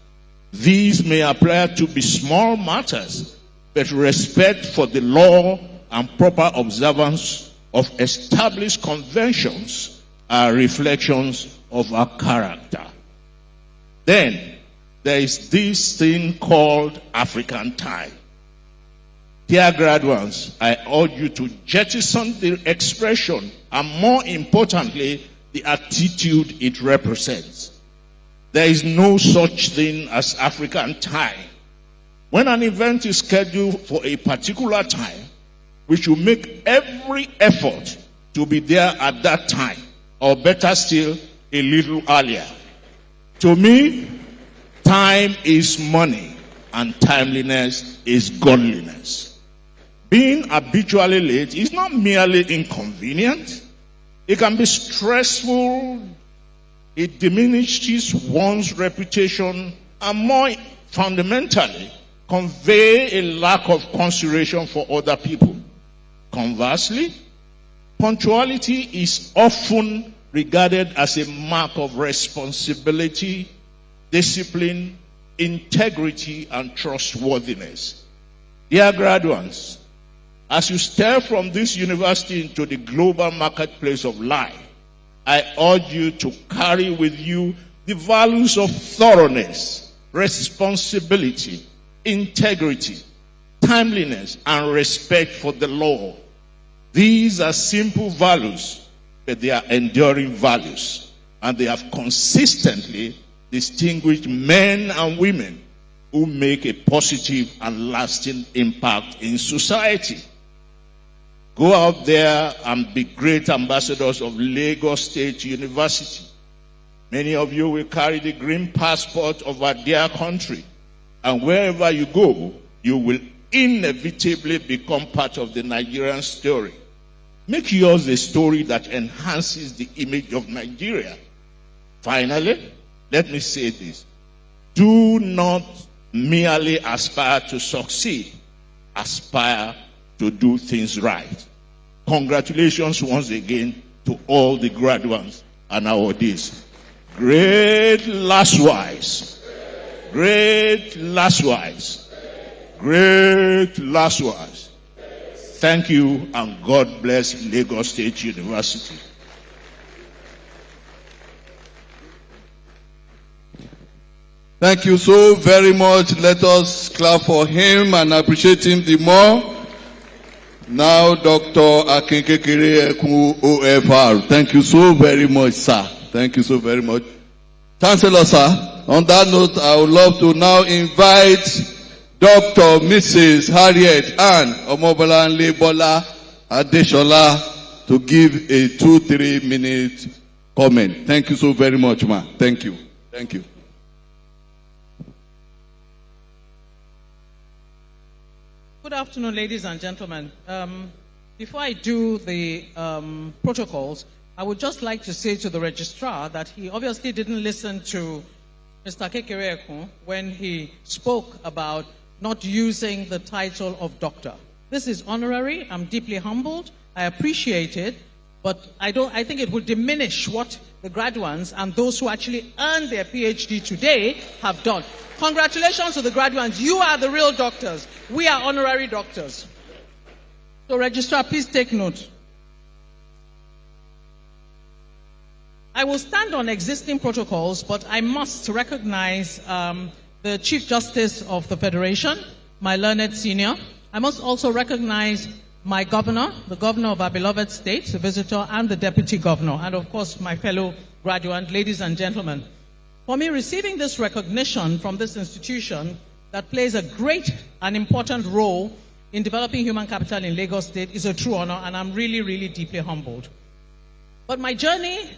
These may appear to be small matters, but respect for the law and proper observance of established conventions are reflections of our character. Then, there is this thing called African time. Dear graduates, I urge you to jettison the expression and, more importantly, the attitude it represents. There is no such thing as African time. When an event is scheduled for a particular time, we should make every effort to be there at that time, or better still, a little earlier. To me, time is money, and timeliness is godliness. Being habitually late is not merely inconvenient. It can be stressful. It diminishes one's reputation, and more fundamentally, convey a lack of consideration for other people. Conversely, punctuality is often regarded as a mark of responsibility, discipline, integrity, and trustworthiness. Dear graduates, as you step from this university into the global marketplace of life, I urge you to carry with you the values of thoroughness, responsibility, integrity, timeliness, and respect for the law. These are simple values, but they are enduring values, and they have consistently distinguished men and women who make a positive and lasting impact in society. Go out there and be great ambassadors of Lagos State University. Many of you will carry the green passport of our dear country, and wherever you go, you will inevitably become part of the Nigerian story. Make yours a story that enhances the image of Nigeria. Finally, let me say this. Do not merely aspire to succeed. Aspire to do things right. Congratulations once again to all the graduates and awardees. Great Lasu. Great Lasu. Great Lasu. Thank you, and God bless Lagos State University. Thank you so very much. Let us clap for him and appreciate him the more. Now, Dr. Akinkekere Ekun OFR. Thank you so very much, sir. Thank you so very much. Chancellor, sir, on that note, I would love to now invite Dr. Mrs. Harriet Ann Omobolanle Bola Adeshola to give a 2-3 minute comment. Thank you so very much, ma. Thank you. Thank you. Good afternoon, ladies and gentlemen. Before I do the protocols, I would just like to say to the registrar that he obviously didn't listen to Mr. Kekere Ekun when he spoke about not using the title of doctor. This is honorary. I'm deeply humbled. I appreciate it, but I think it would diminish what the graduates and those who actually earned their PhD today have done. Congratulations to the graduates. You are the real doctors. We are honorary doctors. So, registrar, please take note. I will stand on existing protocols, but I must recognize the Chief Justice of the Federation, my learned senior. I must also recognize my governor, the governor of our beloved state, the visitor, and the deputy governor, and of course my fellow graduates, ladies and gentlemen. For me, receiving this recognition from this institution that plays a great and important role in developing human capital in Lagos State is a true honor, and I'm really, really deeply humbled. But my journey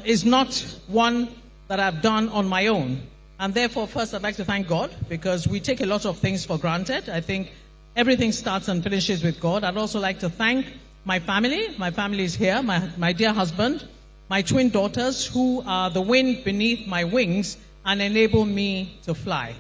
is not one that I've done on my own. And therefore, first, I'd like to thank God, because we take a lot of things for granted. I think everything starts and finishes with God. I'd also like to thank my family. My family is here, my dear husband, my twin daughters, who are the wind beneath my wings and enable me to fly.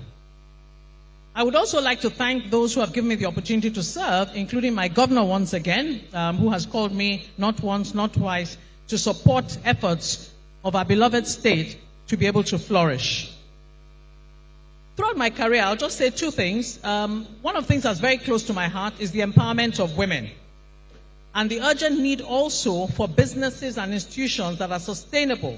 I would also like to thank those who have given me the opportunity to serve, including my governor once again, who has called me not once, not twice, to support efforts of our beloved state to be able to flourish. Throughout my career, I'll just say two things. One of the things that's very close to my heart is the empowerment of women, and the urgent need also for businesses and institutions that are sustainable,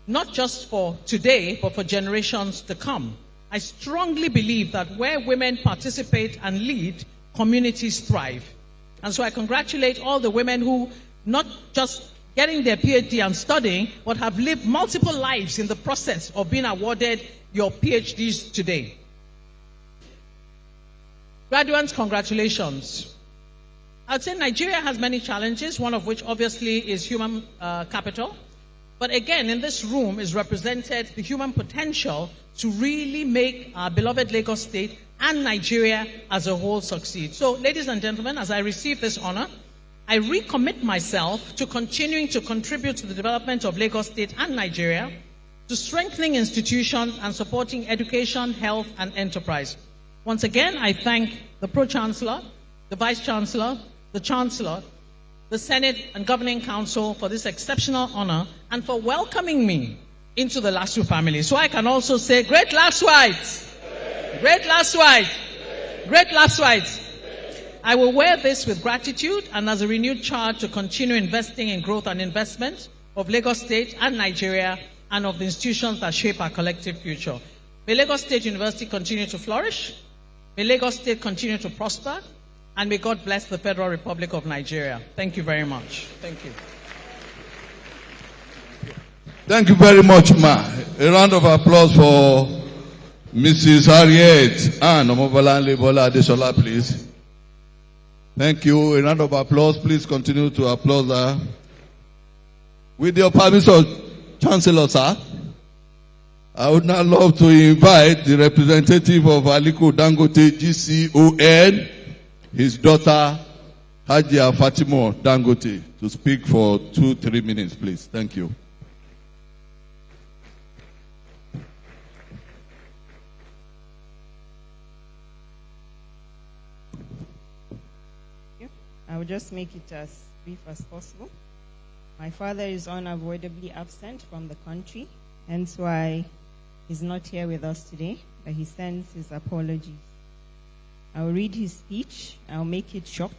not just for today, but for generations to come. I strongly believe that where women participate and lead, communities thrive. And so I congratulate all the women who, not just getting their PhD and studying, but have lived multiple lives in the process of being awarded your PhDs today. Graduates, congratulations. I'd say Nigeria has many challenges, one of which obviously is human capital. But again, in this room is represented the human potential to really make our beloved Lagos State and Nigeria as a whole succeed. So, ladies and gentlemen, as I receive this honor, I recommit myself to continuing to contribute to the development of Lagos State and Nigeria, to strengthening institutions and supporting education, health, and enterprise. Once again, I thank the Pro-Chancellor, the Vice-Chancellor, the Chancellor, the Senate and Governing Council for this exceptional honor and for welcoming me into the Lasu family. So I can also say, great Lasuites! Great Lasuites! Great Lasuites! I will wear this with gratitude and as a renewed charge to continue investing in growth and investment of Lagos State and Nigeria and of the institutions that shape our collective future. May Lagos State University continue to flourish. May Lagos State continue to prosper. And may God bless the Federal Republic of Nigeria. Thank you very much. Thank you. Thank you very much, Ma. A round of applause for Mrs. Harriet Ann Omobolanle Bola Adesola, please. Thank you. A round of applause. Please continue to applaud her. With your permission, Chancellor, sir, I would now love to invite the representative of Aliko Dangote GCON, his daughter, Hajia Fatima Dangote, to speak for 2-3 minutes, please. Thank you. I will just make it as brief as possible. My father is unavoidably absent from the country, hence why he's not here with us today, but he sends his apologies. I'll read his speech. I'll make it short,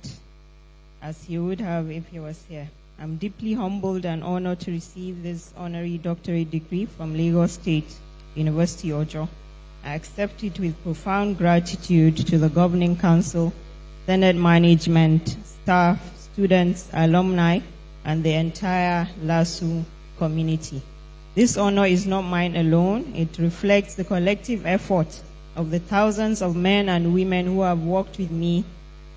as he would have if he was here. I'm deeply humbled and honored to receive this honorary doctorate degree from Lagos State University, Ojo. I accept it with profound gratitude to the Governing Council, Senate management, staff, students, alumni, and the entire Lasu community. This honor is not mine alone. It reflects the collective effort of the thousands of men and women who have worked with me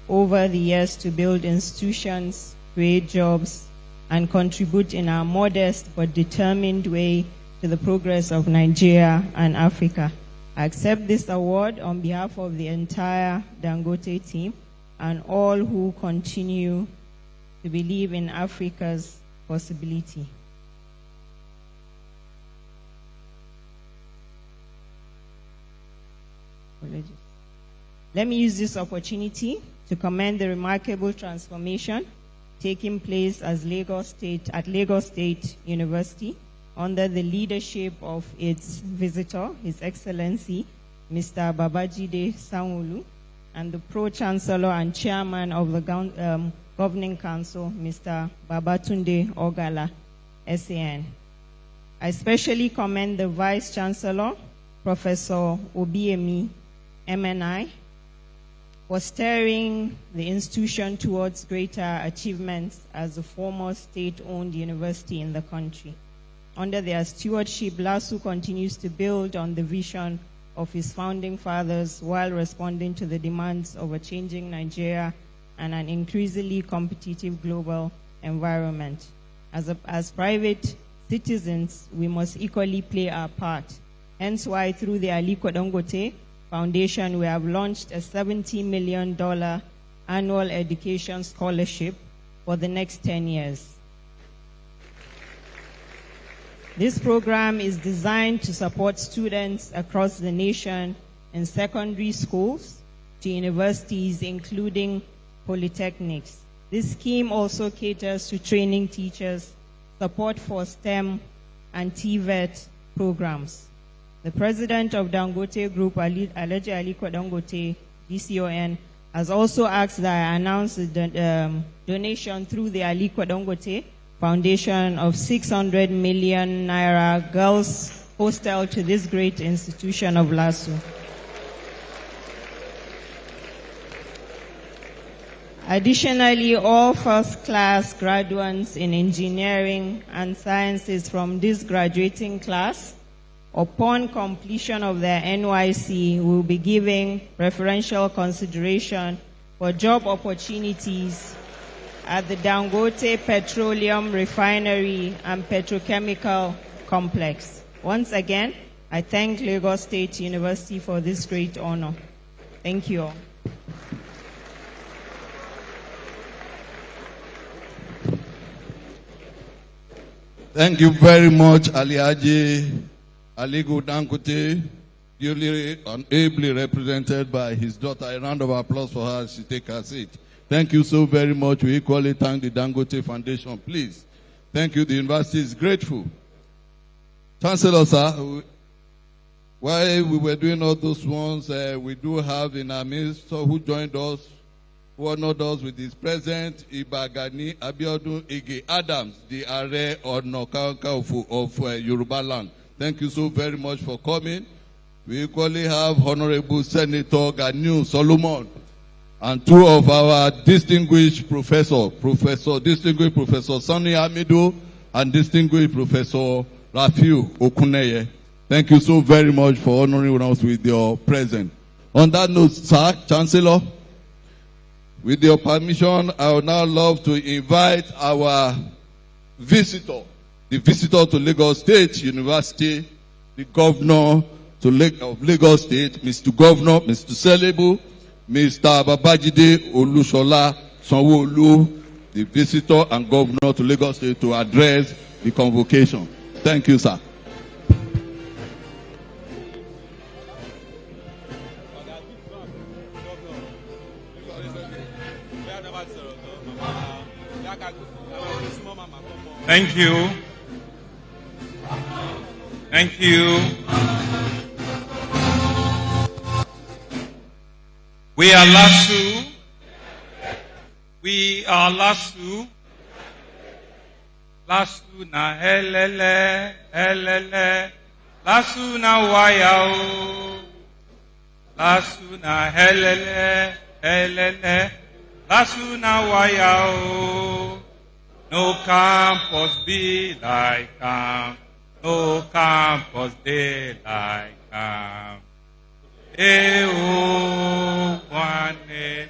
over the years to build institutions, create jobs, and contribute in a modest but determined way to the progress of Nigeria and Africa. I accept this award on behalf of the entire Dangote team and all who continue to believe in Africa's possibility. Let me use this opportunity to commend the remarkable transformation taking place at Lagos State University under the leadership of its visitor, His Excellency, Mr. Babajide Sanwo-Olu, and the Pro-Chancellor and Chairman of the Governing Council, Mr. Babatunde Ogala, SAN. I especially commend the Vice-Chancellor, Professor Obiemi, MNI, for steering the institution towards greater achievements as the former state-owned university in the country. Under their stewardship, Lasu continues to build on the vision of his founding fathers while responding to the demands of a changing Nigeria and an increasingly competitive global environment. As private citizens, we must equally play our part. Hence why through the Aliko Dangote Foundation, we have launched a $70 million annual education scholarship for the next 10 years. This program is designed to support students across the nation in secondary schools to universities, including polytechnics. This scheme also caters to training teachers, support for STEM and TVET programs. The president of Dangote Group, Alhaji Aliko Dangote, DCON, has also asked that I announce the donation through the Aliko Dangote Foundation of 600 million naira girls hostel to this great institution of Lasu. Additionally, all first-class graduates in engineering and sciences from this graduating class, upon completion of their NYC, will be given preferential consideration for job opportunities at the Dangote Petroleum Refinery and Petrochemical Complex. Once again, I thank Lagos State University for this great honor. Thank you all. Thank you very much, Alhaji Aliko Dangote, duly and ably represented by his daughter. A round of applause for her as she takes her seat. Thank you so very much. We equally thank the Dangote Foundation. Please. Thank you. The university is grateful. Chancellor, sir, while we were doing all those ones, we do have in our midst who joined us, who honored us with his present, Ibagani Abiodun Ige Adams, the Are Ona Kakanfo of Yoruba land. Thank you so very much for coming. We equally have Honorable Senator Ganiu Solomon and two of our distinguished distinguished Professor Sani Amido and distinguished Professor Rafiu Okuneye. Thank you so very much for honoring us with your presence. On that note, sir, Chancellor, with your permission, I would now love to invite our visitor, the visitor to Lagos State University, the governor of Lagos State, Mr. Governor, Mr. Selebu, Mr. Babajide Olushola Sanwo-Olu, the visitor and governor to Lagos State, to address the convocation. Thank you, sir. Thank you. Thank you. We are Lasu. We are Lasu. Lasu na helele, helele. Lasu na wayao. Lasu na helele, helele. Lasu na wayao. No campus be like camp. No campus day like camp. Wane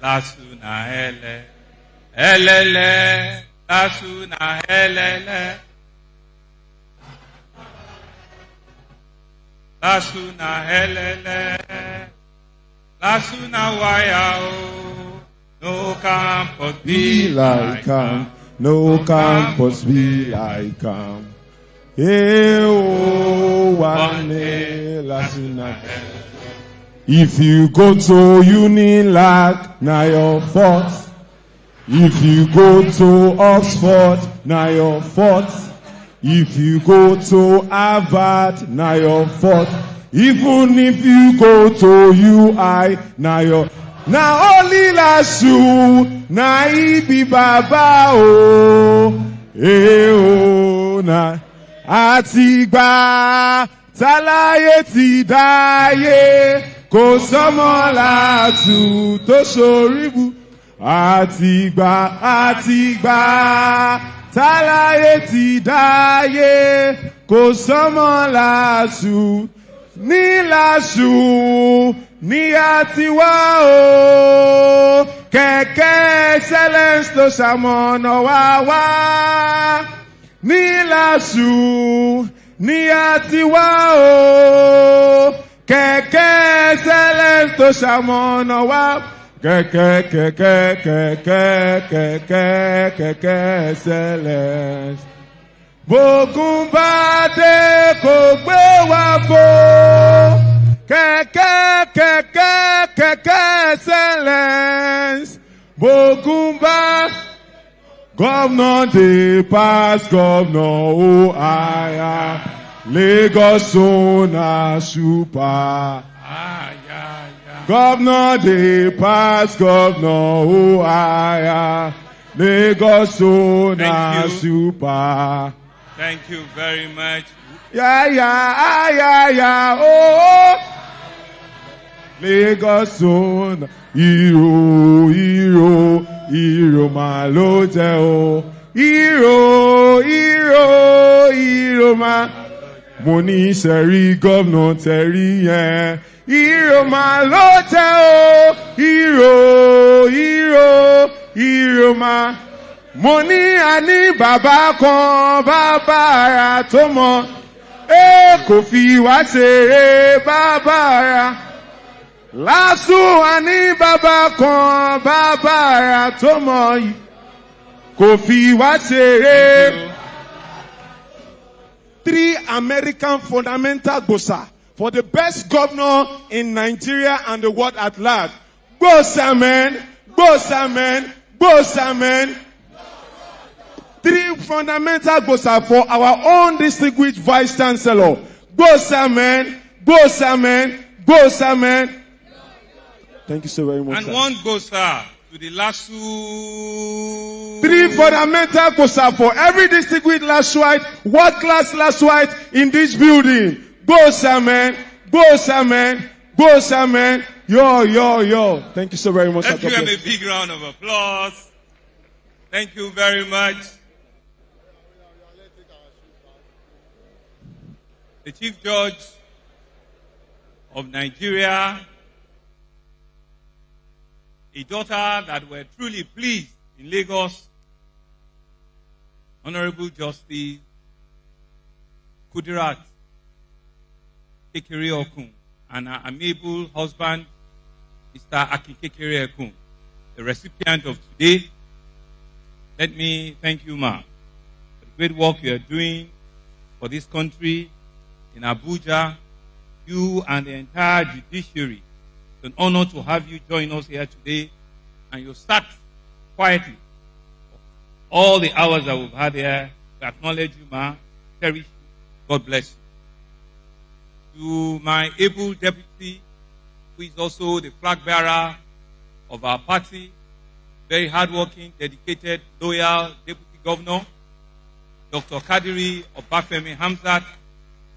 Lasu na hele, helele. Lasu na helele. Lasu na helele. Lasu na wayao. No campus be like camp. No campus be like camp. If you go to Unilag, now your fault. If you go to Oxford, now your fault. If you go to Harvard, now your fault. Even if you go to UI, now your na only Lasu, na ibi baba o, na àtìgbà táláyé ti dáyé, kò sọ́mọ Lasu tó ṣoríbu. Àtìgbà táláyé ti dáyé, kò sọ́mọ Lasu ní Lasu. Ní àtiwá o, kẹ̀kẹ́ excellence ló ṣamọ̀nà wá. Ní Lasu, ní àtiwá o, Kẹ̀kẹ́ excellence tó ṣamọ̀nà wá. Kẹ̀kẹ́ excellence. Bógun bá dé kò gbé wá fò. Kẹ̀kẹ́ excellence. Bógun bá. Governor dey pass governor, oh aya. Lagos na super. Governor dey pass governor, oh aya. Lagos na super. Thank you very much. Yeah, oh. Lagos na hero ma ló jẹ́ o. Hero ma. Mo ní sẹ́rí gómìnà tẹ̀rí yẹn. Hero ma ló jẹ́ o. Hero ma. Mo ní àní bàbá kan bàbá ara tó mọ. Kò fi wá ṣeré bàbá ara. Lasu àní bàbá kan bàbá ara tó mọ yìí. Kò fi wá ṣeré. 3 American fundamental gbosa for the best governor in Nigeria and the world at large. Gbosa man. 3 fundamental gbosa for our own distinguished vice chancellor. Gbosa man. Thank you so very much. And sir. one gbosa to the Lasu. 3 fundamental gbosa for every distinguished Lasuite, world-class Lasuite in this building. Gbosa man. Yo. Thank you so very much. Let's give him a big round of applause. Thank you very much. The Chief Judge of Nigeria, a daughter that we're truly pleased in Lagos, Honorable Justice Kudirat Kekere Okun, and her amiable husband, Mr. Aki Kekere Okun, the recipient of today. Let me thank you, ma, for the great work you are doing for this country in Abuja. You and the entire judiciary. It's an honor to have you join us here today. And you start quietly. All the hours that we've had here, we acknowledge you, ma. Cherish you. God bless you. To my able deputy, who is also the flag bearer of our party, very hardworking, dedicated, loyal deputy governor, Dr. Kadiri Obafemi Hamzat,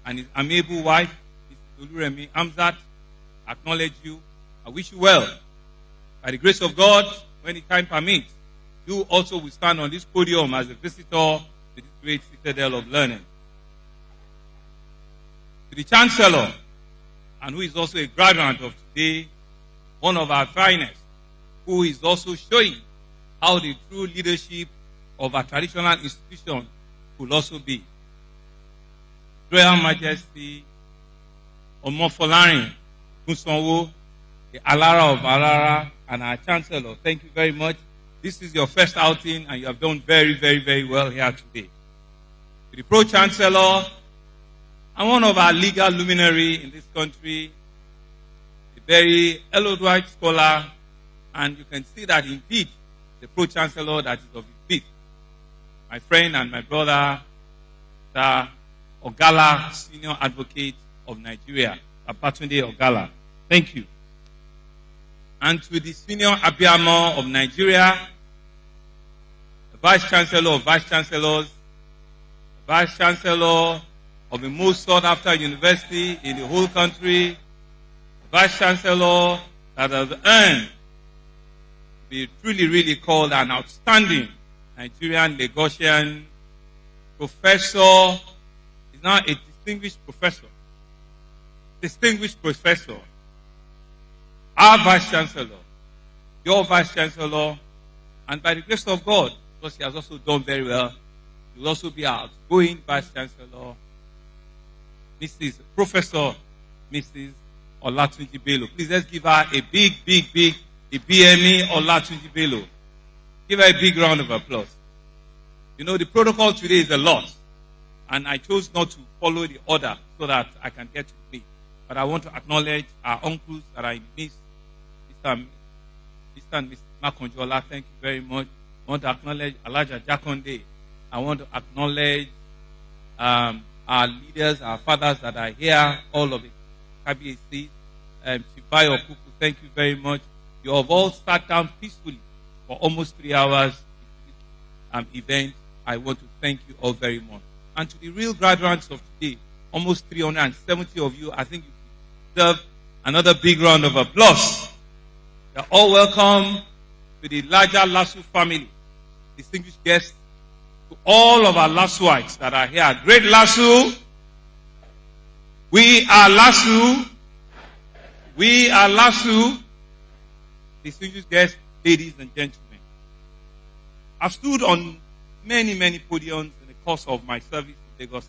and his amiable wife, Mrs. Oluremi Hamzat, acknowledge you. I wish you well. By the grace of God, when the time permits, you also will stand on this podium as a visitor to this great citadel of learning. To the Chancellor, and who is also a graduate of today, one of our finest, who is also showing how the true leadership of a traditional institution could also be. Royal Majesty Omofolarin Kusanwo, the Alara of Alara, and our Chancellor, thank you very much. This is your first outing, and you have done very, very, very well here today. To the Pro-Chancellor, and one of our legal luminary in this country, a very erudite scholar, and you can see that indeed, the Pro-Chancellor that is of his beat. My friend and my brother, the Ogala, Senior Advocate of Nigeria, Abatunde Ogala. Thank you. And to the Senior Abiyamo of Nigeria, the Vice Chancellor of Vice Chancellors, Vice Chancellor of the most sought-after university in the whole country, the Vice Chancellor that has earned to be truly, really called an outstanding Nigerian Lagosian professor. He's now a distinguished professor. Distinguished professor. Our Vice Chancellor, your Vice Chancellor, and by the grace of God, because he has also done very well, he will also be our outgoing Vice Chancellor, Professor Mrs. Olatunji Bello. Please, let's give her a big, the BME Olatunji Bello. Give her a big round of applause. You know, the protocol today is a lot. And I chose not to follow the order so that I can get to me. But I want to acknowledge our uncles that are in the midst. Mr. and Mrs. Makonjola, thank you very much. I want to acknowledge Elijah Jakonde. I want to acknowledge our leaders, our fathers that are here, all of it. KBAC, Chibayo Kuku, thank you very much. You have all sat down peacefully for almost 3 hours event. I want to thank you all very much. And to the real graduates of today, almost 370 of you, I think you deserve another big round of applause. You're all welcome to the larger Lasu family, distinguished guests, to all of our Lasuites that are here. Great Lasu, we are Lasu, we are Lasu, distinguished guests, ladies and gentlemen. I've stood on many podiums in the course of my service in Lagos.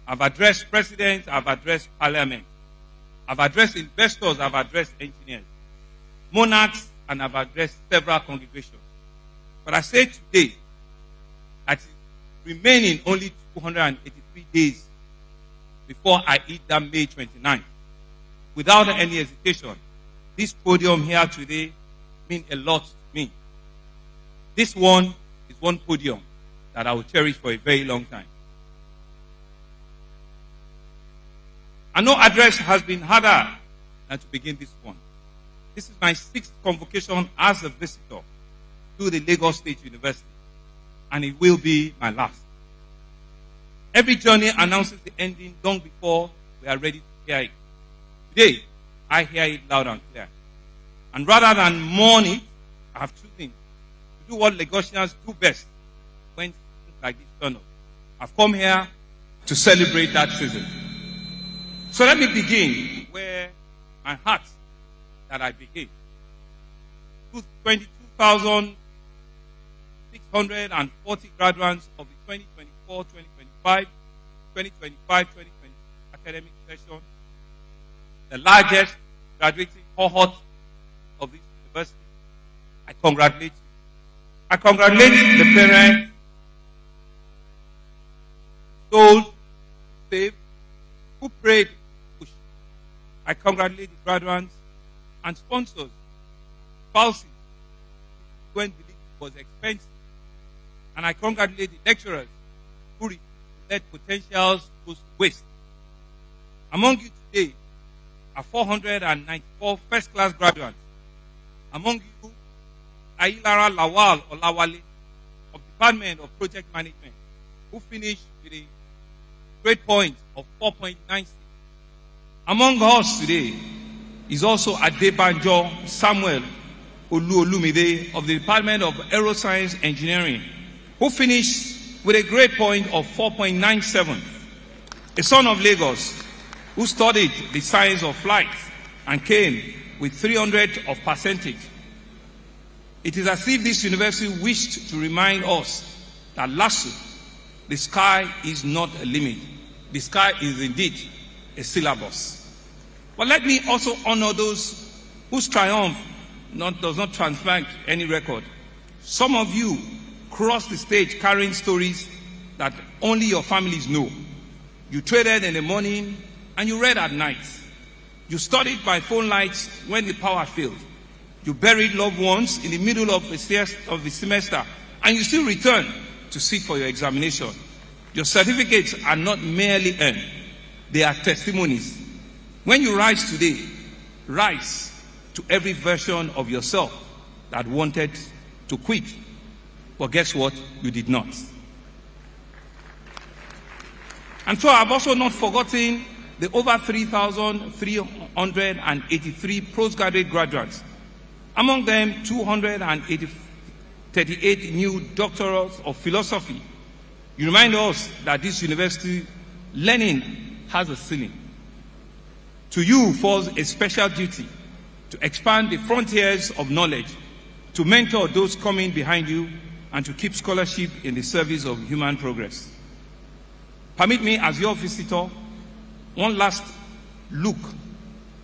I've addressed presidents, I've addressed parliament, I've addressed investors, I've addressed engineers, monarchs, and I've addressed several congregations. But I say today that remaining only 283 days before I eat that May 29th, without any hesitation, this podium here today means a lot to me. This one is one podium that I will cherish for a very long time. And no address has been harder than to begin this one. This is my 6th convocation as a visitor to the Lagos State University, and it will be my last. Every journey announces the ending long before we are ready to hear it. Today, I hear it loud and clear. And rather than mourn it, I have chosen to do what Lagosians do best when things like this turn up. I've come here to celebrate that season. So let me begin where my heart that I began. 22,640 graduates of the 2024-2025 academic session, the largest graduating cohort of this university. I congratulate you. I congratulate the parents, sold, saved, who prayed, pushed. I congratulate the graduates and sponsors, spouses, when believed it was expensive. And I congratulate the lecturers who let potentials go to waste. Among you today are 494 first-class graduates. Among you, Ailara Lawal Olawale of the Department of Project Management, who finished with a grade point of 4.96. Among us today is also Adebanjo Samuel Oluolumide of the Department of Aeroscience Engineering, who finished with a grade point of 4.97. A son of Lagos who studied the science of flight and came with 300 of percentage. It is as if this university wished to remind us that Lasu, the sky is not a limit. The sky is indeed a syllabus. But let me also honor those whose triumph does not transmit any record. Some of you crossed the stage carrying stories that only your families know. You traded in the morning and you read at night. You studied by phone lights when the power failed. You buried loved ones in the middle of the semester, and you still return to sit for your examination. Your certificates are not merely earned, they are testimonies. When you rise today, rise to every version of yourself that wanted to quit. But guess what? You did not. And so I've also not forgotten the over 3,383 postgraduate graduates. Among them, 238 new doctorals of philosophy. You remind us that this university learning has a ceiling. To you falls a special duty to expand the frontiers of knowledge, to mentor those coming behind you, and to keep scholarship in the service of human progress. Permit me, as your visitor, one last look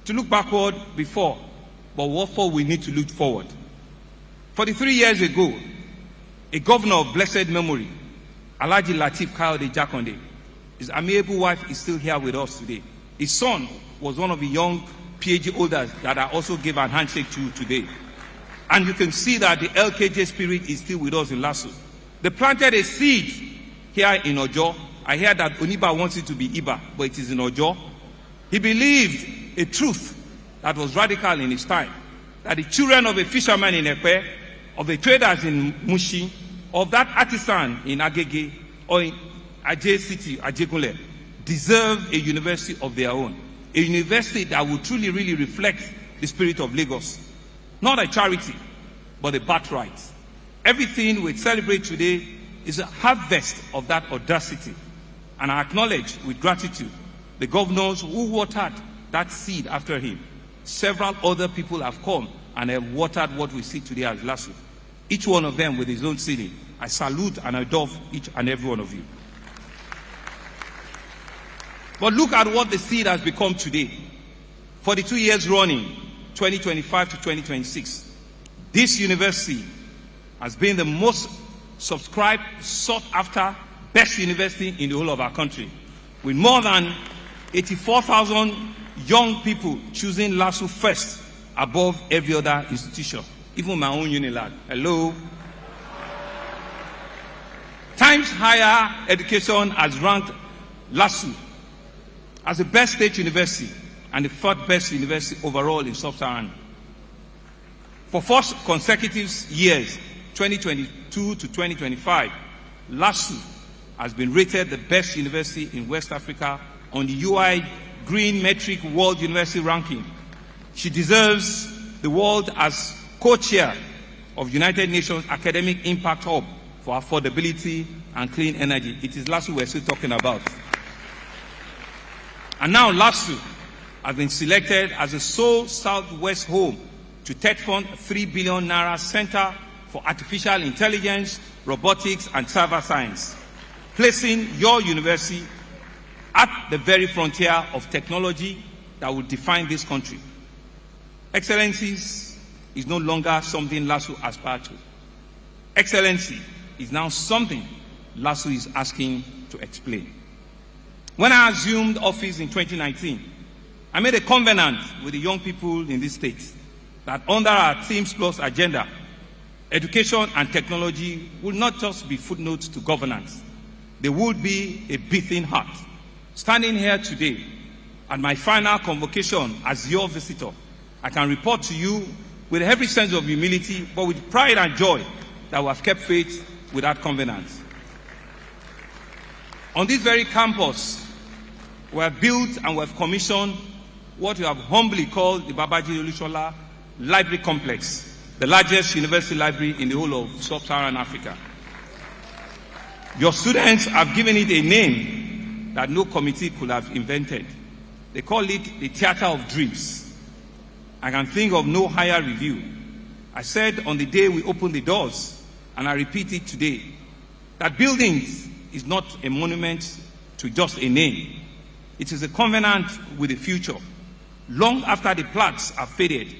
to look backward before, but what for we need to look forward. 43 years ago, a governor of blessed memory, Alhaji Lateef Kayode Jakonde, his amiable wife is still here with us today. His son was one of the young PhD holders that I also gave a handshake to today. And you can see that the LKJ spirit is still with us in Lasu. They planted a seed here in Ojo. I hear that Oniba wants it to be Iba, but it is in Ojo. He believed a truth that was radical in his time, that the children of a fisherman in Epe, of the traders in Mushi, of that artisan in Agege, or in Ajay City, Ajegunle, deserve a university of their own. A university that will truly, really reflect the spirit of Lagos. Not a charity, but a birthright. Everything we celebrate today is a harvest of that audacity. And I acknowledge with gratitude the governors who watered that seed after him. Several other people have come and have watered what we see today as Lasu. Each one of them with his own seeding. I salute and adore each and every one of you. But look at what the seed has become today. 42 years running, 2025 to 2026. This university has been the most subscribed, sought after, best university in the whole of our country. With more than 84,000 young people choosing Lasu first above every other institution. Even my own Unilag. Hello. Times Higher Education has ranked Lasu as the best state university and the third best university overall in Sub-Saharan. For 4 consecutive years, 2022 to 2025, Lasu has been rated the best university in West Africa on the UI Green Metric World University Ranking. She deserves the world as co-chair of United Nations Academic Impact Hub for affordability and clean energy. It is Lasu we're still talking about. And now Lasu has been selected as the sole Southwest home to TEDFund 3 billion Naira Center for Artificial Intelligence, Robotics and Cyber Science, placing your university at the very frontier of technology that will define this country. Excellencies is no longer something Lasu aspires to. Excellency is now something Lasu is asking to explain. When I assumed office in 2019, I made a covenant with the young people in this state that under our Teams Plus agenda, education and technology will not just be footnotes to governance. They would be a beating heart. Standing here today at my final convocation as your visitor, I can report to you with every sense of humility, but with pride and joy that we have kept faith with that covenant. On this very campus, we have built and we have commissioned what we have humbly called the Babaji Olushola Library Complex, the largest university library in the whole of Sub-Saharan Africa. Your students have given it a name that no committee could have invented. They call it the Theater of Dreams. I can think of no higher review. I said on the day we opened the doors, and I repeat it today, that buildings is not a monument to just a name. It is a covenant with the future. Long after the plaques are faded,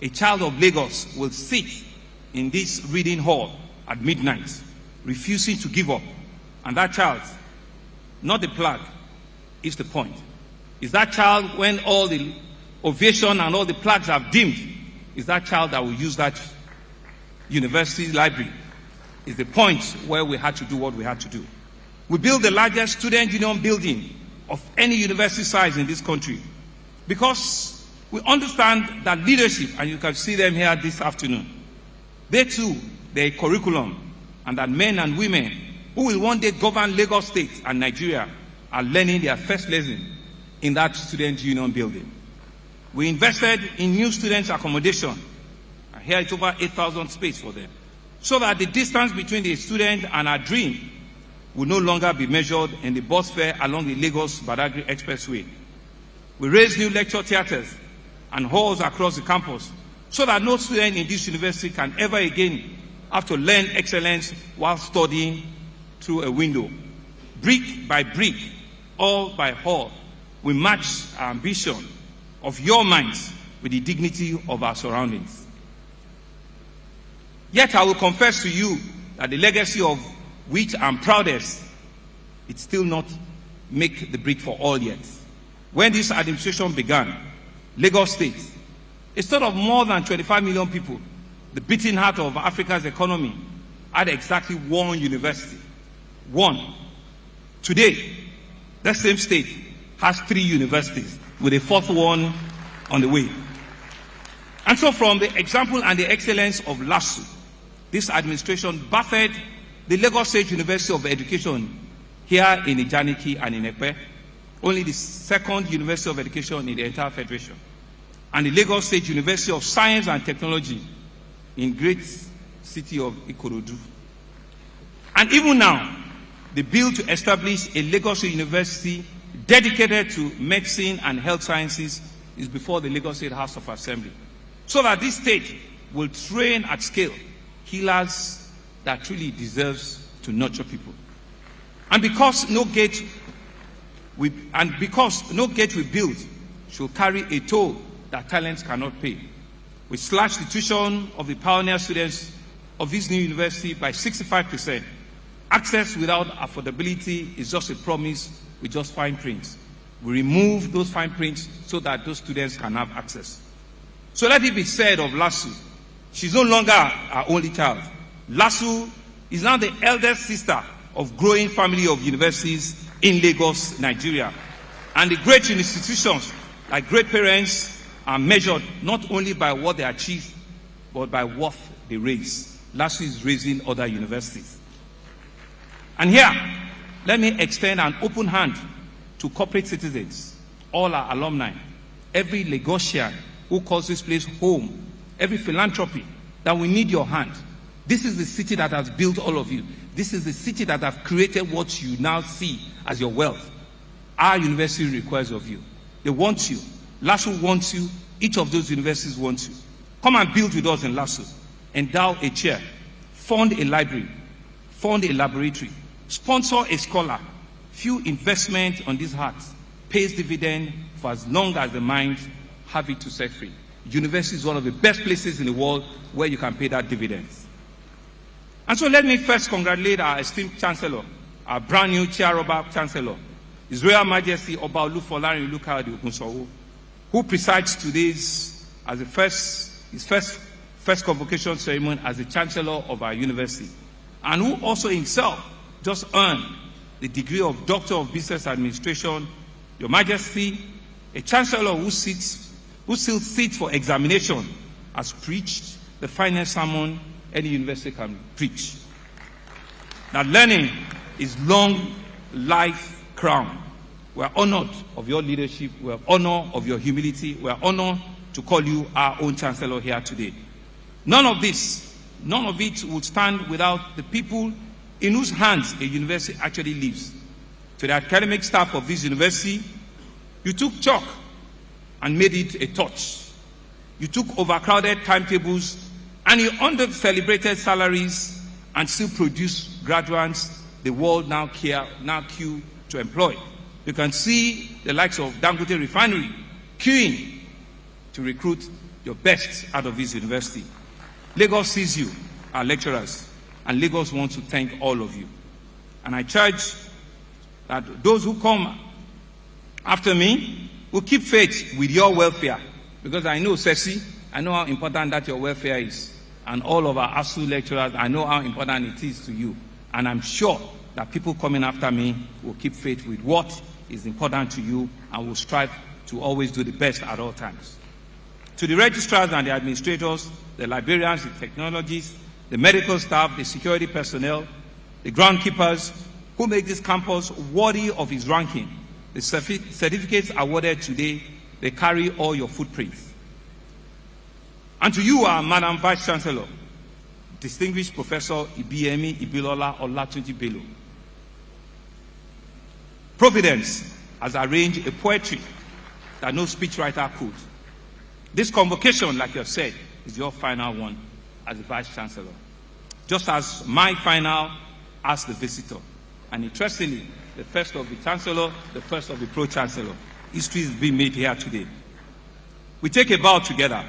a child of Lagos will sit in this reading hall at midnight, refusing to give up. And that child, not the plaque, is the point. Is that child, when all the ovation and all the plaques have dimmed, is that child that will use that university library? Is the point where we had to do what we had to do. We built the largest student union building of any university size in this country because we understand that leadership, and you can see them here this afternoon, they too, their curriculum, and that men and women who will one day govern Lagos State and Nigeria are learning their first lesson in that student union building. We invested in new students' accommodation. And here it's over 8,000 space for them, so that the distance between the student and our dream will no longer be measured in the bus fare along the Lagos-Badagry Expressway. We raised new lecture theaters and halls across the campus so that no student in this university can ever again have to learn excellence while studying through a window. Brick by brick, all by all, we match our ambition of your minds with the dignity of our surroundings. Yet I will confess to you that the legacy of which I'm proudest, it's still not make the break for all yet. When this administration began, Lagos State, instead of more than 25 million people, the beating heart of Africa's economy, had exactly one university. One. Today, that same state has 3 universities, with a 4th one on the way. And so from the example and the excellence of Lasu, this administration birthed the Lagos State University of Education here in Ijaniki and in Epe, only the 2nd University of Education in the entire Federation, and the Lagos State University of Science and Technology in great city of Ikorodu. And even now, the bill to establish a Lagos State University dedicated to medicine and health sciences is before the Lagos State House of Assembly, so that this state will train at scale healers that truly deserves to nurture people. And because no gate we build should carry a toll that talents cannot pay, we slashed the tuition of the pioneer students of this new university by 65%. Access without affordability is just a promise with just fine prints. We remove those fine prints so that those students can have access. So let it be said of Lasu, she's no longer our only child. Lasu is now the eldest sister of growing family of universities in Lagos, Nigeria. And the great institutions, like great parents, are measured not only by what they achieve, but by what they raise. Lasu is raising other universities. And here, let me extend an open hand to corporate citizens, all our alumni, every Lagosian who calls this place home, every philanthropy, that we need your hand. This is the city that has built all of you. This is the city that has created what you now see as your wealth. Our university requires of you. They want you. Lasu wants you. Each of those universities wants you. Come and build with us in Lasu. Endow a chair. Fund a library. Fund a laboratory. Sponsor a scholar. Few investment on these hearts pays dividend for as long as the mind have it to set free. University is one of the best places in the world where you can pay that dividends. And so let me first congratulate our esteemed Chancellor, our brand new Chair-Oba Chancellor, His Royal Majesty Oba Olufolarin Olukayode Ogunsowo, who presides today's as his first convocation ceremony as the Chancellor of our university, and who also himself just earned the degree of Doctor of Business Administration. Your Majesty, a Chancellor who still sits for examination, has preached the finest sermon any university can preach. That learning is long life crown. We are honored of your leadership. We are honored of your humility. We are honored to call you our own Chancellor here today. None of it would stand without the people in whose hands a university actually lives. To the academic staff of this university, you took chalk and made it a torch. You took overcrowded timetables and you under-celebrated salaries and still produced graduates the world now queue to employ. You can see the likes of Dangote Refinery queuing to recruit your best out of this university. Lagos sees you, our lecturers, and Lagos wants to thank all of you. And I charge that those who come after me will keep faith with your welfare, because I know, Ceci, I know how important that your welfare is. And all of our ASU lecturers, I know how important it is to you. And I'm sure that people coming after me will keep faith with what is important to you and will strive to always do the best at all times. To the registrars and the administrators, the librarians, the technologists, the medical staff, the security personnel, the groundkeepers who make this campus worthy of its ranking, the certificates awarded today, they carry all your footprints. And to you, our Madam Vice Chancellor, distinguished Professor Ibiemi Ibilola Olatunji Bello, Providence has arranged a poetry that no speechwriter could. This convocation, like you have said, is your final one as the Vice Chancellor, just as my final as the visitor. And interestingly, the first of the Chancellor, the first of the Pro-Chancellor. History is being made here today. We take a bow together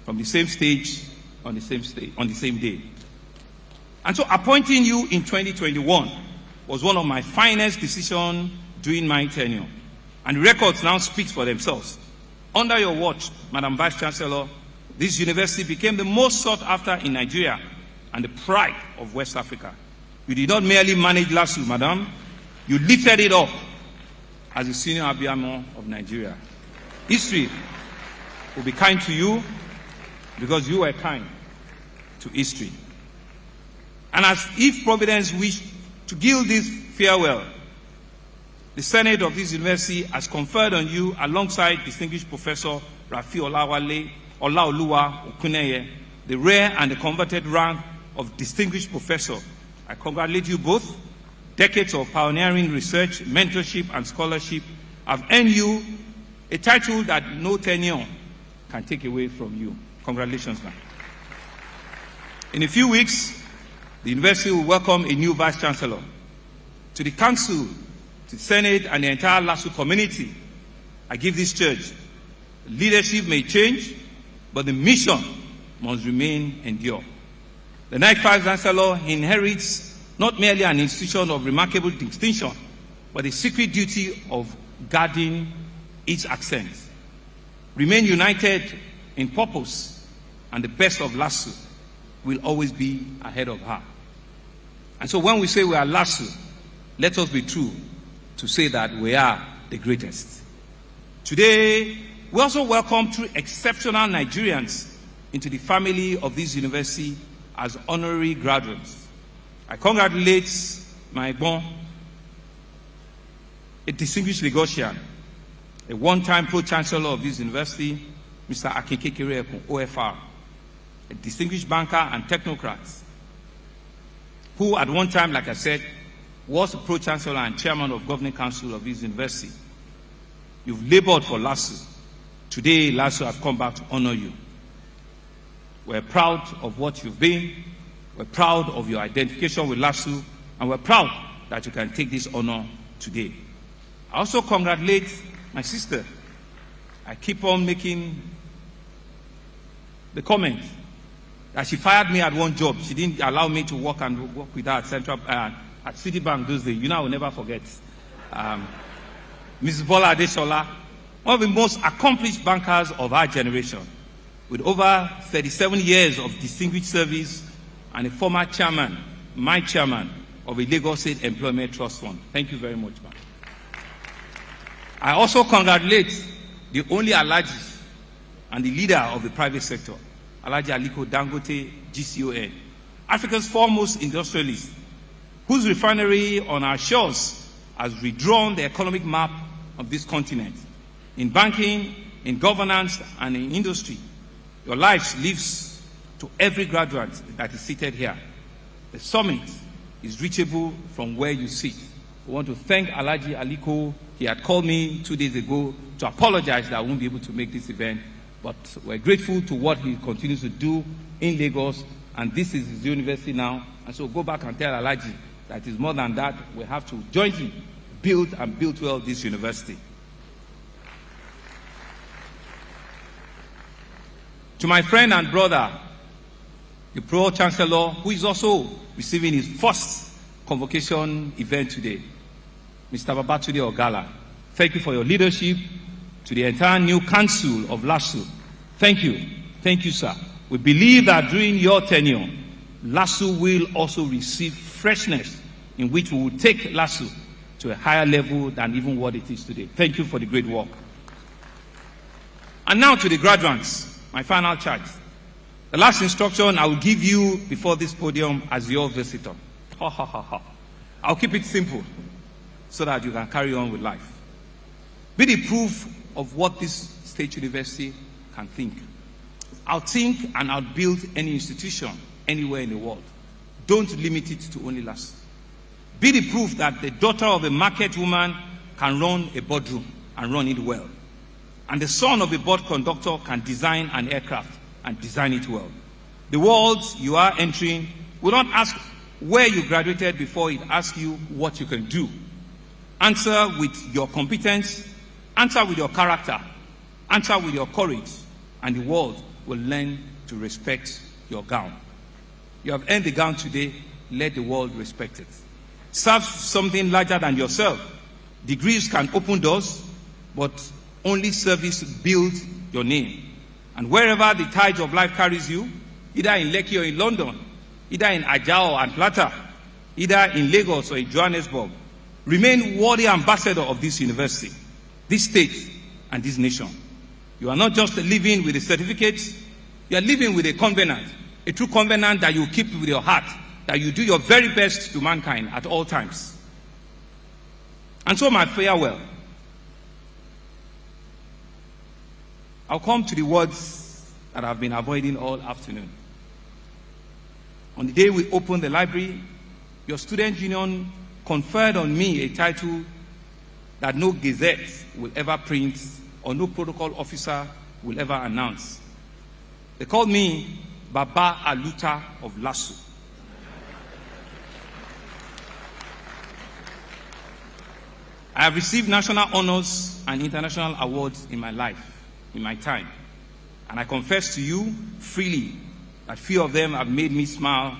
from the same stage on the same day. And so appointing you in 2021 was one of my finest decisions during my tenure. And the records now speak for themselves. Under your watch, Madam Vice Chancellor, this university became the most sought after in Nigeria and the pride of West Africa. You did not merely manage Lasu, Madam. You lifted it up as the senior Abiyamo of Nigeria. History will be kind to you because you were kind to history. And as if Providence wished to gild this farewell, the Senate of this university has conferred on you, alongside distinguished Professor Rafi Olaoluwa Okuneye, the rare and the converted rank of distinguished professor. I congratulate you both. Decades of pioneering research, mentorship, and scholarship have earned you a title that no tenure can take away from you. Congratulations, ma'am. In a few weeks, the university will welcome a new Vice Chancellor. To the Council, to the Senate, and the entire Lasu community, I give this church. Leadership may change, but the mission must remain endure. The next Vice Chancellor inherits not merely an institution of remarkable distinction, but the secret duty of guarding its accent. Remain united in purpose, and the best of Lasu will always be ahead of her. And so when we say we are Lasu, let us be true to say that we are the greatest. Today, we also welcome 3 exceptional Nigerians into the family of this university as honorary graduates. I congratulate my bon, a distinguished Lagosian, a one-time pro-chancellor of this university, Mr. Akinkekere OFR, a distinguished banker and technocrat, who at one time, like I said, was a pro-chancellor and chairman of governing council of this university. You've labored for Lasu. Today, Lasu has come back to honor you. We're proud of what you've been. We're proud of your identification with Lasu, and we're proud that you can take this honor today. I also congratulate my sister. I keep on making the comment that she fired me at one job. She didn't allow me to work with her at at Citibank those days. You know, I will never forget. Mrs. Bola Adeshola, one of the most accomplished bankers of our generation, with over 37 years of distinguished service, and a former chairman, my chairman, of a Lagos State Employment Trust Fund. Thank you very much, ma'am. I also congratulate the only Alhaji and the leader of the private sector, Alhaji Aliko Dangote, GCON, Africa's foremost industrialist, whose refinery on our shores has redrawn the economic map of this continent. In banking, in governance, and in industry, your lives lives to every graduate that is seated here. The summit is reachable from where you sit. We want to thank Alhaji Aliko. He had called me 2 days ago to apologize that I won't be able to make this event, but we're grateful to what he continues to do in Lagos, and this is his university now. And so go back and tell Alhaji that it's more than that. We have to jointly build and build well this university. To my friend and brother, the Pro-Chancellor, who is also receiving his first convocation event today, Mr. Babatunde Ogala, thank you for your leadership. To the entire new council of Lasu, thank you. Thank you, sir. We believe that during your tenure, Lasu will also receive freshness in which we will take Lasu to a higher level than even what it is today. Thank you for the great work. And now to the graduates, my final charge. The last instruction I will give you before this podium as your visitor. I'll keep it simple so that you can carry on with life. Be the proof of what this state university can think. Outthink and outbuild any institution anywhere in the world. Don't limit it to only Lasu. Be the proof that the daughter of a market woman can run a boardroom and run it well. And the son of a board conductor can design an aircraft and design it well. The world you are entering will not ask where you graduated before it asks you what you can do. Answer with your competence, answer with your character, answer with your courage, and the world will learn to respect your gown. You have earned the gown today, let the world respect it. Serve something larger than yourself. Degrees can open doors, but only service builds your name. And wherever the tide of life carries you, either in Lekki or in London, either in Ajao and Plata, either in Lagos or in Johannesburg, remain worthy ambassador of this university, this state, and this nation. You are not just living with a certificate, you are living with a covenant, a true covenant that you keep with your heart, that you do your very best to mankind at all times. And so my farewell. I'll come to the words that I've been avoiding all afternoon. On the day we opened the library, your student union conferred on me a title that no gazette will ever print or no protocol officer will ever announce. They called me Baba Aluta of Lasu. I have received national honors and international awards in my life, in my time. And I confess to you freely that few of them have made me smile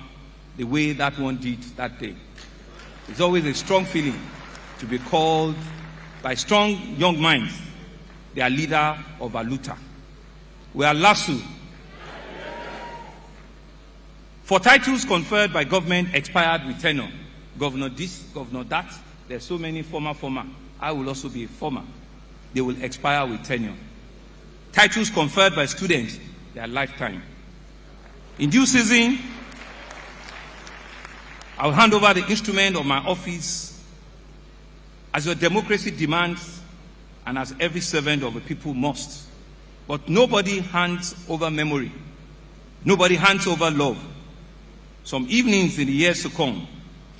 the way that one did that day. It's always a strong feeling to be called by strong young minds the leader of Aluta. We are Lasu. For titles conferred by government expired with tenure, governor this, governor that, there's so many former. I will also be a former. They will expire with tenure. Titles conferred by students, they are lifetime. In due season, I will hand over the instrument of my office as your democracy demands and as every servant of the people must. But nobody hands over memory. Nobody hands over love. Some evenings in the years to come,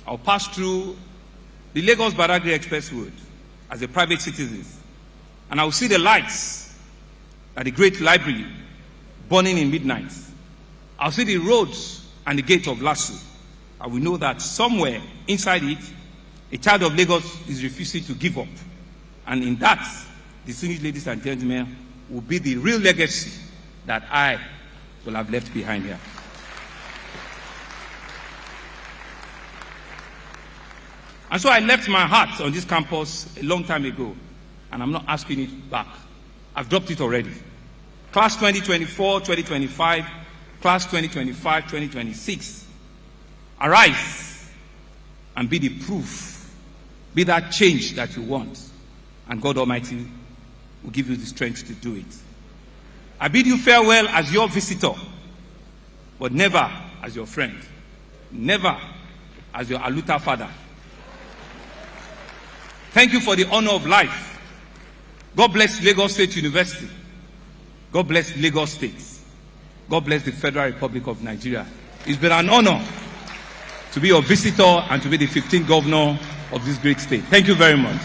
I'll pass through the Lagos-Badagry Expressway as a private citizen, and I will see the lights at the great library burning in midnight. I'll see the roads and the gate of Lasu. I will know that somewhere inside it, a child of Lagos is refusing to give up. And in that, distinguished ladies and gentlemen, will be the real legacy that I will have left behind here. And so I left my heart on this campus a long time ago, and I'm not asking it back. I've dropped it already. Class 2024, 2025, class 2025, 2026. Arise and be the proof, be that change that you want, and God Almighty will give you the strength to do it. I bid you farewell as your visitor, but never as your friend, never as your Aluta father. Thank you for the honor of life. God bless Lagos State University. God bless Lagos State. God bless the Federal Republic of Nigeria. It's been an honor to be your visitor and to be the 15th governor of this great state. Thank you very much.